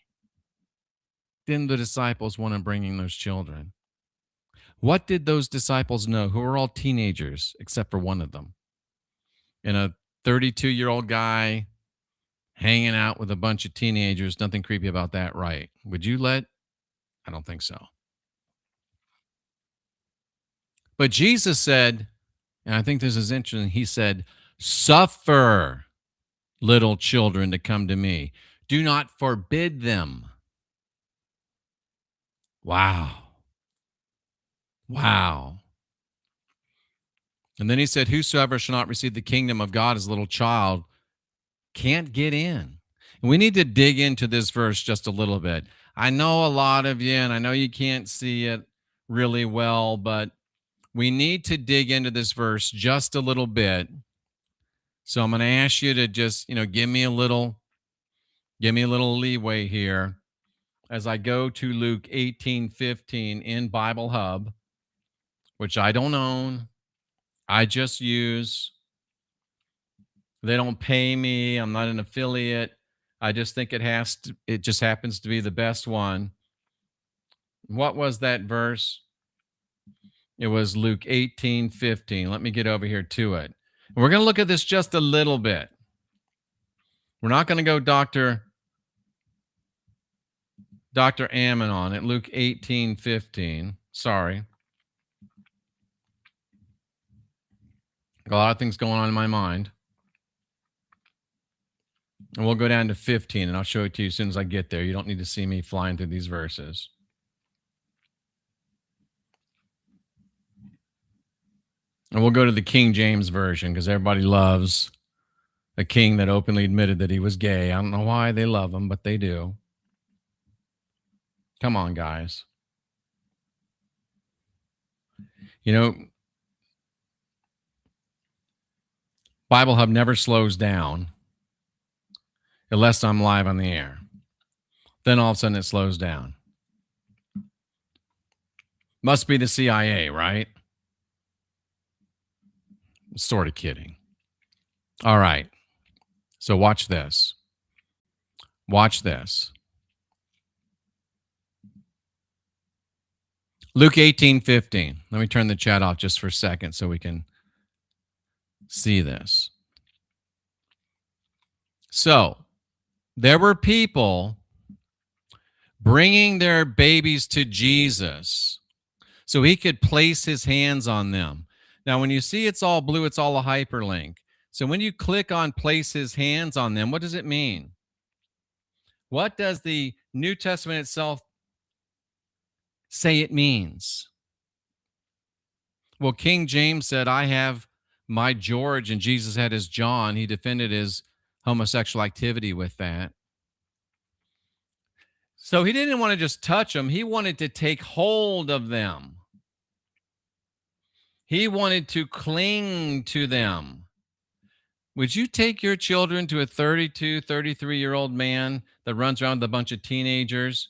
Then the disciples want him bringing those children. What did those disciples know, who were all teenagers, except for one of them? And a 32-year-old guy hanging out with a bunch of teenagers, nothing creepy about that, right? Would you let? I don't think so. But Jesus said, and I think this is interesting, he said, suffer little children to come to me. Do not forbid them. Wow. Wow. And then he said, whosoever shall not receive the kingdom of God as a little child can't get in. And we need to dig into this verse just a little bit. I know a lot of you, and I know you can't see it really well, but we need to dig into this verse just a little bit. So I'm going to ask you to just, give me a little leeway here as I go to Luke 18:15 in Bible Hub, which I don't own. I just use. They don't pay me. I'm not an affiliate. I just think it just happens to be the best one. What was that verse? It was Luke 18:15. Let me get over here to it. We're going to look at this just a little bit. We're not going to go Dr. Ammon on it. Luke 18:15. Sorry. A lot of things going on in my mind. And we'll go down to 15, and I'll show it to you as soon as I get there. You don't need to see me flying through these verses. And we'll go to the King James Version because everybody loves a king that openly admitted that he was gay. I don't know why they love him, but they do. Come on, guys. You know, Bible Hub never slows down unless I'm live on the air. Then all of a sudden it slows down. Must be the CIA, right? Sort of kidding. All right. So watch this. Watch this. Luke 18:15. Let me turn the chat off just for a second so we can see this. So, there were people bringing their babies to Jesus so he could place his hands on them. Now, when you see it's all blue, it's all a hyperlink. So when you click on place his hands on them, what does it mean? What does the New Testament itself say it means? Well, King James said, I have my George, and Jesus had his John. He defended his homosexual activity with that. So he didn't want to just touch them. He wanted to take hold of them. He wanted to cling to them. Would you take your children to a 32, 33-year-old man that runs around with a bunch of teenagers?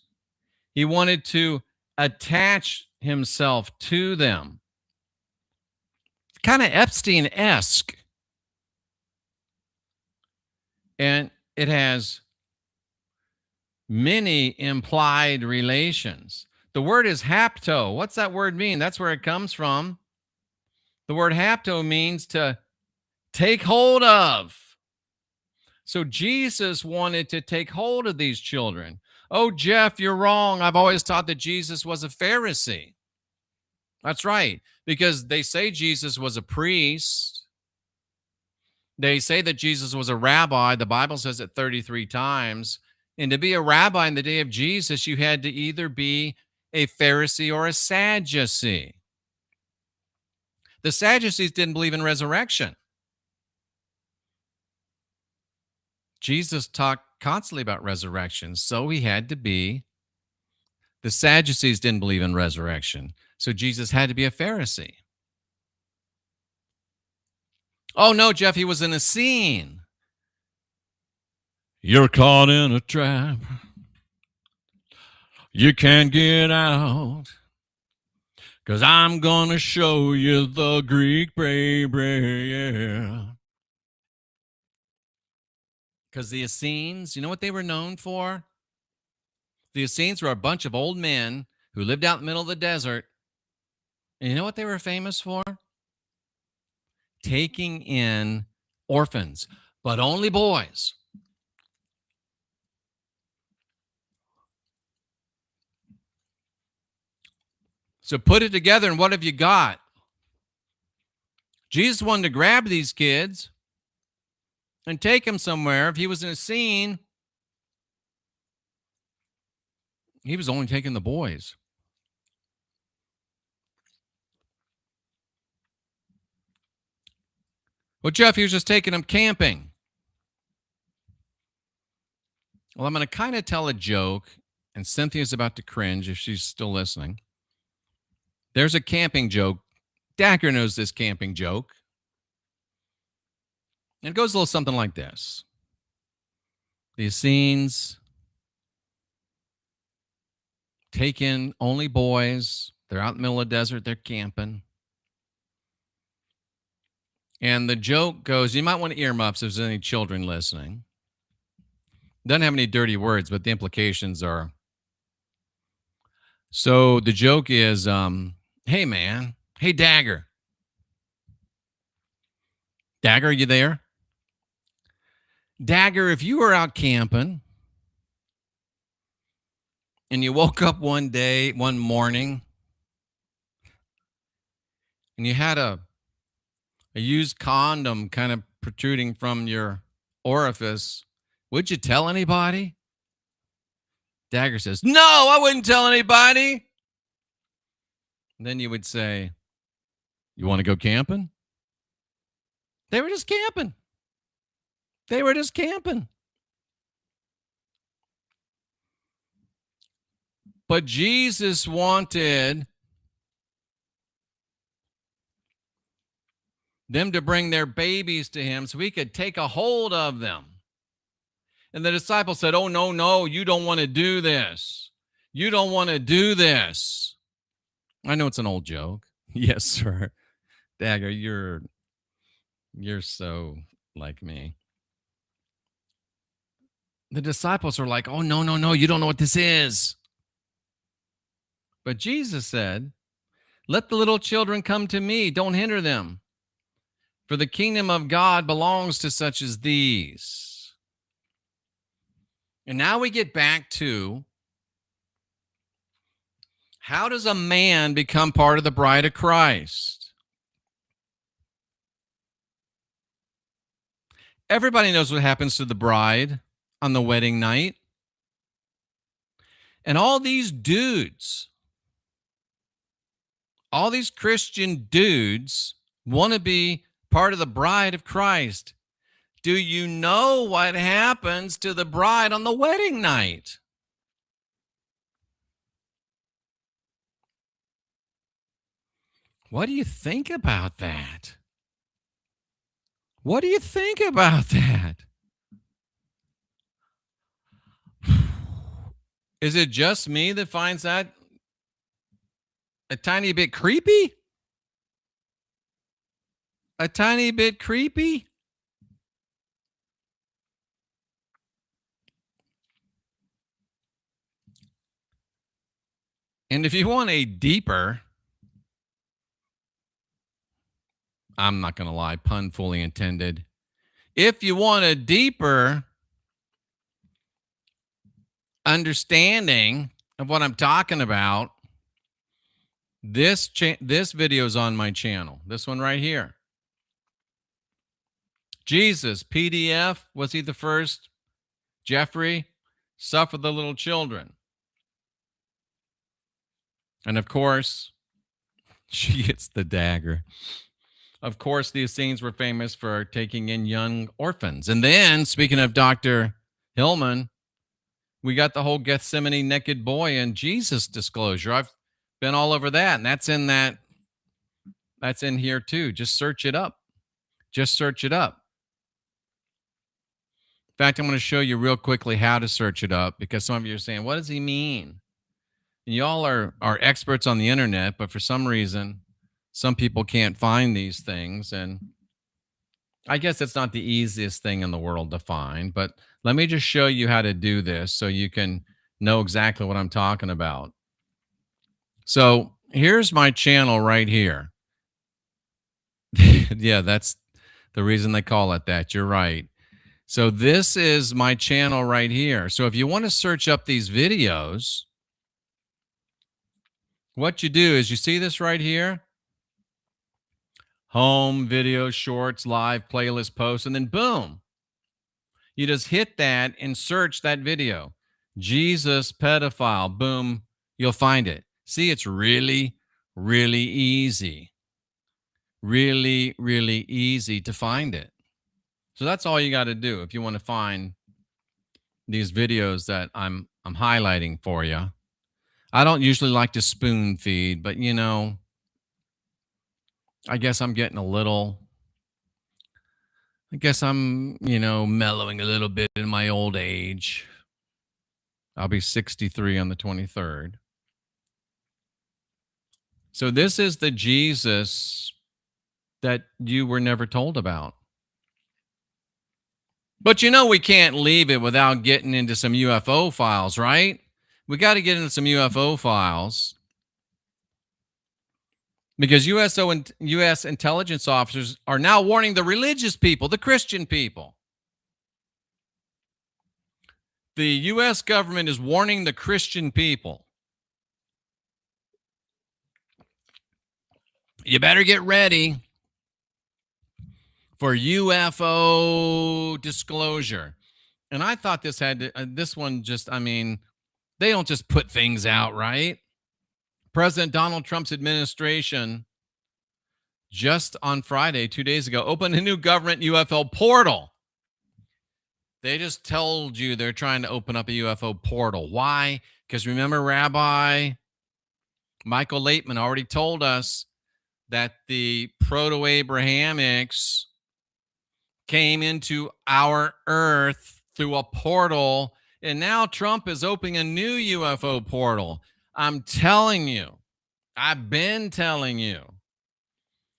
He wanted to attach himself to them. Kind of Epstein-esque. And it has many implied relations. The word is hapto. What's that word mean? That's where it comes from. The word hapto means to take hold of. So Jesus wanted to take hold of these children. Oh, Jeff, you're wrong. I've always thought that Jesus was a Pharisee. That's right, because they say Jesus was a priest. They say that Jesus was a rabbi. The Bible says it 33 times. And to be a rabbi in the day of Jesus, you had to either be a Pharisee or a Sadducee. The Sadducees didn't believe in resurrection. Jesus talked constantly about resurrection, so he had to be. The Sadducees didn't believe in resurrection, so Jesus had to be a Pharisee. Oh, no, Jeff, he was in a scene. You're caught in a trap. You can't get out. Because I'm going to show you the Greek baby, yeah. Because the Essenes, you know what they were known for? The Essenes were a bunch of old men who lived out in the middle of the desert. And you know what they were famous for? Taking in orphans, but only boys. So put it together, and what have you got? Jesus wanted to grab these kids and take them somewhere. If he was in a scene, he was only taking the boys. Well, Jeff, he was just taking them camping. Well, I'm going to kind of tell a joke, and Cynthia's about to cringe if she's still listening. There's a camping joke. Dacker knows this camping joke. And it goes a little something like this. The Essenes take in only boys. They're out in the middle of the desert. They're camping. And the joke goes, you might want to earmuffs if there's any children listening. Doesn't have any dirty words, but the implications are. So the joke is, hey man, hey Dagger. Dagger, are you there? Dagger, if you were out camping and you woke up one morning, and you had a used condom kind of protruding from your orifice, would you tell anybody? Dagger says, no, I wouldn't tell anybody. And then you would say, you want to go camping? They were just camping. They were just camping. But Jesus wanted them to bring their babies to him so he could take a hold of them. And the disciples said, oh, no, you don't want to do this. You don't want to do this. I know it's an old joke. Yes, sir. Dagger, you're so like me. The disciples are like, oh, no, you don't know what this is. But Jesus said, let the little children come to me. Don't hinder them. For the kingdom of God belongs to such as these. And now we get back to, how does a man become part of the bride of Christ? Everybody knows what happens to the bride on the wedding night. And all these dudes, all these Christian dudes want to be part of the bride of Christ. Do you know what happens to the bride on the wedding night? What do you think about that? What do you think about that? Is it just me that finds that a tiny bit creepy? A tiny bit creepy? And if you want a deeper, I'm not going to lie, pun fully intended. If you want a deeper understanding of what I'm talking about, this video is on my channel. This one right here. Jesus, PDF, was he the first? Jeffrey, suffer the little children. And of course, she gets the dagger. Of course, these scenes were famous for taking in young orphans. And then, speaking of Dr. Hillman, we got the whole Gethsemane naked boy and Jesus disclosure. I've been all over that, and that's in here too. Just search it up. Just search it up. In fact, I'm going to show you real quickly how to search it up, because some of you are saying, what does he mean? And y'all are experts on the internet, but for some reason, some people can't find these things. And I guess it's not the easiest thing in the world to find, but let me just show you how to do this so you can know exactly what I'm talking about. So here's my channel right here. Yeah, that's the reason they call it that. You're right. So this is my channel right here. So if you want to search up these videos, what you do is you see this right here. Home, video, shorts, live, playlist, posts, and then boom. You just hit that and search that video. Jesus pedophile, boom, you'll find it. See, it's really, really easy. Really, really easy to find it. So that's all you got to do if you want to find these videos that I'm highlighting for you. I don't usually like to spoon feed, but you know, I guess I'm getting a little, mellowing a little bit in my old age. I'll be 63 on the 23rd. So this is the Jesus that you were never told about. But you know we can't leave it without getting into some UFO files, right? we got to get into some UFO files because U.S. intelligence officers are now warning the religious people, the Christian people. The U.S. government is warning the Christian people. You better get ready for UFO disclosure. And I thought this had to, this one just, I mean, they don't just put things out, right? President Donald Trump's administration just on Friday, 2 days ago, opened a new government UFO portal. They just told you they're trying to open up a UFO portal. Why? Because remember, Rabbi Michael Laitman already told us that the Proto-Abrahamics came into our earth through a portal, and now Trump is opening a new UFO portal. I'm telling you, I've been telling you.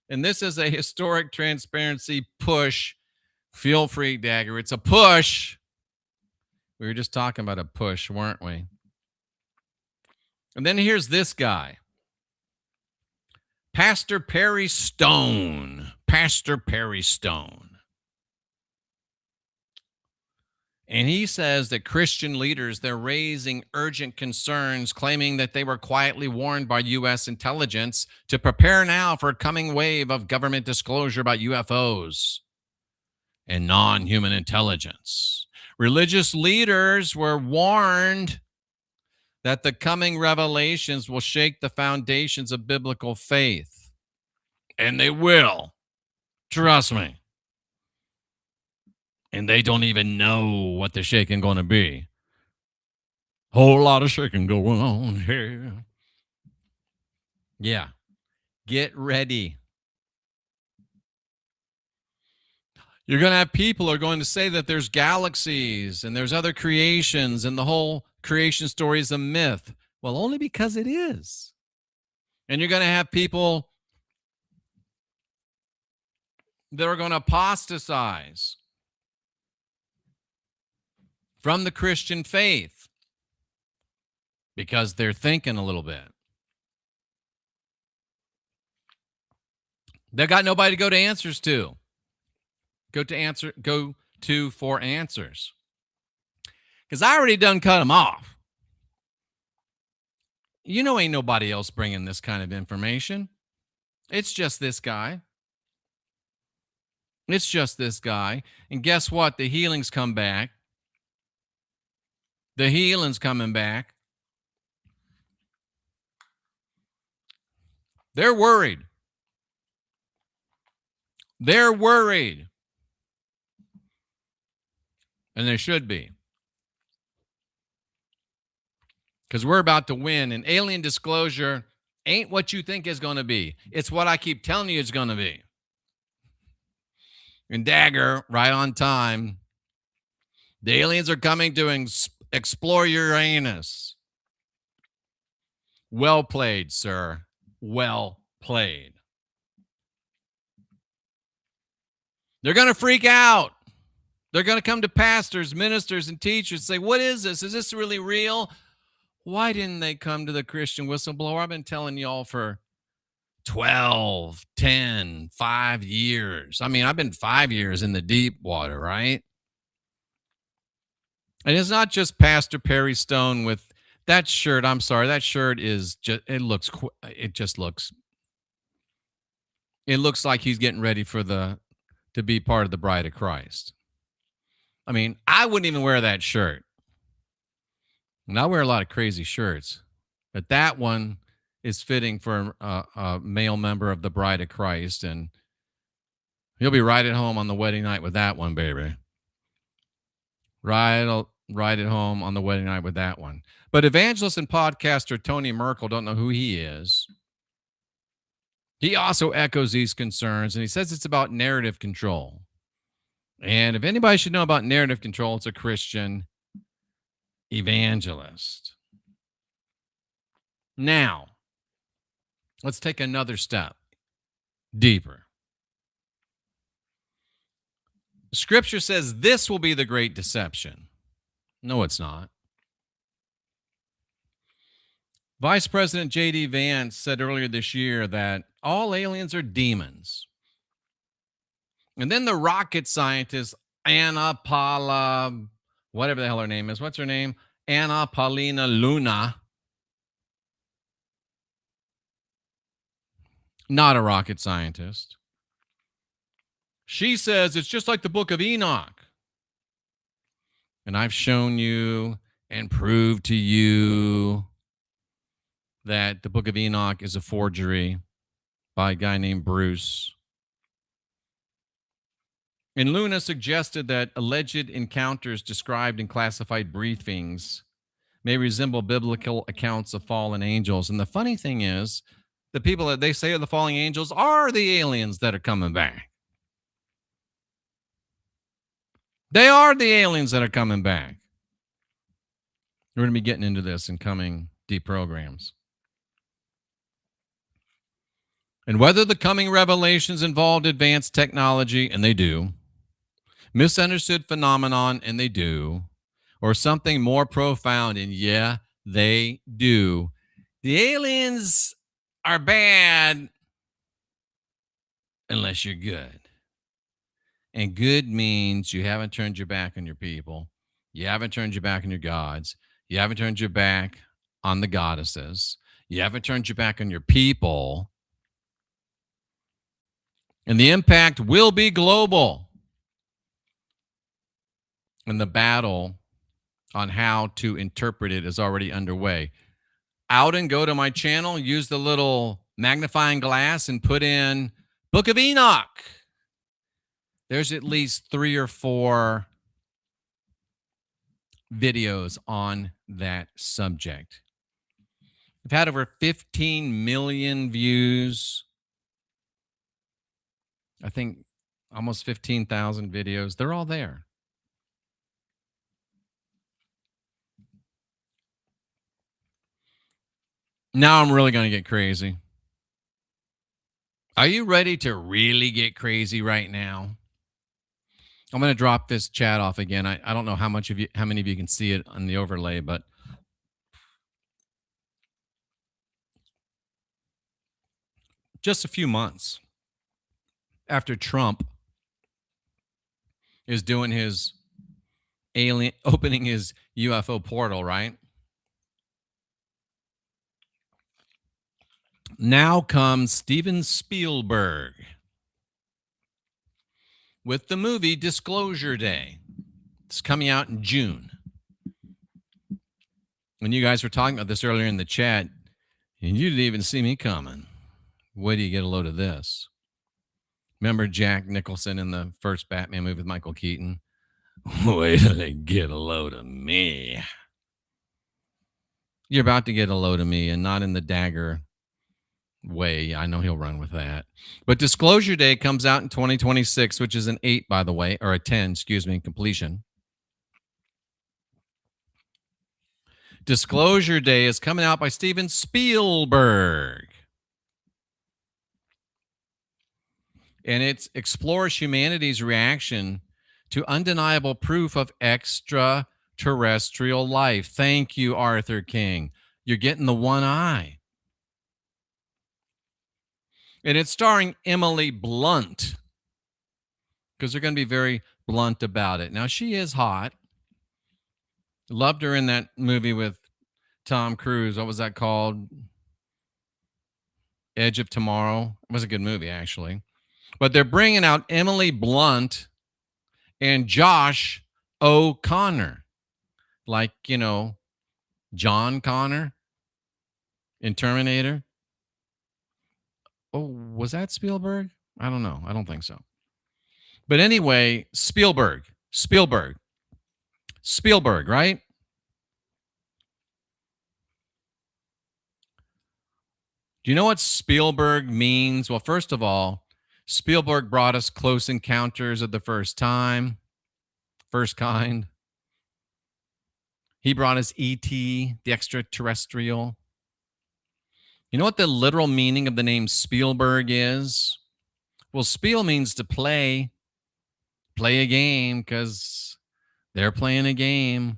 And this is a historic transparency push. Feel free, Dagger. It's a push. We were just talking about a push, weren't we? And then here's this guy. Pastor Perry Stone. Pastor Perry Stone. And he says that Christian leaders, they're raising urgent concerns, claiming that they were quietly warned by U.S. intelligence to prepare now for a coming wave of government disclosure about UFOs and non-human intelligence. Religious leaders were warned that the coming revelations will shake the foundations of biblical faith. And they will. Trust me. And they don't even know what the shaking going to be. Whole lot of shaking going on here. Yeah. Get ready. You're going to have people who are going to say that there's galaxies and there's other creations and the whole creation story is a myth. Well, only because it is. And you're going to have people that are going to apostatize from the Christian faith because they're thinking a little bit. They got nobody to go to answers to. Go to for answers. Because I already done cut them off. You know, ain't nobody else bringing this kind of information. It's just this guy. It's just this guy. And guess what? The healings come back. The healing's coming back. They're worried. They're worried. And they should be. Because we're about to win. And alien disclosure ain't what you think it's going to be. It's what I keep telling you it's going to be. And Dagger, right on time. The aliens are coming to explore Uranus. Well played, sir. Well played. They're going to freak out. They're going to come to pastors, ministers, and teachers and say, what is this? Is this really real? Why didn't they come to the Christian whistleblower? I've been telling y'all for 12, 10, 5 years. I mean, I've been 5 years in the deep water, right? And it's not just Pastor Perry Stone with that shirt. I'm sorry. That shirt is just, it looks like he's getting ready to be part of the bride of Christ. I mean, I wouldn't even wear that shirt. And I wear a lot of crazy shirts, but that one is fitting for a male member of the bride of Christ. And he'll be right at home on the wedding night with that one, baby. Right at home on the wedding night with that one. But evangelist and podcaster Tony Merkel, don't know who he is. He also echoes these concerns, and he says it's about narrative control. And if anybody should know about narrative control, it's a Christian evangelist. Now, let's take another step deeper. Scripture says this will be the great deception. No, it's not. Vice President J.D. Vance said earlier this year that all aliens are demons. And then the rocket scientist, Anna Paula, whatever the hell her name is. What's her name? Anna Paulina Luna. Not a rocket scientist. She says it's just like the book of Enoch. And I've shown you and proved to you that the book of Enoch is a forgery by a guy named Bruce. And Luna suggested that alleged encounters described in classified briefings may resemble biblical accounts of fallen angels. And the funny thing is, the people that they say are the fallen angels are the aliens that are coming back. They are the aliens that are coming back. We're going to be getting into this in coming deep programs. And whether the coming revelations involved advanced technology, and they do, misunderstood phenomenon, and they do, or something more profound, and yeah, they do. The aliens are bad unless you're good. And good means you haven't turned your back on your people. You haven't turned your back on your gods. You haven't turned your back on the goddesses. You haven't turned your back on your people. And the impact will be global. And the battle on how to interpret it is already underway. Out and go to my channel, use the little magnifying glass and put in Book of Enoch. There's at least 3 or 4 videos on that subject. I've had over 15 million views. I think almost 15,000 videos. They're all there. Now I'm really going to get crazy. Are you ready to really get crazy right now? I'm going to drop this chat off again. I don't know how many of you can see it on the overlay, but just a few months after Trump is doing his opening his UFO portal, right? Now comes Steven Spielberg with the movie Disclosure Day. It's coming out in June. When you guys were talking about this earlier in the chat, and you didn't even see me coming. Wait till you get a load of this. Remember Jack Nicholson in the first Batman movie with Michael Keaton? Wait till they get a load of me. You're about to get a load of me, and not in the dagger way. I know he'll run with that. But Disclosure Day comes out in 2026, which is an 8, by the way, or a 10, excuse me, completion. Disclosure Day is coming out by Steven Spielberg. And it explores humanity's reaction to undeniable proof of extraterrestrial life. Thank you, Arthur King. You're getting the one eye. And it's starring Emily Blunt, because they're going to be very blunt about it. Now, she is hot. Loved her in that movie with Tom Cruise. What was that called? Edge of Tomorrow. It was a good movie, actually. But they're bringing out Emily Blunt and Josh O'Connor. Like, you know, John Connor in Terminator. Oh, was that Spielberg? I don't know. I don't think so. But anyway, Spielberg, right? Do you know what Spielberg means? Well, first of all, Spielberg brought us Close Encounters of the First Kind. He brought us E.T., the extraterrestrial. You know what the literal meaning of the name Spielberg is? Well, Spiel means to play a game, because they're playing a game.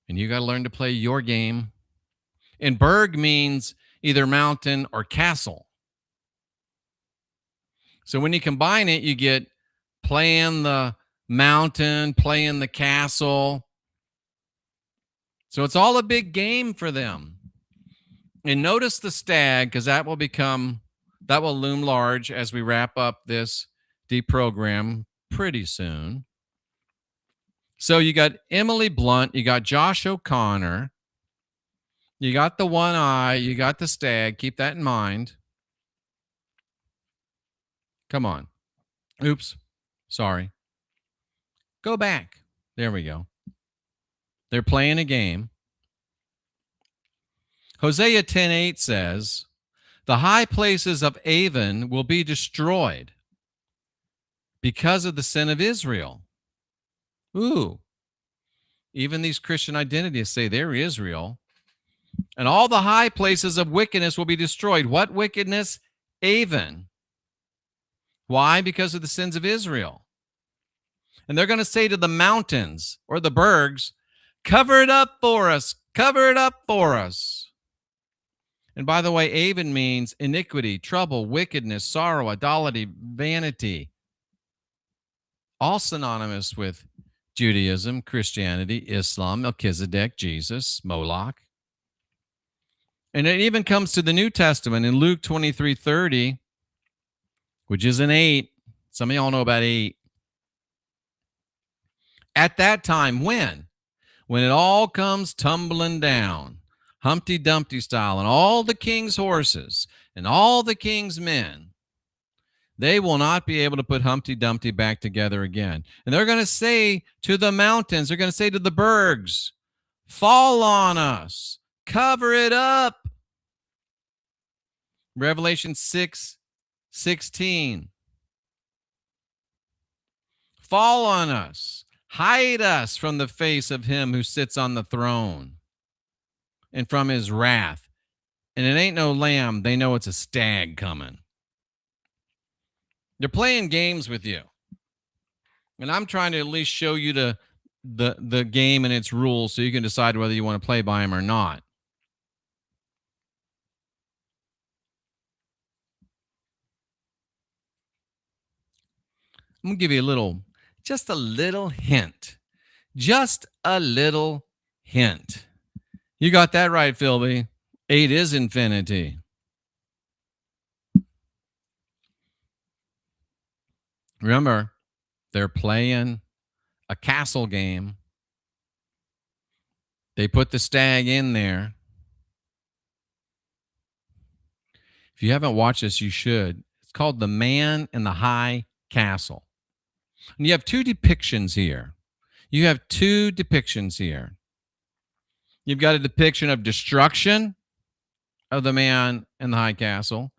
And you got to learn to play your game. And berg means either mountain or castle. So when you combine it, you get playing the mountain, playing the castle. So it's all a big game for them. And notice the stag, because that will loom large as we wrap up this deprogram pretty soon. So you got Emily Blunt, you got Josh O'Connor, you got the one eye, you got the stag. Keep that in mind. Come on. Oops. Sorry. Go back. There we go. They're playing a game. Hosea 10:8 says, the high places of Avon will be destroyed because of the sin of Israel. Ooh. Even these Christian identities say they're Israel. And all the high places of wickedness will be destroyed. What wickedness? Avon. Why? Because of the sins of Israel. And they're going to say to the mountains or the bergs, cover it up for us. Cover it up for us. And by the way, Avon means iniquity, trouble, wickedness, sorrow, idolatry, vanity. All synonymous with Judaism, Christianity, Islam, Melchizedek, Jesus, Moloch. And it even comes to the New Testament in Luke 23:30, which is an 8. Some of y'all know about 8. At that time, when it all comes tumbling down, Humpty Dumpty style, and all the king's horses and all the king's men, they will not be able to put Humpty Dumpty back together again. And they're going to say to the mountains, they're going to say to the bergs, fall on us, cover it up. Revelation 6:16. Fall on us, hide us from the face of him who sits on the throne and from his wrath. And it ain't no lamb. They know it's a stag coming. They're playing games with you. And I'm trying to at least show you the game and its rules so you can decide whether you want to play by them or not. I'm going to give you just a little hint. Just a little hint. You got that right, Philby. 8 is infinity. Remember, they're playing a castle game. They put the stag in there. If you haven't watched this, you should. It's called The Man in the High Castle. And you have 2 depictions here. You've got a depiction of destruction of the man in the high castle,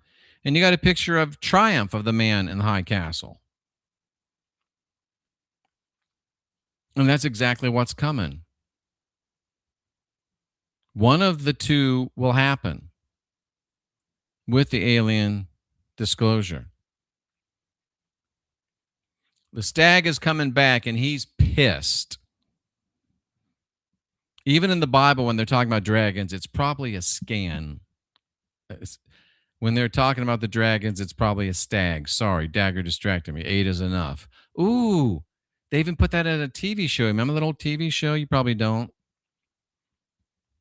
and you got a picture of triumph of the man in the high castle. And that's exactly what's coming. One of the two will happen with the alien disclosure. The stag is coming back, and he's pissed. Even in the Bible, when they're talking about dragons, it's probably a scan. When they're talking about the dragons, it's probably a stag. Sorry, Dagger distracted me. 8 is enough. Ooh, they even put that at a TV show. Remember that old TV show? You probably don't.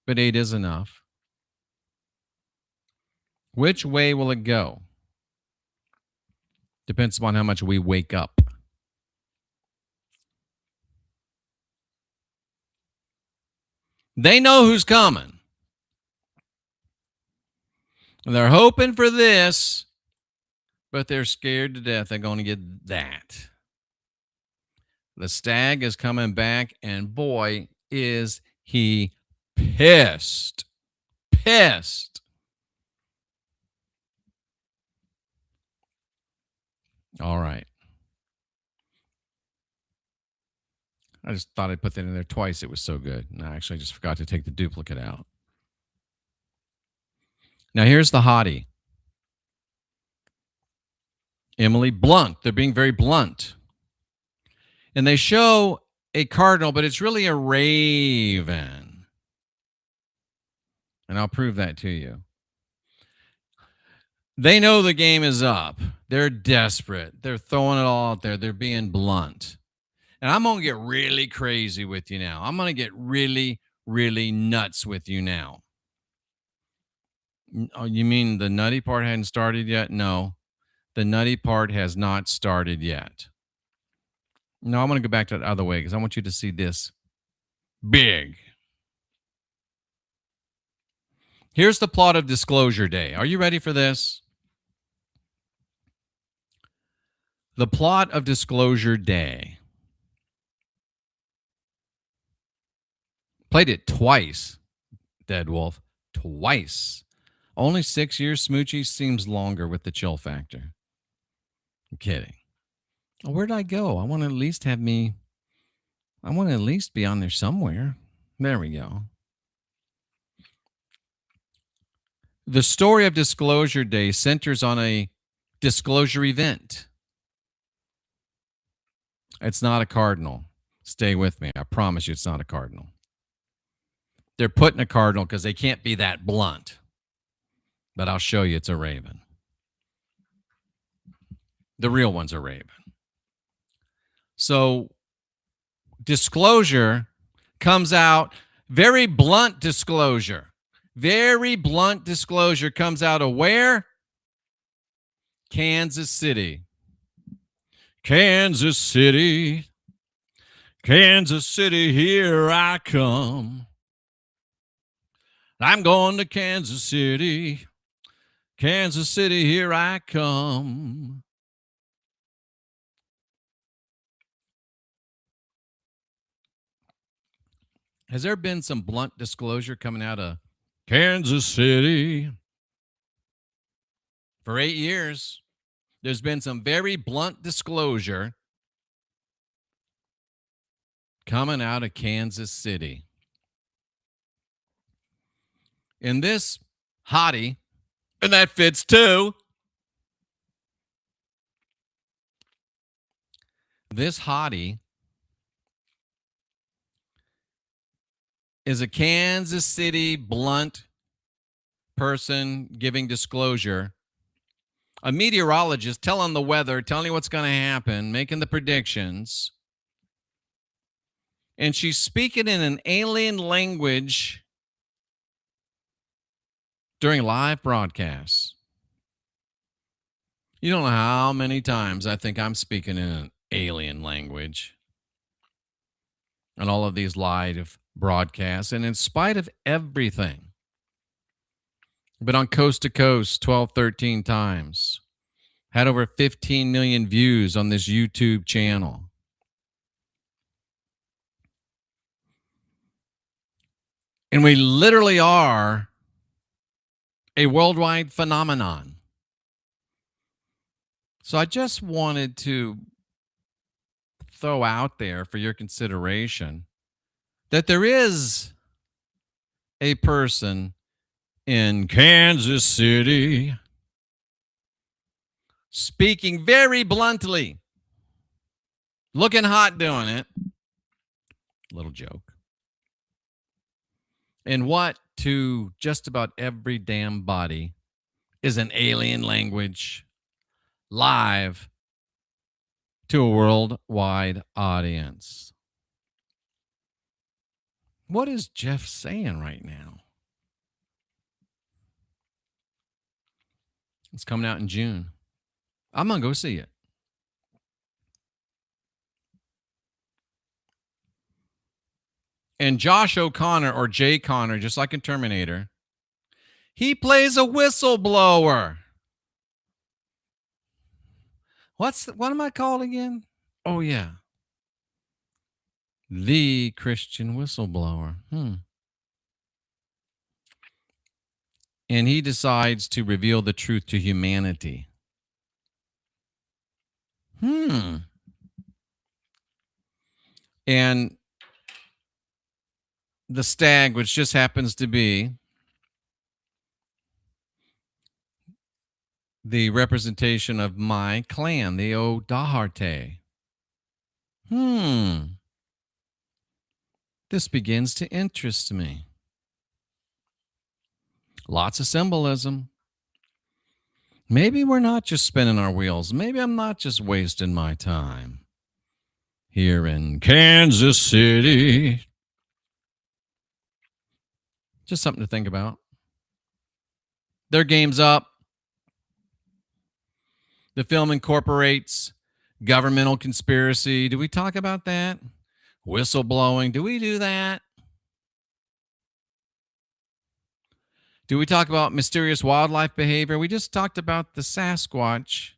But 8 is enough. Which way will it go? Depends upon how much we wake up. They know who's coming. They're hoping for this, but they're scared to death they're going to get that. The stag is coming back, and boy, is he pissed. Pissed. All right. I just thought I'd put that in there twice. It was so good. And I actually just forgot to take the duplicate out. Now, here's the hottie. Emily Blunt. They're being very blunt. And they show a cardinal, but it's really a raven. And I'll prove that to you. They know the game is up. They're desperate. They're throwing it all out there. They're being blunt. And I'm going to get really crazy with you now. I'm going to get really, really nuts with you now. Oh, you mean the nutty part hadn't started yet? No, the nutty part has not started yet. No, I'm going to go back to the other way because I want you to see this big. Here's the plot of Disclosure Day. Are you ready for this? The plot of Disclosure Day. Played it twice, Dead Wolf. Twice. Only 6 years. Smoochie seems longer with the chill factor. I'm kidding. Oh, where did I go? I want to at least be on there somewhere. There we go. The story of Disclosure Day centers on a disclosure event. It's not a cardinal. Stay with me. I promise you it's not a cardinal. They're putting a cardinal because they can't be that blunt. But I'll show you it's a raven. The real one's a raven. So disclosure comes out, very blunt disclosure. Very blunt disclosure comes out of where? Kansas City. Kansas City. Kansas City, here I come. I'm going to Kansas City. Kansas City, here I come. Has there been some blunt disclosure coming out of Kansas City? For 8 years, there's been some very blunt disclosure coming out of Kansas City. And this hottie, and that fits too. This hottie is a Kansas City blunt person giving disclosure. A meteorologist telling the weather, telling you what's going to happen, making the predictions. And she's speaking in an alien language during live broadcasts. You don't know how many times I think I'm speaking in an alien language on all of these live broadcasts. And in spite of everything, I've been on Coast to Coast 12, 13 times. Had over 15 million views on this YouTube channel. And we literally are a worldwide phenomenon. So I just wanted to throw out there for your consideration that there is a person in Kansas City speaking very bluntly, looking hot doing it. Little joke. And what to just about every damn body is an alien language live to a worldwide audience. What is Jeff saying right now? It's coming out in June. I'm going to go see it. And Josh O'Connor, or Jay Connor, just like in Terminator, he plays a whistleblower. What am I called again? Oh, yeah. The Christian whistleblower. And he decides to reveal the truth to humanity. And the stag, which just happens to be the representation of my clan, the O'Daharte. This begins to interest me. Lots of symbolism. Maybe we're not just spinning our wheels. Maybe I'm not just wasting my time here in Kansas City. Just something to think about. Their game's up. The film incorporates governmental conspiracy. Do we talk about that? Whistleblowing. Do we do that? Do we talk about mysterious wildlife behavior? We just talked about the Sasquatch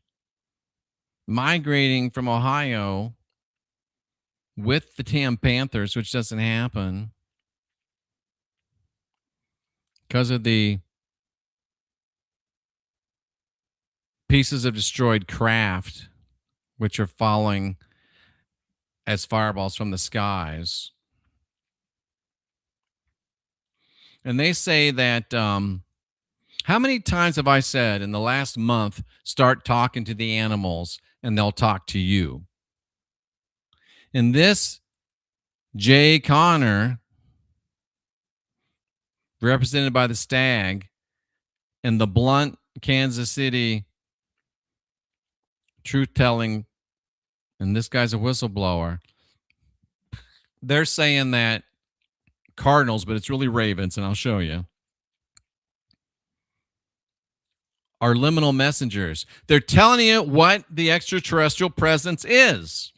migrating from Ohio with the Tam Panthers, which doesn't happen because of the pieces of destroyed craft, which are falling as fireballs from the skies. And they say that, how many times have I said in the last month, start talking to the animals and they'll talk to you? And this Jay Connor, represented by the Stag, and the blunt Kansas City truth-telling, and this guy's a whistleblower, they're saying that Cardinals, but it's really Ravens, and I'll show you, are liminal messengers. They're telling you what the extraterrestrial presence is.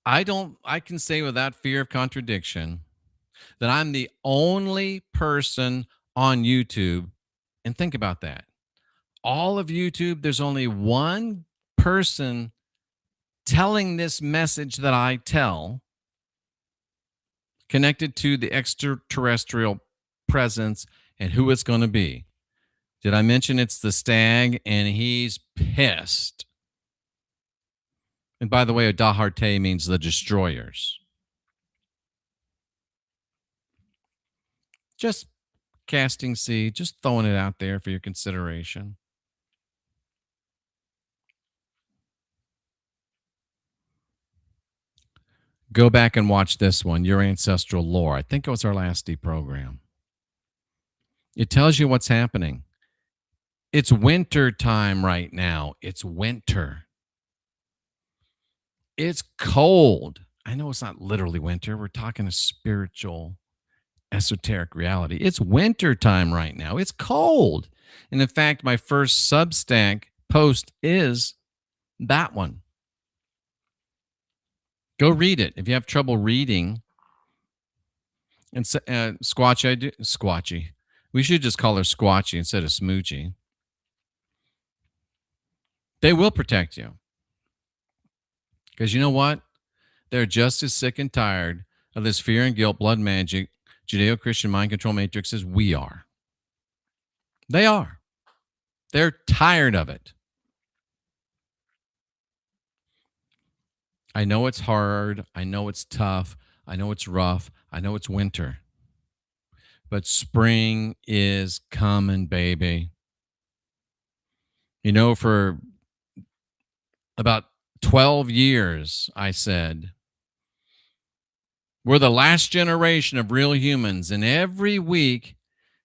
I can say without fear of contradiction that I'm the only person on YouTube, and think about that. All of YouTube, there's only one person telling this message that I tell, connected to the extraterrestrial presence and who it's going to be. Did I mention it's the Stag? And he's pissed. And by the way, Daharte means the destroyers. Just casting seed, just throwing it out there for your consideration. Go back and watch this one, Your Ancestral Lore. I think it was our last program. It tells you what's happening. It's winter time right now. It's winter. It's cold. I know it's not literally winter. We're talking a spiritual, esoteric reality. It's winter time right now. It's cold. And in fact, my first Substack post is that one. Go read it. If you have trouble reading, and Squatchy. We should just call her Squatchy instead of Smoochy. They will protect you. Because you know what? They're just as sick and tired of this fear and guilt, blood magic, Judeo-Christian mind control matrix as we are. They are. They're tired of it. I know it's hard. I know it's tough. I know it's rough. I know it's winter. But spring is coming, baby. You know, for about 12 years, I said, we're the last generation of real humans. And every week,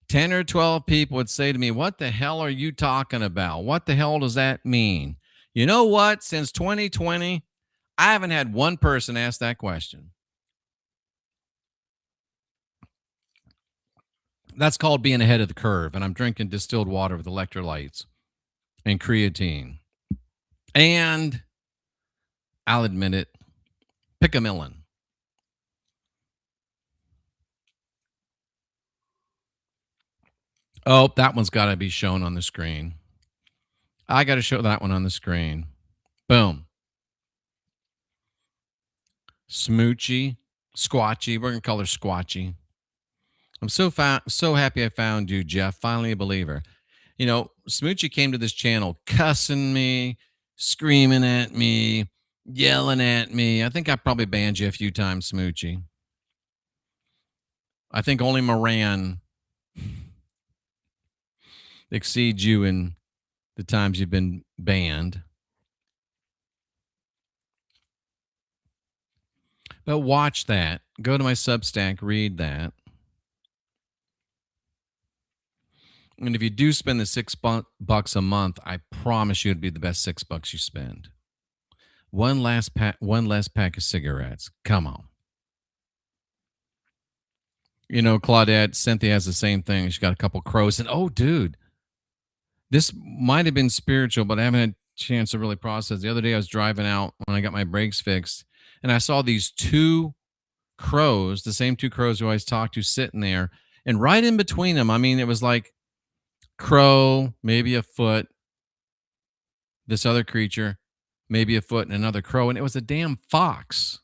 10 or 12 people would say to me, what the hell are you talking about? What the hell does that mean? You know what? Since 2020, I haven't had one person ask that question. That's called being ahead of the curve. And I'm drinking distilled water with electrolytes and creatine. And I'll admit it, pick a melon. Oh, that one's got to be shown on the screen. I got to show that one on the screen. Boom. Smoochy, Squatchy. We're going to call her Squatchy. I'm so happy I found you, Jeff. Finally a believer. You know, Smoochy came to this channel cussing me, screaming at me, yelling at me. I think I probably banned you a few times, Smoochy. I think only Moran exceeds you in the times you've been banned. But watch that. Go to my Substack, read that. And if you do spend the $6 a month, I promise you it'd be the best $6 you spend. One less pack of cigarettes. Come on. You know, Claudette, Cynthia has the same thing. She's got a couple crows. And, oh, dude, this might have been spiritual, but I haven't had a chance to really process. The other day I was driving out when I got my brakes fixed, and I saw these two crows, the same two crows who I always talk to, sitting there. And right in between them, I mean, it was like crow, maybe a foot, this other creature, maybe a foot, and another crow. And it was a damn fox.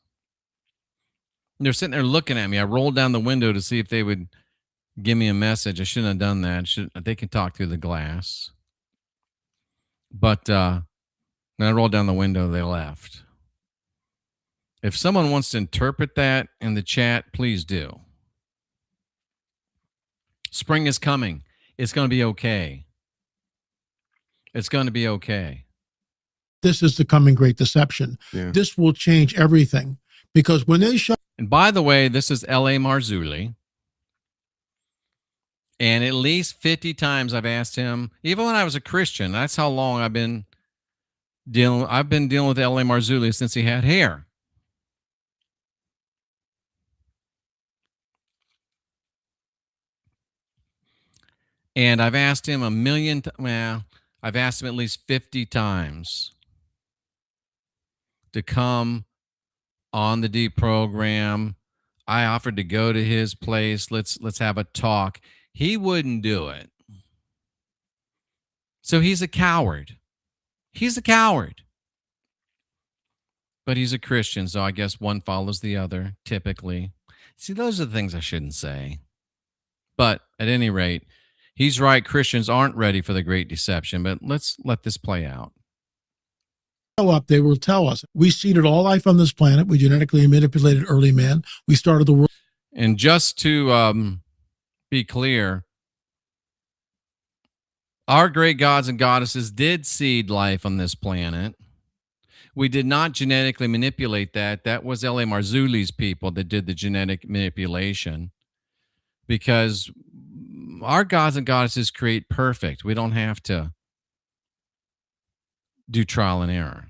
And they're sitting there looking at me. I rolled down the window to see if they would give me a message. I shouldn't have done that. They can talk through the glass. But when I rolled down the window, they left. If someone wants to interpret that in the chat, please do. Spring is coming. It's going to be okay. It's going to be okay. This is the coming great deception. Yeah. This will change everything, because when they show. And by the way, this is L.A. Marzulli. And at least 50 times I've asked him, even when I was a Christian, that's how long I've been dealing with L.A. Marzulli since he had hair. And I've asked him I've asked him at least 50 times to come on the Deep program. I offered to go to his place. Let's have a talk. He wouldn't do it. So he's a coward. He's a coward. But he's a Christian, so I guess one follows the other, typically. See, those are the things I shouldn't say. But at any rate, he's right. Christians aren't ready for the great deception, but let's let this play out. Up, they will tell us, we seeded all life on this planet. We genetically manipulated early man. We started the world. And just to be clear, our great gods and goddesses did seed life on this planet. We did not genetically manipulate that. That was L.A. Marzulli's people that did the genetic manipulation, because our gods and goddesses create perfect. We don't have to do trial and error.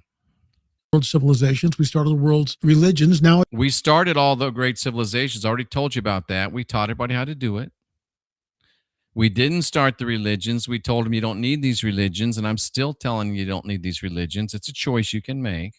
World civilizations. We started the world's religions. Now we started all the great civilizations. I already told you about that. We taught everybody how to do it. We didn't start the religions. We told them you don't need these religions, and I'm still telling you don't need these religions. It's a choice you can make.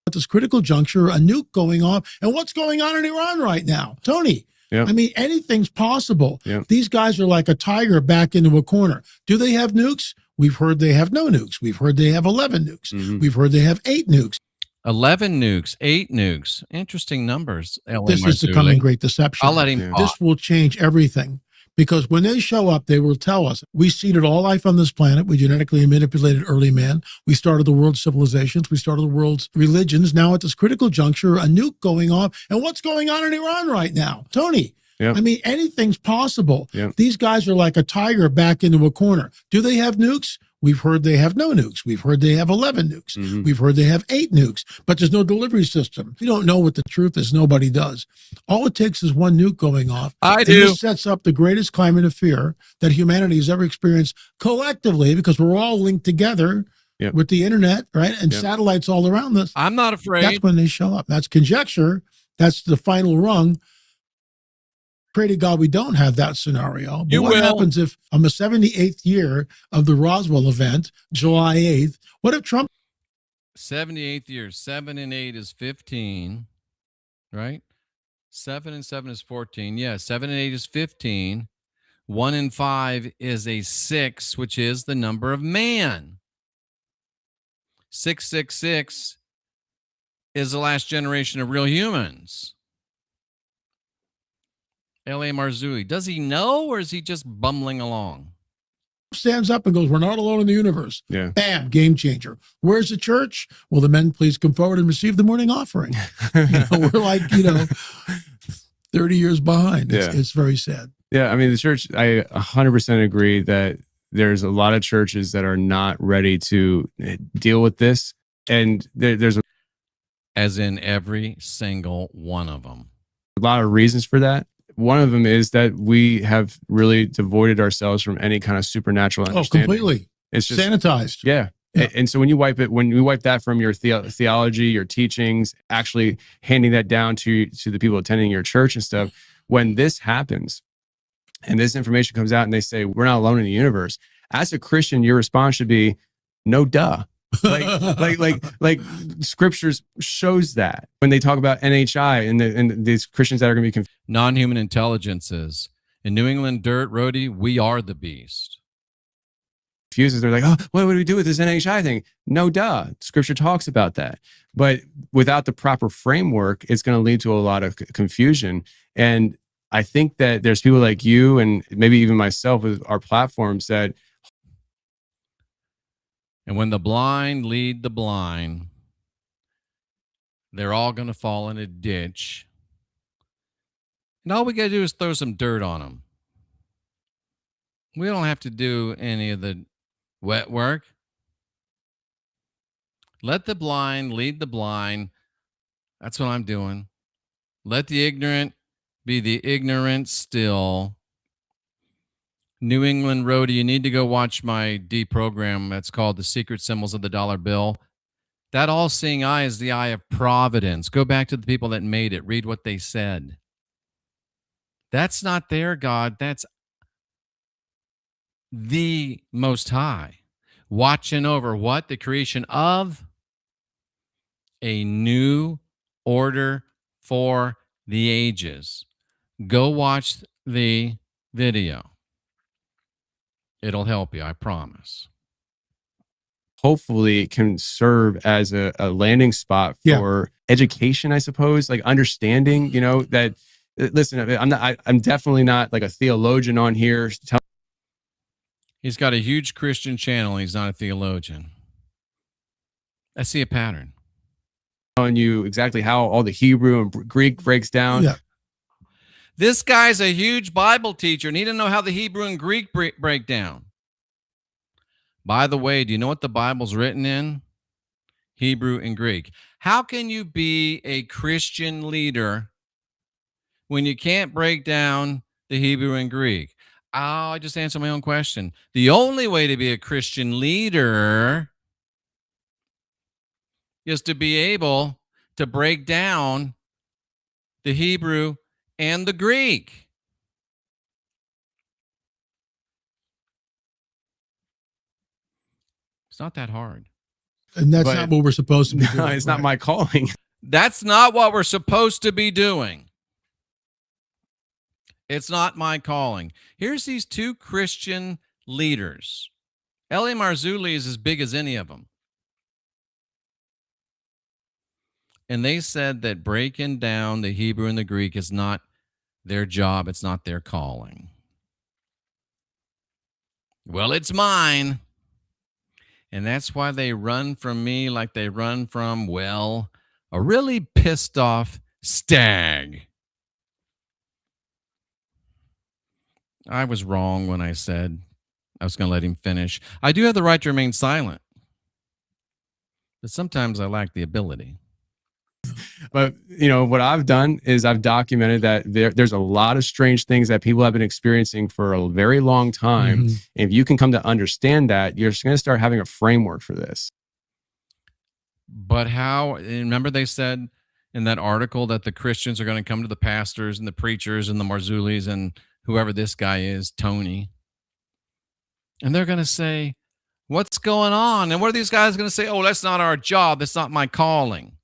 At this critical juncture, a nuke going off, and what's going on in Iran right now, Tony? Yeah. I mean, anything's possible. Yeah. These guys are like a tiger back into a corner. Do they have nukes? We've heard they have no nukes. We've heard they have 11 nukes. Mm-hmm. We've heard they have 8 nukes. 11 nukes, 8 nukes. Interesting numbers. This is the coming great deception. I'll let him talk. This will change everything, because when they show up, they will tell us, we seeded all life on this planet. We genetically manipulated early man. We started the world's civilizations. We started the world's religions. Now at this critical juncture, a nuke going off, and what's going on in Iran right now, Tony? Yeah. I mean, anything's possible. Yeah. These guys are like a tiger back into a corner. Do they have nukes? We've heard they have no nukes. We've heard they have 11 nukes. Mm-hmm. We've heard they have 8 nukes, but there's no delivery system. We don't know what the truth is. Nobody does. All it takes is one nuke going off. I do. This sets up the greatest climate of fear that humanity has ever experienced collectively, because we're all linked together with the internet, right? And satellites all around us. I'm not afraid. That's when they show up. That's conjecture. That's the final rung. Pray to God we don't have that scenario. But what happens if on the 78th year of the Roswell event, July 8th, what if Trump... 78th year, 7 and 8 is 15, right? 7 and 7 is 14. Yeah, 7 and 8 is 15. 1 and 5 is a 6, which is the number of man. 666 is the last generation of real humans. L.A. Marzulli, does he know, or is he just bumbling along? Stands up and goes, we're not alone in the universe. Yeah. Bam, game changer. Where's the church? Will the men please come forward and receive the morning offering? We're like, 30 years behind. It's very sad. Yeah, I mean, the church, I 100% agree that there's a lot of churches that are not ready to deal with this. And there's as in every single one of them. A lot of reasons for that. One of them is that we have really devoided ourselves from any kind of supernatural understanding. Completely. It's just sanitized. Yeah. And so when you wipe that from your theology, your teachings, actually handing that down to the people attending your church and stuff, when this happens and this information comes out and they say, we're not alone in the universe, as a Christian, your response should be, no, duh. like scriptures shows that when they talk about NHI and these Christians that are going to be confused. Non-human intelligences. In New England dirt, Rhodey, we are the beast. They're like, oh, what do we do with this NHI thing? No, duh. Scripture talks about that. But without the proper framework, it's going to lead to a lot of confusion. And I think that there's people like you and maybe even myself with our platforms that. And when the blind lead the blind, they're all going to fall in a ditch. And all we got to do is throw some dirt on them. We don't have to do any of the wet work. Let the blind lead the blind. That's what I'm doing. Let the ignorant be the ignorant still. New England Roadie, you need to go watch my D program. That's called The Secret Symbols of the Dollar Bill. That all-seeing eye is the eye of providence. Go back to the people that made it. Read what they said. That's not their God. That's the Most High, watching over what? The creation of a new order for the ages. Go watch the video. It'll help you, I promise. Hopefully it can serve as a landing spot for education, I suppose, like understanding, that, listen, I'm definitely not like a theologian on here. He's got a huge Christian channel. He's not a theologian. I see a pattern. Telling you exactly how all the Hebrew and Greek breaks down. Yeah. This guy's a huge Bible teacher, and he didn't know how the Hebrew and Greek break down. By the way, do you know what the Bible's written in? Hebrew and Greek. How can you be a Christian leader when you can't break down the Hebrew and Greek? Oh, I just answered my own question. The only way to be a Christian leader is to be able to break down the Hebrew and the Greek. It's not that hard. And that's not what we're supposed to be doing. No, it's not my calling. That's not what we're supposed to be doing. It's not my calling. Here's these two Christian leaders. L.A. Marzulli is as big as any of them. And they said that breaking down the Hebrew and the Greek is not their job. It's not their calling. Well, it's mine. And that's why they run from me like they run from, well, a really pissed off stag. I was wrong when I said I was going to let him finish. I do have the right to remain silent. But sometimes I lack the ability. But, what I've done is I've documented that there's a lot of strange things that people have been experiencing for a very long time. Mm-hmm. If you can come to understand that, you're just going to start having a framework for this. But how? Remember they said in that article that the Christians are going to come to the pastors and the preachers and the Marzullis and whoever this guy is, Tony. And they're going to say, what's going on? And what are these guys going to say? Oh, that's not our job. That's not my calling.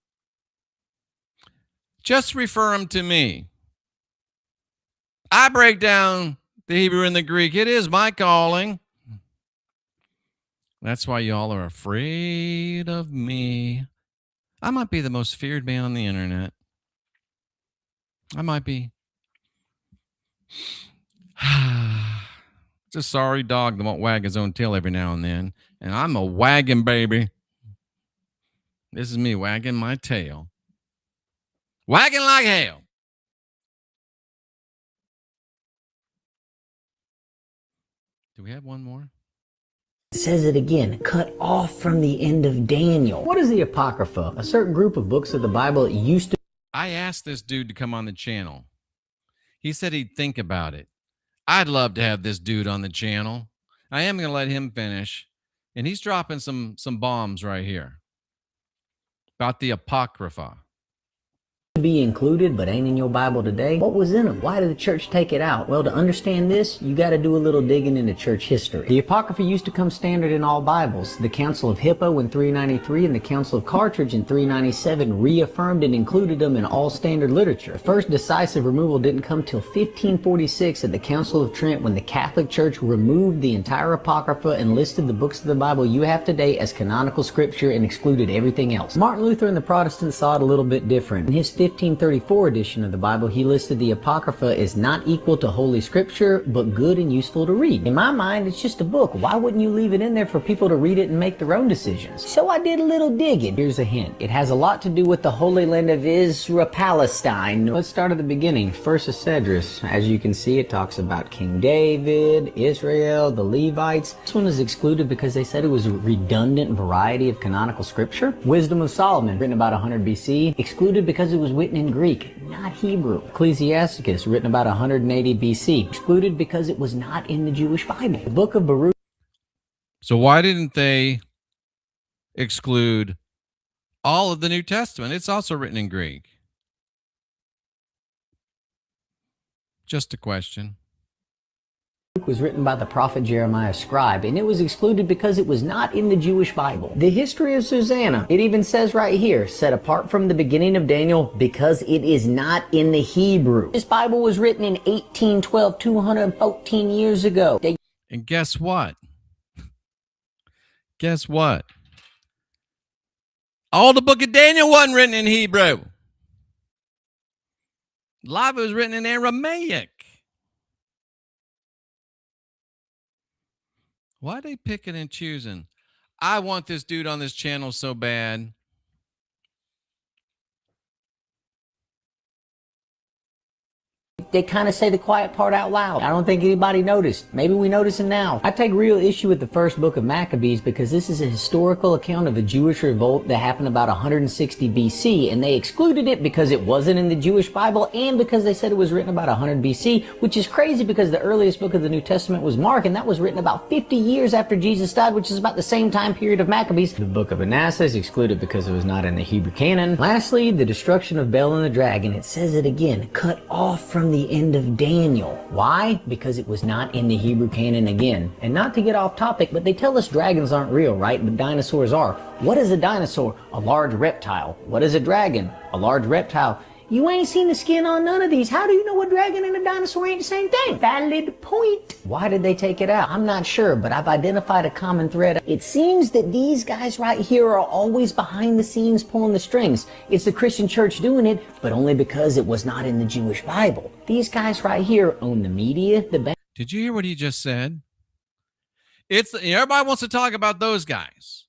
Just refer them to me. I break down the Hebrew and the Greek. It is my calling. That's why y'all are afraid of me. I might be the most feared man on the internet. I might be. It's a sorry dog that won't wag his own tail every now and then. And I'm a wagging baby. This is me wagging my tail. Wagging like hell. Do we have one more? It says it again, cut off from the end of Daniel. What is the Apocrypha? A certain group of books of the Bible that used to... I asked this dude to come on the channel. He said he'd think about it. I'd love to have this dude on the channel. I am going to let him finish. And he's dropping some bombs right here about the Apocrypha. Be included but ain't in your Bible today. What was in them? Why did the church take it out? Well, to understand this, you got to do a little digging into church history. The Apocrypha used to come standard in all Bibles. The Council of Hippo in 393 and the Council of Carthage in 397 reaffirmed and included them in all standard literature. The first decisive removal didn't come till 1546 at the Council of Trent, when the Catholic Church removed the entire Apocrypha and listed the books of the Bible you have today as canonical scripture and excluded everything else. Martin Luther and the Protestants saw it a little bit different. In his 1534 edition of the Bible, he listed the Apocrypha as not equal to Holy Scripture, but good and useful to read. In my mind, it's just a book. Why wouldn't you leave it in there for people to read it and make their own decisions? So I did a little digging. Here's a hint. It has a lot to do with the Holy Land of Israel, Palestine. Let's start at the beginning. First Esdras. As you can see, it talks about King David, Israel, the Levites. This one is excluded because they said it was a redundant variety of canonical scripture. Wisdom of Solomon, written about 100 BC, excluded because it was written in Greek, not Hebrew. Ecclesiasticus, written about 180 BC, excluded because it was not in the Jewish Bible. The book of Baruch. So why didn't they exclude all of the New Testament? It's also written in Greek. Just a question. Was written by the prophet Jeremiah scribe, and it was excluded because it was not in the Jewish Bible. The history of Susanna, it even says right here, set apart from the beginning of Daniel because it is not in the Hebrew. This Bible was written in 1812, 214 years ago. And guess what? Guess what? All the book of Daniel wasn't written in Hebrew. A lot of it was written in Aramaic. Why are they picking and choosing? I want this dude on this channel so bad. They kind of say the quiet part out loud. I don't think anybody noticed. Maybe we notice it now. I take real issue with the first book of Maccabees because this is a historical account of a Jewish revolt that happened about 160 BC, and they excluded it because it wasn't in the Jewish Bible and because they said it was written about 100 BC, which is crazy because the earliest book of the New Testament was Mark, and that was written about 50 years after Jesus died, which is about the same time period of Maccabees. The book of Manasseh is excluded because it was not in the Hebrew canon. Lastly, the destruction of Bel and the dragon. It says it again, cut off from the end of Daniel. Why? Because it was not in the Hebrew canon again. And not to get off topic, but they tell us dragons aren't real, right? But dinosaurs are. What is a dinosaur? A large reptile. What is a dragon? A large reptile. You ain't seen the skin on none of these. How do you know a dragon and a dinosaur ain't the same thing? Valid point. Why did they take it out? I'm not sure, but I've identified a common thread. It seems that these guys right here are always behind the scenes pulling the strings. It's the Christian church doing it, but only because it was not in the Jewish Bible. These guys right here own the media, the bank. Did you hear what he just said? Everybody wants to talk about those guys.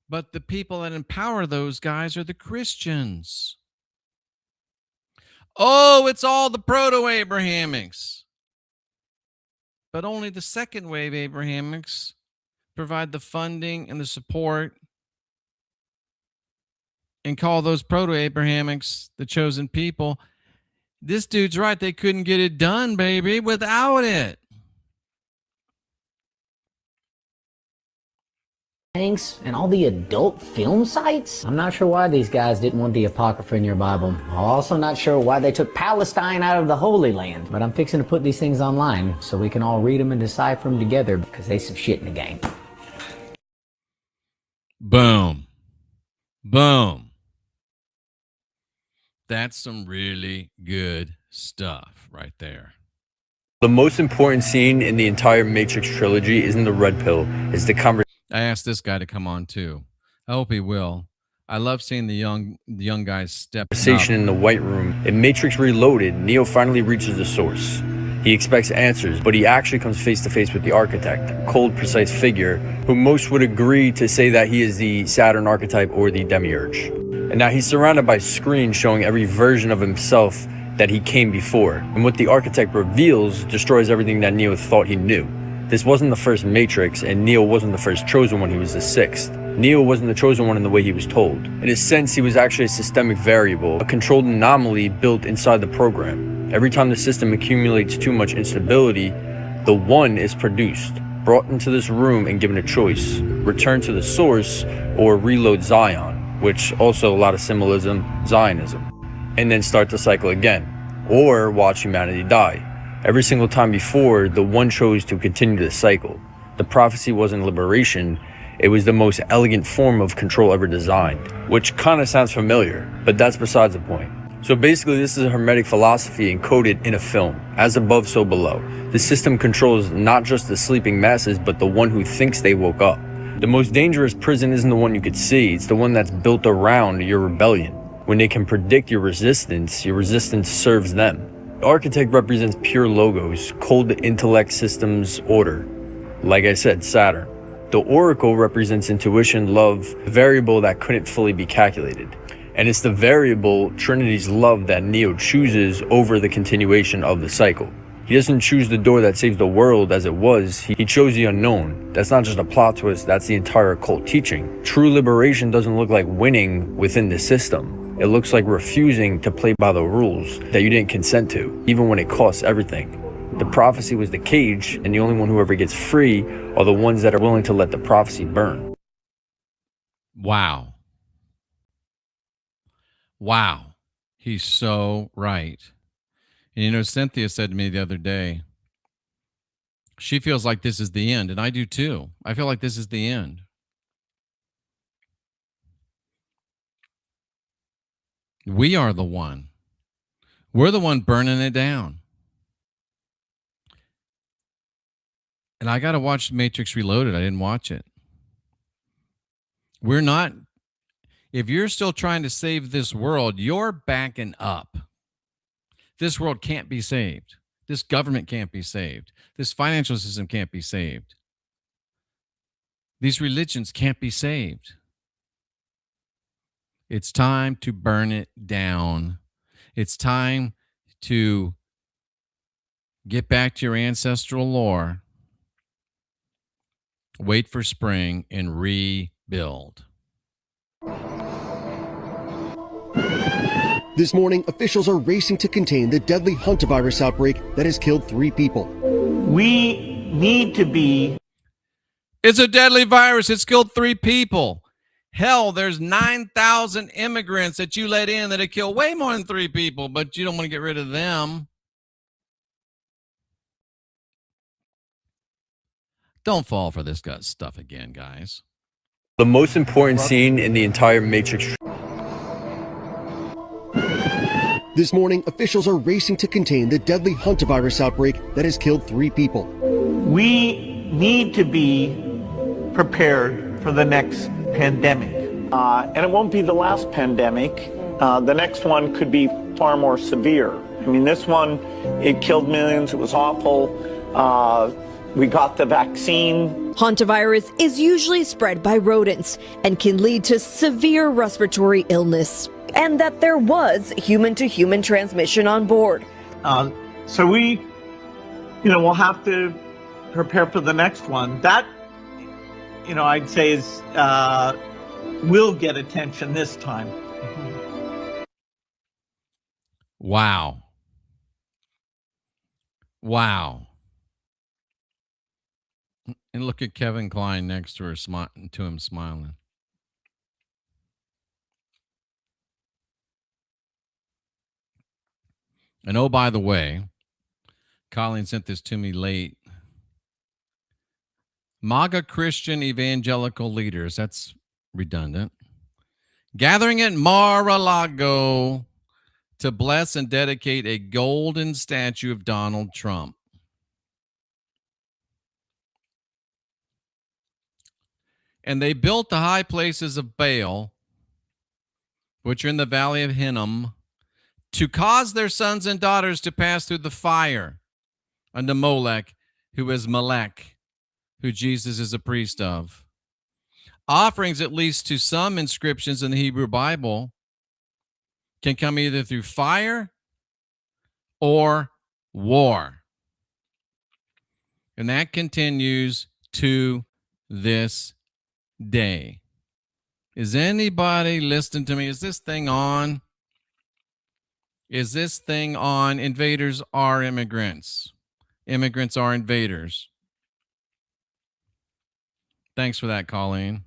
But the people that empower those guys are the Christians. Oh, it's all the proto-Abrahamics. But only the second wave Abrahamics provide the funding and the support and call those proto-Abrahamics the chosen people. This dude's right. They couldn't get it done, baby, without it. And all the adult film sites? I'm not sure why these guys didn't want the Apocrypha in your Bible. I'm also not sure why they took Palestine out of the Holy Land. But I'm fixing to put these things online so we can all read them and decipher them together because there's some shit in the game. Boom. Boom. That's some really good stuff right there. The most important scene in the entire Matrix trilogy isn't the red pill, it's the conversation. I asked this guy to come on too. I hope he will. I love seeing the young guys step up. In the White Room. In Matrix Reloaded, Neo finally reaches the source. He expects answers, but he actually comes face to face with the architect, a cold, precise figure who most would agree to say that he is the Saturn archetype or the Demiurge. And now he's surrounded by screens showing every version of himself that he came before. And what the architect reveals destroys everything that Neo thought he knew. This wasn't the first Matrix, and Neo wasn't the first chosen one, he was the sixth. Neo wasn't the chosen one in the way he was told. In a sense, he was actually a systemic variable, a controlled anomaly built inside the program. Every time the system accumulates too much instability, the one is produced, brought into this room and given a choice: return to the source or reload Zion, which also a lot of symbolism, Zionism, and then start the cycle again, or watch humanity die. Every single time before, the one chose to continue the cycle. The prophecy wasn't liberation, it was the most elegant form of control ever designed, which kind of sounds familiar, but that's besides the point. So basically, this is a hermetic philosophy encoded in a film, as above, so below. The system controls not just the sleeping masses, but the one who thinks they woke up. The most dangerous prison isn't the one you could see, it's the one that's built around your rebellion. When they can predict your resistance serves them. The architect represents pure logos, cold intellect systems, order. Like I said, Saturn. The oracle represents intuition, love, a variable that couldn't fully be calculated. And it's the variable, Trinity's love, that Neo chooses over the continuation of the cycle. He doesn't choose the door that saves the world as it was, he chose the unknown. That's not just a plot twist, that's the entire occult teaching. True liberation doesn't look like winning within the system. It looks like refusing to play by the rules that you didn't consent to, even when it costs everything. The prophecy was the cage, and the only one who ever gets free are the ones that are willing to let the prophecy burn. Wow. Wow. He's so right. And you know, Cynthia said to me the other day, she feels like this is the end, and I do too. I feel like this is the end. We are the one. We're the one burning it down. And I got to watch Matrix Reloaded. I didn't watch it. We're not, if you're still trying to save this world, you're backing up. This world can't be saved. This government can't be saved. This financial system can't be saved. These religions can't be saved. It's time to burn it down. It's time to get back to your ancestral lore, wait for spring, and rebuild. This morning, officials are racing to contain the deadly hantavirus outbreak that has killed 3 people. We need to be... It's a deadly virus. It's killed 3 people. Hell, there's 9,000 immigrants that you let in that have killed way more than 3 people, but you don't want to get rid of them. Don't fall for this stuff again, guys. The most important scene in the entire Matrix. This morning, officials are racing to contain the deadly hantavirus outbreak that has killed 3 people. We need to be prepared for the next pandemic. And it won't be the last pandemic. The next one could be far more severe. I mean, this one, it killed millions. It was awful. We got the vaccine. Hantavirus is usually spread by rodents and can lead to severe respiratory illness, and that there was human-to-human transmission on board. So we, we'll have to prepare for the next one. That, I'd say is, will get attention this time. Wow. Wow. And look at Kevin Kline next to her, to him smiling. And oh, by the way, Colleen sent this to me late. MAGA Christian evangelical leaders, that's redundant, gathering at Mar-a-Lago to bless and dedicate a golden statue of Donald Trump. And they built the high places of Baal, which are in the valley of Hinnom, to cause their sons and daughters to pass through the fire unto Molech, who is Melech, who Jesus is a priest of. Offerings, at least to some inscriptions in the Hebrew Bible, can come either through fire or war. And that continues to this day. Is anybody listening to me? Is this thing on? Is this thing on? Invaders are immigrants. Immigrants are invaders. Thanks for that, Colleen.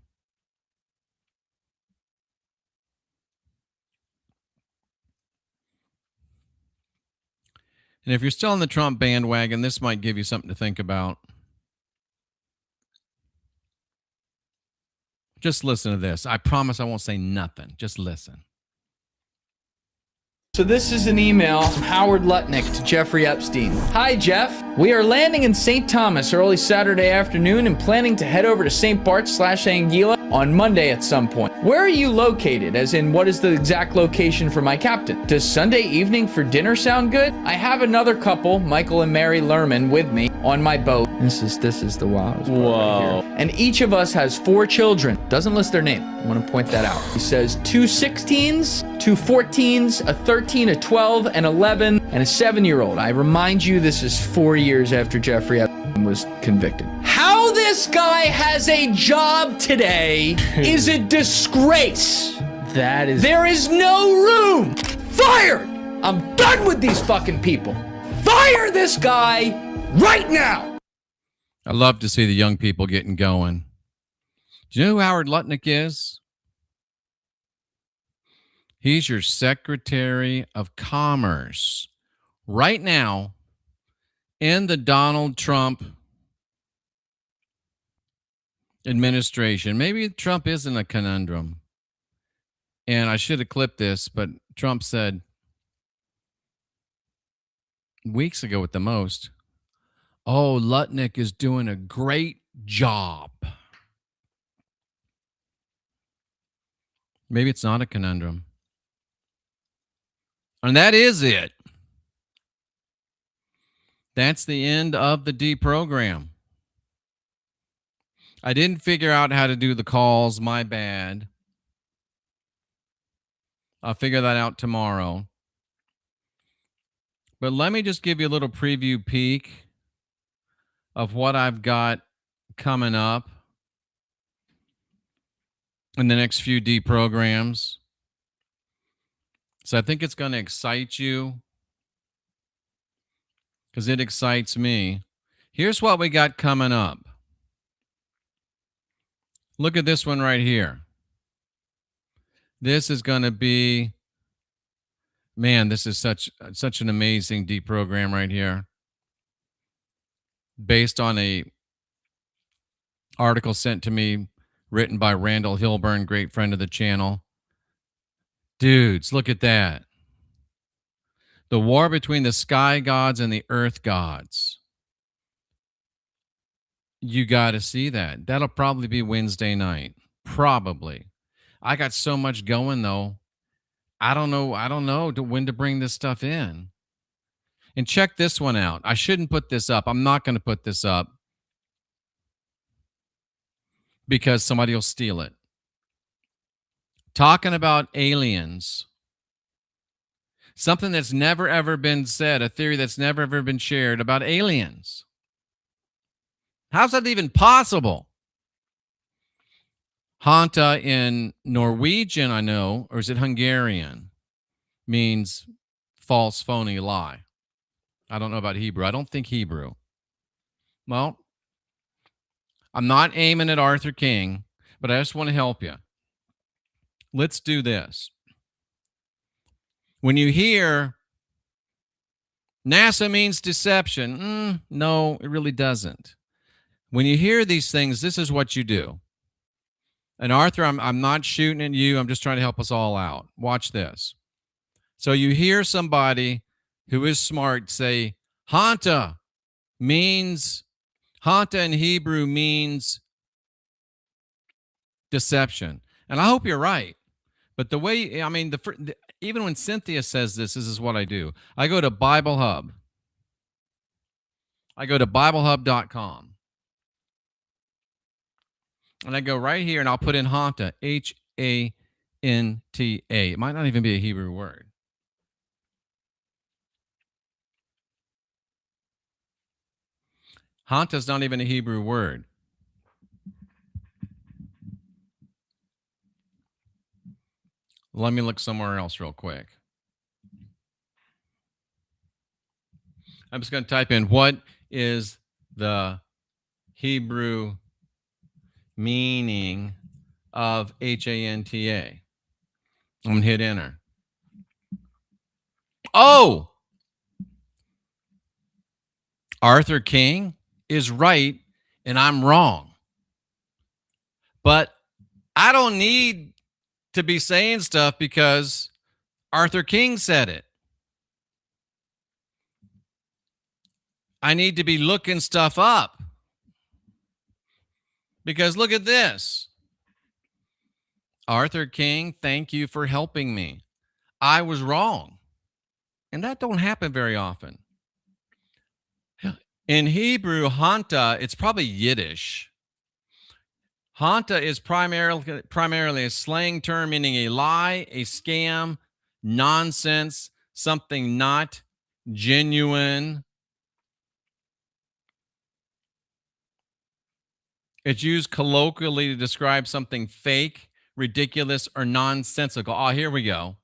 And if you're still on the Trump bandwagon, this might give you something to think about. Just listen to this. I promise I won't say nothing. Just listen. So this is an email from Howard Lutnick to Jeffrey Epstein. Hi, Jeff. We are landing in St. Thomas early Saturday afternoon and planning to head over to St. Bart/Anguilla on Monday at some point. Where are you located? As in, what is the exact location for my captain? Does Sunday evening for dinner sound good? I have another couple, Michael and Mary Lerman, with me on my boat. This is the wildest part right here. And each of us has 4 children. Doesn't list their name. I want to point that out. He says 2 16s, 2 14s, a 13, a 12, an 11, and a 7-year-old. I remind you, this is 4 years after Jeffrey Epstein was convicted. How this guy has a job today is a disgrace. There is no room. Fired! I'm done with these fucking people. Fire this guy right now. I love to see the young people getting going. Do you know who Howard Lutnick is? He's your Secretary of Commerce right now in the Donald Trump administration. Maybe Trump isn't a conundrum. And I should have clipped this, but Trump said weeks ago at the most, oh, Lutnick is doing a great job. Maybe it's not a conundrum. And that is it. That's the end of the deprogram. I didn't figure out how to do the calls. My bad. I'll figure that out tomorrow. But let me just give you a little preview peek of what I've got coming up in the next few deprograms. So I think it's going to excite you because it excites me. Here's what we got coming up. Look at this one right here. This is going to be, man, this is such an amazing deprogram right here. Based on a article sent to me, written by Randall Hilburn, great friend of the channel. Dudes, look at that. The war between the sky gods and the earth gods. You got to see that. That'll probably be Wednesday night. Probably. I got so much going, though. I don't know when to bring this stuff in. And check this one out. I shouldn't put this up. I'm not going to put this up because somebody will steal it. Talking about aliens. Something that's never, ever been said, a theory that's never, ever been shared about aliens. How's that even possible? Hanta in Norwegian, I know, or is it Hungarian? Means false, phony, lie. I don't know about Hebrew. I don't think Hebrew. Well, I'm not aiming at Arthur King, but I just want to help you. Let's do this. When you hear NASA means deception, no, it really doesn't. When you hear these things, this is what you do. And Arthur, I'm not shooting at you. I'm just trying to help us all out. Watch this. So you hear somebody who is smart say, Hanta in Hebrew means deception. And I hope you're right. But the way, I mean, even when Cynthia says this is what I do. I go to Bible Hub. I go to BibleHub.com. And I go right here and I'll put in Hanta, H-A-N-T-A. It might not even be a Hebrew word. Hanta is not even a Hebrew word. Let me look somewhere else real quick. I'm just going to type in what is the Hebrew meaning of H-A-N-T-A. I'm going to hit enter. Oh! Arthur King is right and I'm wrong. But I don't need to be saying stuff because Arthur King said it. I need to be looking stuff up. Because look at this. Arthur King, thank you for helping me. I was wrong. And that don't happen very often. In Hebrew, hanta, it's probably Yiddish. Hanta is primarily a slang term meaning a lie, a scam, nonsense, something not genuine. It's used colloquially to describe something fake, ridiculous, or nonsensical. Oh, here we go.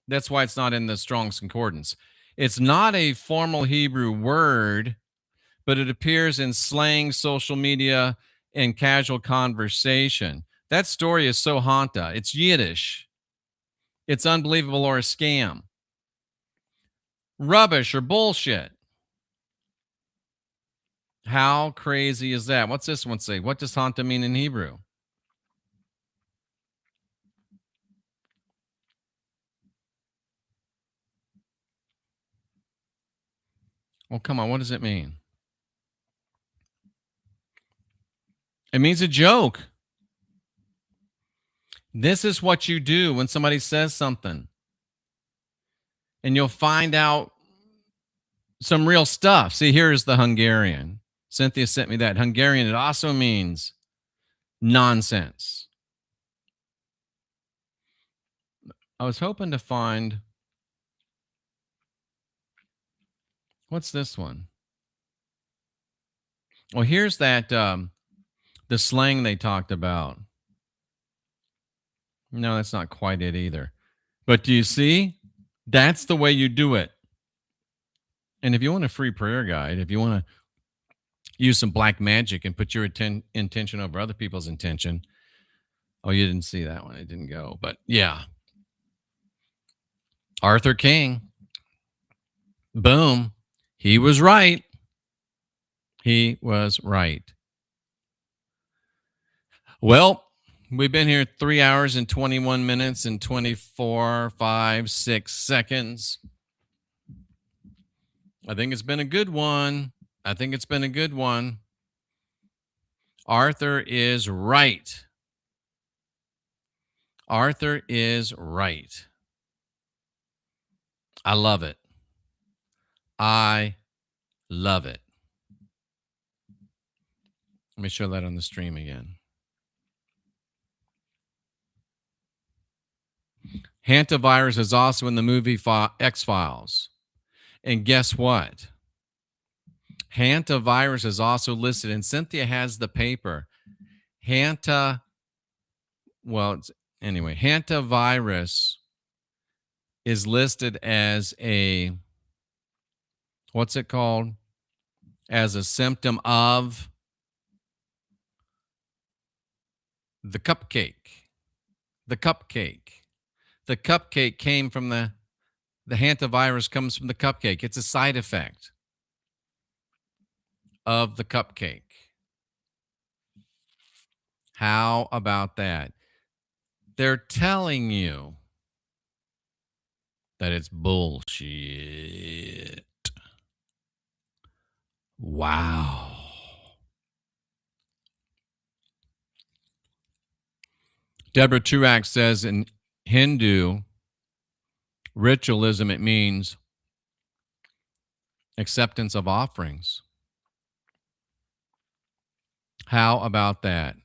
That's why it's not in the Strong's Concordance. It's not a formal Hebrew word, but it appears in slang, social media, and casual conversation. That story is so hanta. It's Yiddish. It's unbelievable or a scam. Rubbish or bullshit. How crazy is that? What's this one say? What does hanta mean in Hebrew? Well, come on. What does it mean? It means a joke. This is what you do when somebody says something. And you'll find out some real stuff. See, here's the Hungarian. Cynthia sent me that. Hungarian, it also means nonsense. I was hoping to find... What's this one? Well, here's that, the slang they talked about. No, that's not quite it either. But do you see? That's the way you do it. And if you want a free prayer guide, if you want to use some black magic and put your intention over other people's intention. Oh, you didn't see that one. It didn't go. But yeah. Arthur King. Boom. He was right. He was right. Well, we've been here 3 hours and 21 minutes and 24, 5, 6 seconds. I think it's been a good one. Arthur is right. Arthur is right. I love it. I love it. Let me show that on the stream again. Hantavirus is also in the movie X-Files. And guess what? Hantavirus is also listed, and Cynthia has the paper. Hantavirus, is listed as a, what's it called? As a symptom of the cupcake. The cupcake. The cupcake came from the hantavirus comes from the cupcake. It's a side effect of the cupcake. How about that? They're telling you that it's bullshit. Wow. Deborah Truax says in Hindu ritualism, it means acceptance of offerings. How about that?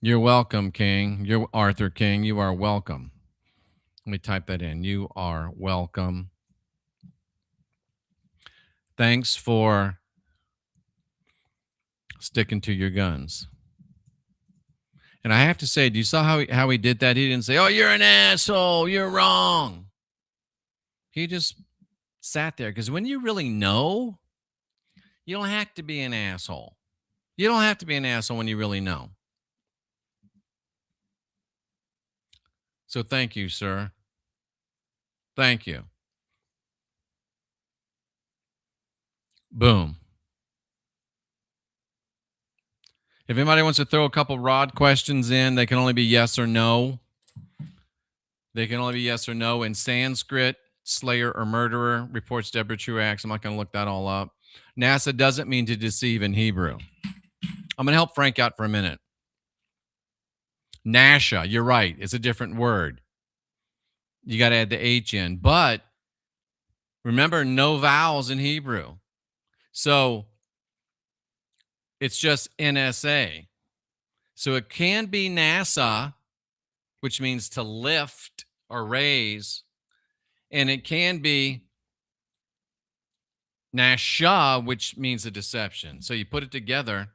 You're welcome, King. You're Arthur King. You are welcome. Let me type that in. You are welcome. Thanks for sticking to your guns. And I have to say, do you saw how he did that? He didn't say, "Oh, you're an asshole. You're wrong." He just sat there, because when you really know, you don't have to be an asshole. You don't have to be an asshole when you really know. So thank you, sir. Thank you. Boom. If anybody wants to throw a couple Rod questions in, they can only be yes or no. They can only be yes or no. In Sanskrit, slayer or murderer, reports Deborah Truax. I'm not going to look that all up. NASA doesn't mean to deceive in Hebrew. I'm going to help Frank out for a minute. Nasha, you're right. It's a different word. You got to add the H in. But remember, no vowels in Hebrew. So it's just NSA. So it can be NASA, which means to lift or raise. And it can be Nasha, which means a deception. So you put it together.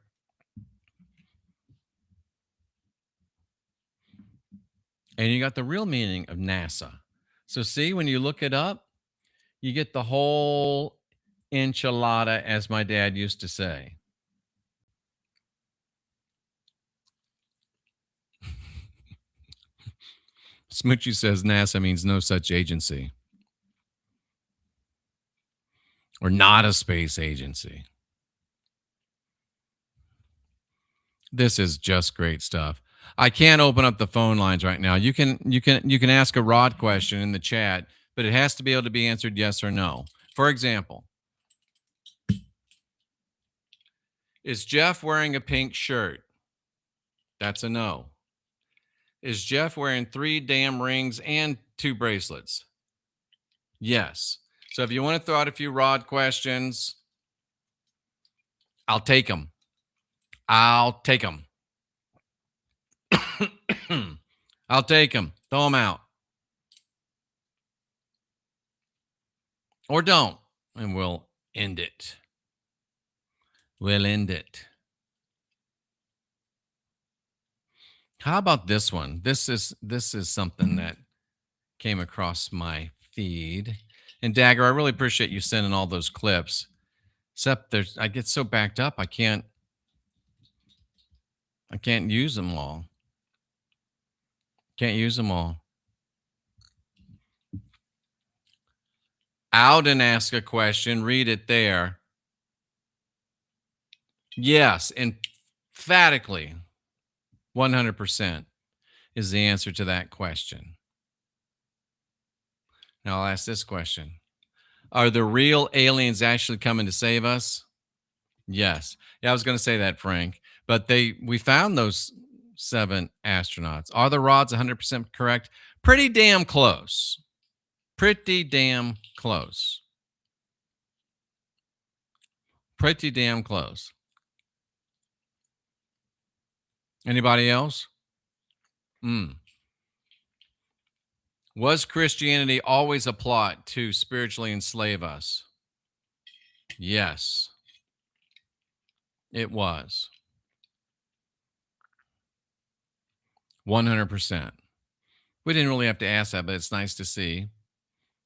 And you got the real meaning of NASA. So see, when you look it up, you get the whole enchilada, as my dad used to say. Smoochie says NASA means no such agency. Or not a space agency. This is just great stuff. I can't open up the phone lines right now. You can ask a Rod question in the chat, but it has to be able to be answered yes or no. For example, is Jeff wearing a pink shirt? That's a no. Is Jeff wearing 3 damn rings and 2 bracelets? Yes. So if you want to throw out a few Rod questions, I'll take them. I'll take them. I'll take them. Throw them out. Or don't. And we'll end it. We'll end it. How about this one? This is something that came across my feed. And Dagger, I really appreciate you sending all those clips. Except I get so backed up, I can't use them all. Can't use them all. Alden asked a question. Read it there. Yes, emphatically, 100% is the answer to that question. Now I'll ask this question. Are the real aliens actually coming to save us? Yes. Yeah, I was going to say that, Frank. But we found those 7 astronauts. Are the Rods 100% correct? Pretty damn close. Pretty damn close. Pretty damn close. Anybody else? Was Christianity always a plot to spiritually enslave us? Yes, it was. 100%. We didn't really have to ask that, but it's nice to see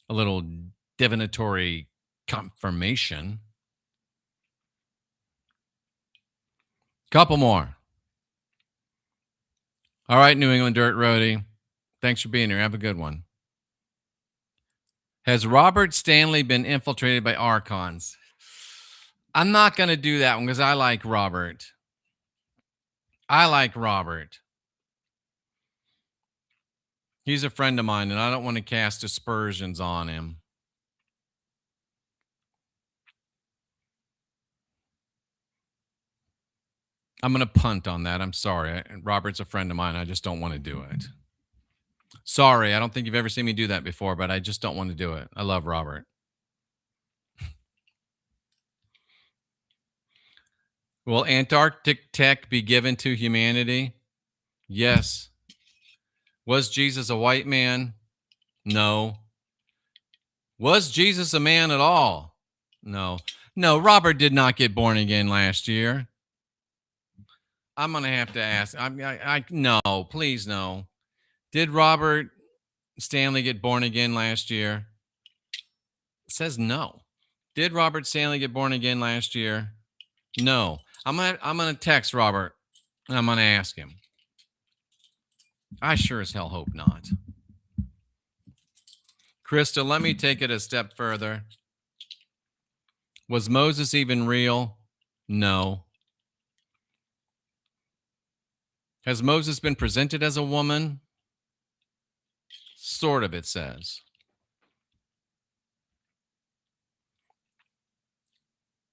a little divinatory confirmation. Couple more. All right, New England Dirt Roadie. Thanks for being here. Have a good one. Has Robert Stanley been infiltrated by Archons? I'm not going to do that one because I like Robert. I like Robert. He's a friend of mine, and I don't want to cast aspersions on him. I'm going to punt on that. I'm sorry. Robert's a friend of mine. I just don't want to do it. Sorry. I don't think you've ever seen me do that before, but I just don't want to do it. I love Robert. Will Antarctic tech be given to humanity? Yes. Was Jesus a white man? No. Was Jesus a man at all? No. No, Robert did not get born again last year. I'm going to have to ask. No, please no. Did Robert Stanley get born again last year? It says no. Did Robert Stanley get born again last year? No. I'm gonna text Robert and I'm gonna ask him. I sure as hell hope not. Krista, let me take it a step further. Was Moses even real? No. Has Moses been presented as a woman? Sort of, it says.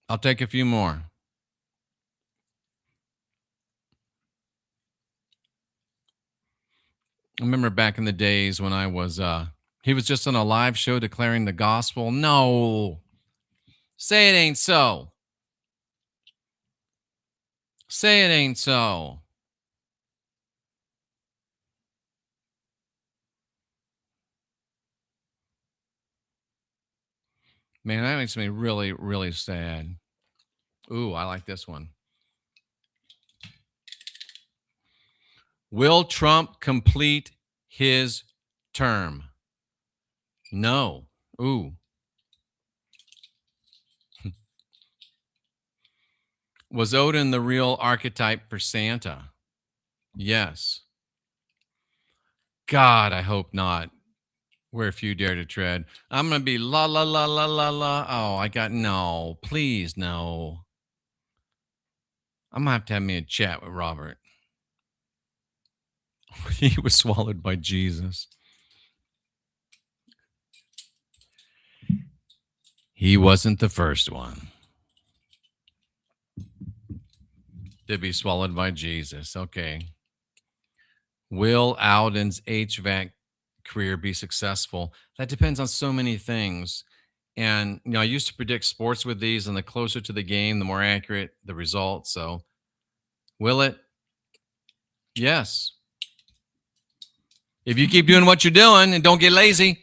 I'll take a few more. I remember back in the days when I was, he was just on a live show declaring the gospel. No. Say it ain't so. Say it ain't so. Man, that makes me really, really sad. Ooh, I like this one. Will Trump complete his term? No. Ooh. Was Odin the real archetype for Santa? Yes. God, I hope not. Where few dare to tread. I'm going to be la, la, la, la, la, la. Oh, I got no. Please, no. I'm going to have me a chat with Robert. He was swallowed by Jesus. He wasn't the first one to be swallowed by Jesus. Okay. Will Alden's HVAC career be successful? That depends on so many things. And, I used to predict sports with these, and the closer to the game, the more accurate the results. So, will it? Yes. If you keep doing what you're doing and don't get lazy.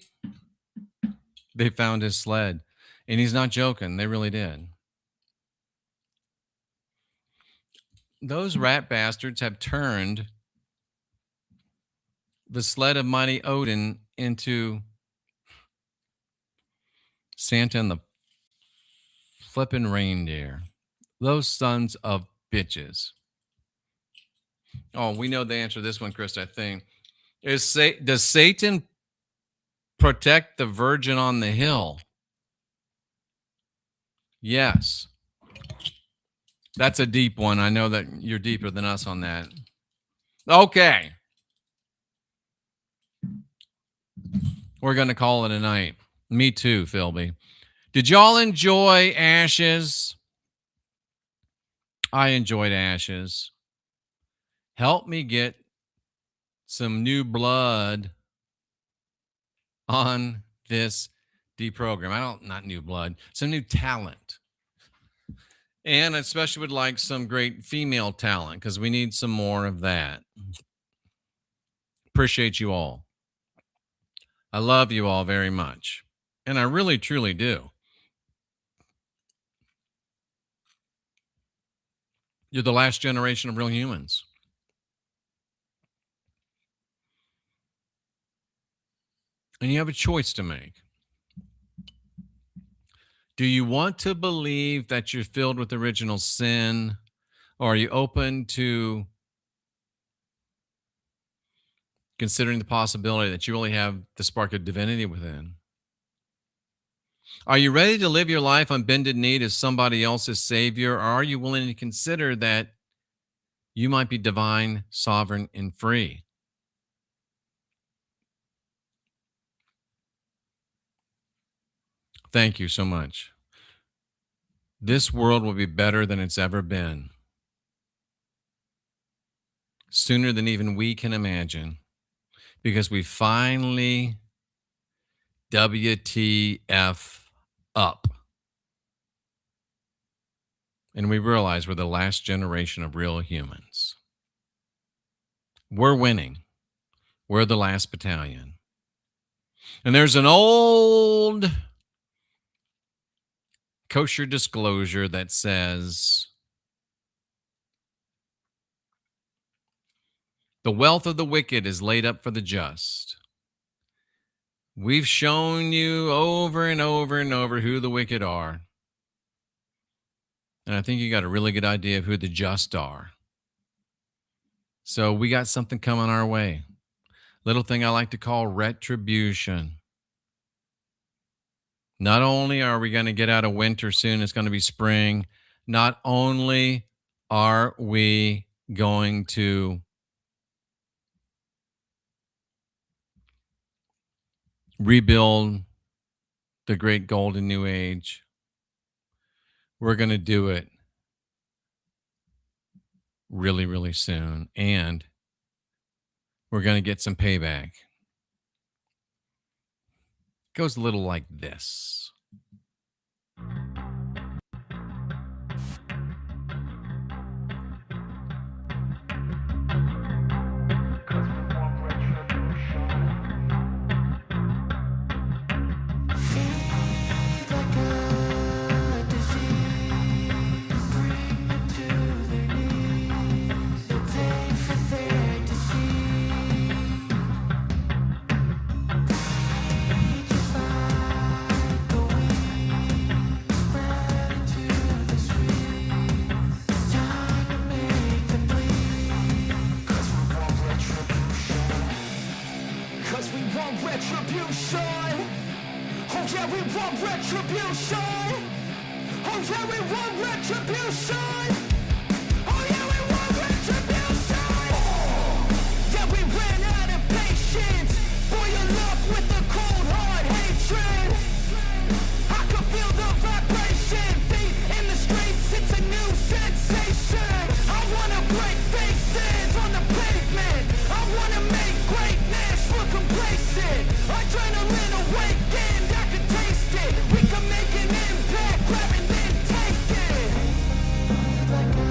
They found his sled. And he's not joking. They really did. Those rat bastards have turned the sled of mighty Odin into Santa and the flippin' reindeer. Those sons of bitches. Oh, we know the answer to this one, Chris, I think. Does Satan protect the virgin on the hill? Yes. That's a deep one. I know that you're deeper than us on that. Okay. We're going to call it a night. Me too, Philby. Did y'all enjoy Ashes? I enjoyed Ashes. Help me get some new blood on this deprogram. Not new blood, some new talent. And I especially would like some great female talent because we need some more of that. Appreciate you all. I love you all very much. And I really, truly do. You're the last generation of real humans. And you have a choice to make. Do you want to believe that you're filled with original sin? Or are you open to considering the possibility that you really have the spark of divinity within? Are you ready to live your life on bended knee as somebody else's savior? Or are you willing to consider that you might be divine, sovereign, and free? Thank you so much. This world will be better than it's ever been. Sooner than even we can imagine. Because we finally WTF up. And we realize we're the last generation of real humans. We're winning. We're the last battalion. And there's an old kosher disclosure that says The wealth of the wicked is laid up for the just. We've shown you over and over and over who the wicked are. And I think you got a really good idea of who the just are. So we got something coming our way. Little thing I like to call retribution. Not only are we going to get out of winter soon, it's going to be spring. Not only are we going to rebuild the great golden new age, we're going to do it really, really soon. And we're going to get some payback. It goes a little like this. Retribution. Oh yeah, we want retribution. Oh yeah, we want retribution. Oh yeah, we want retribution. Yeah, we ran out of patience. Boil up with the cold hard hatred. I can feel the vibration. Feet in the streets, it's a new sensation. I wanna break faces on the pavement. I wanna make greatness look complacent. Adrenaline awakened, I can taste it. We can make an impact, grab and then take it. Like a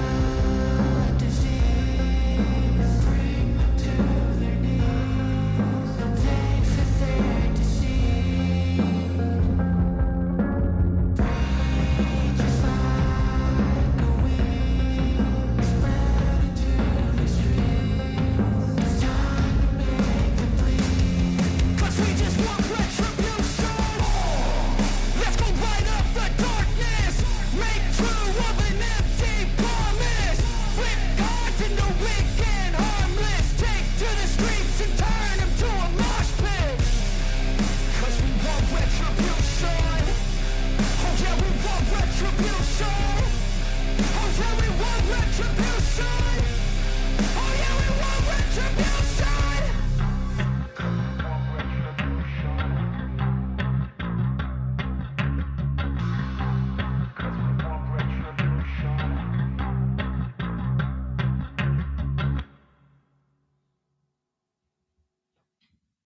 disease, bring them to their knees. Take for their disease. Rage is like a weed, spread into the streets. It's time to make them bleed. 'Cause we just want retribution. Let's go light up the darkness. Make true of an empty promise. Flip cards into weak and harmless. Take to the streets and turn them to a mosh pit. 'Cause we want retribution. Oh yeah, we want retribution. Oh yeah, we want retribution.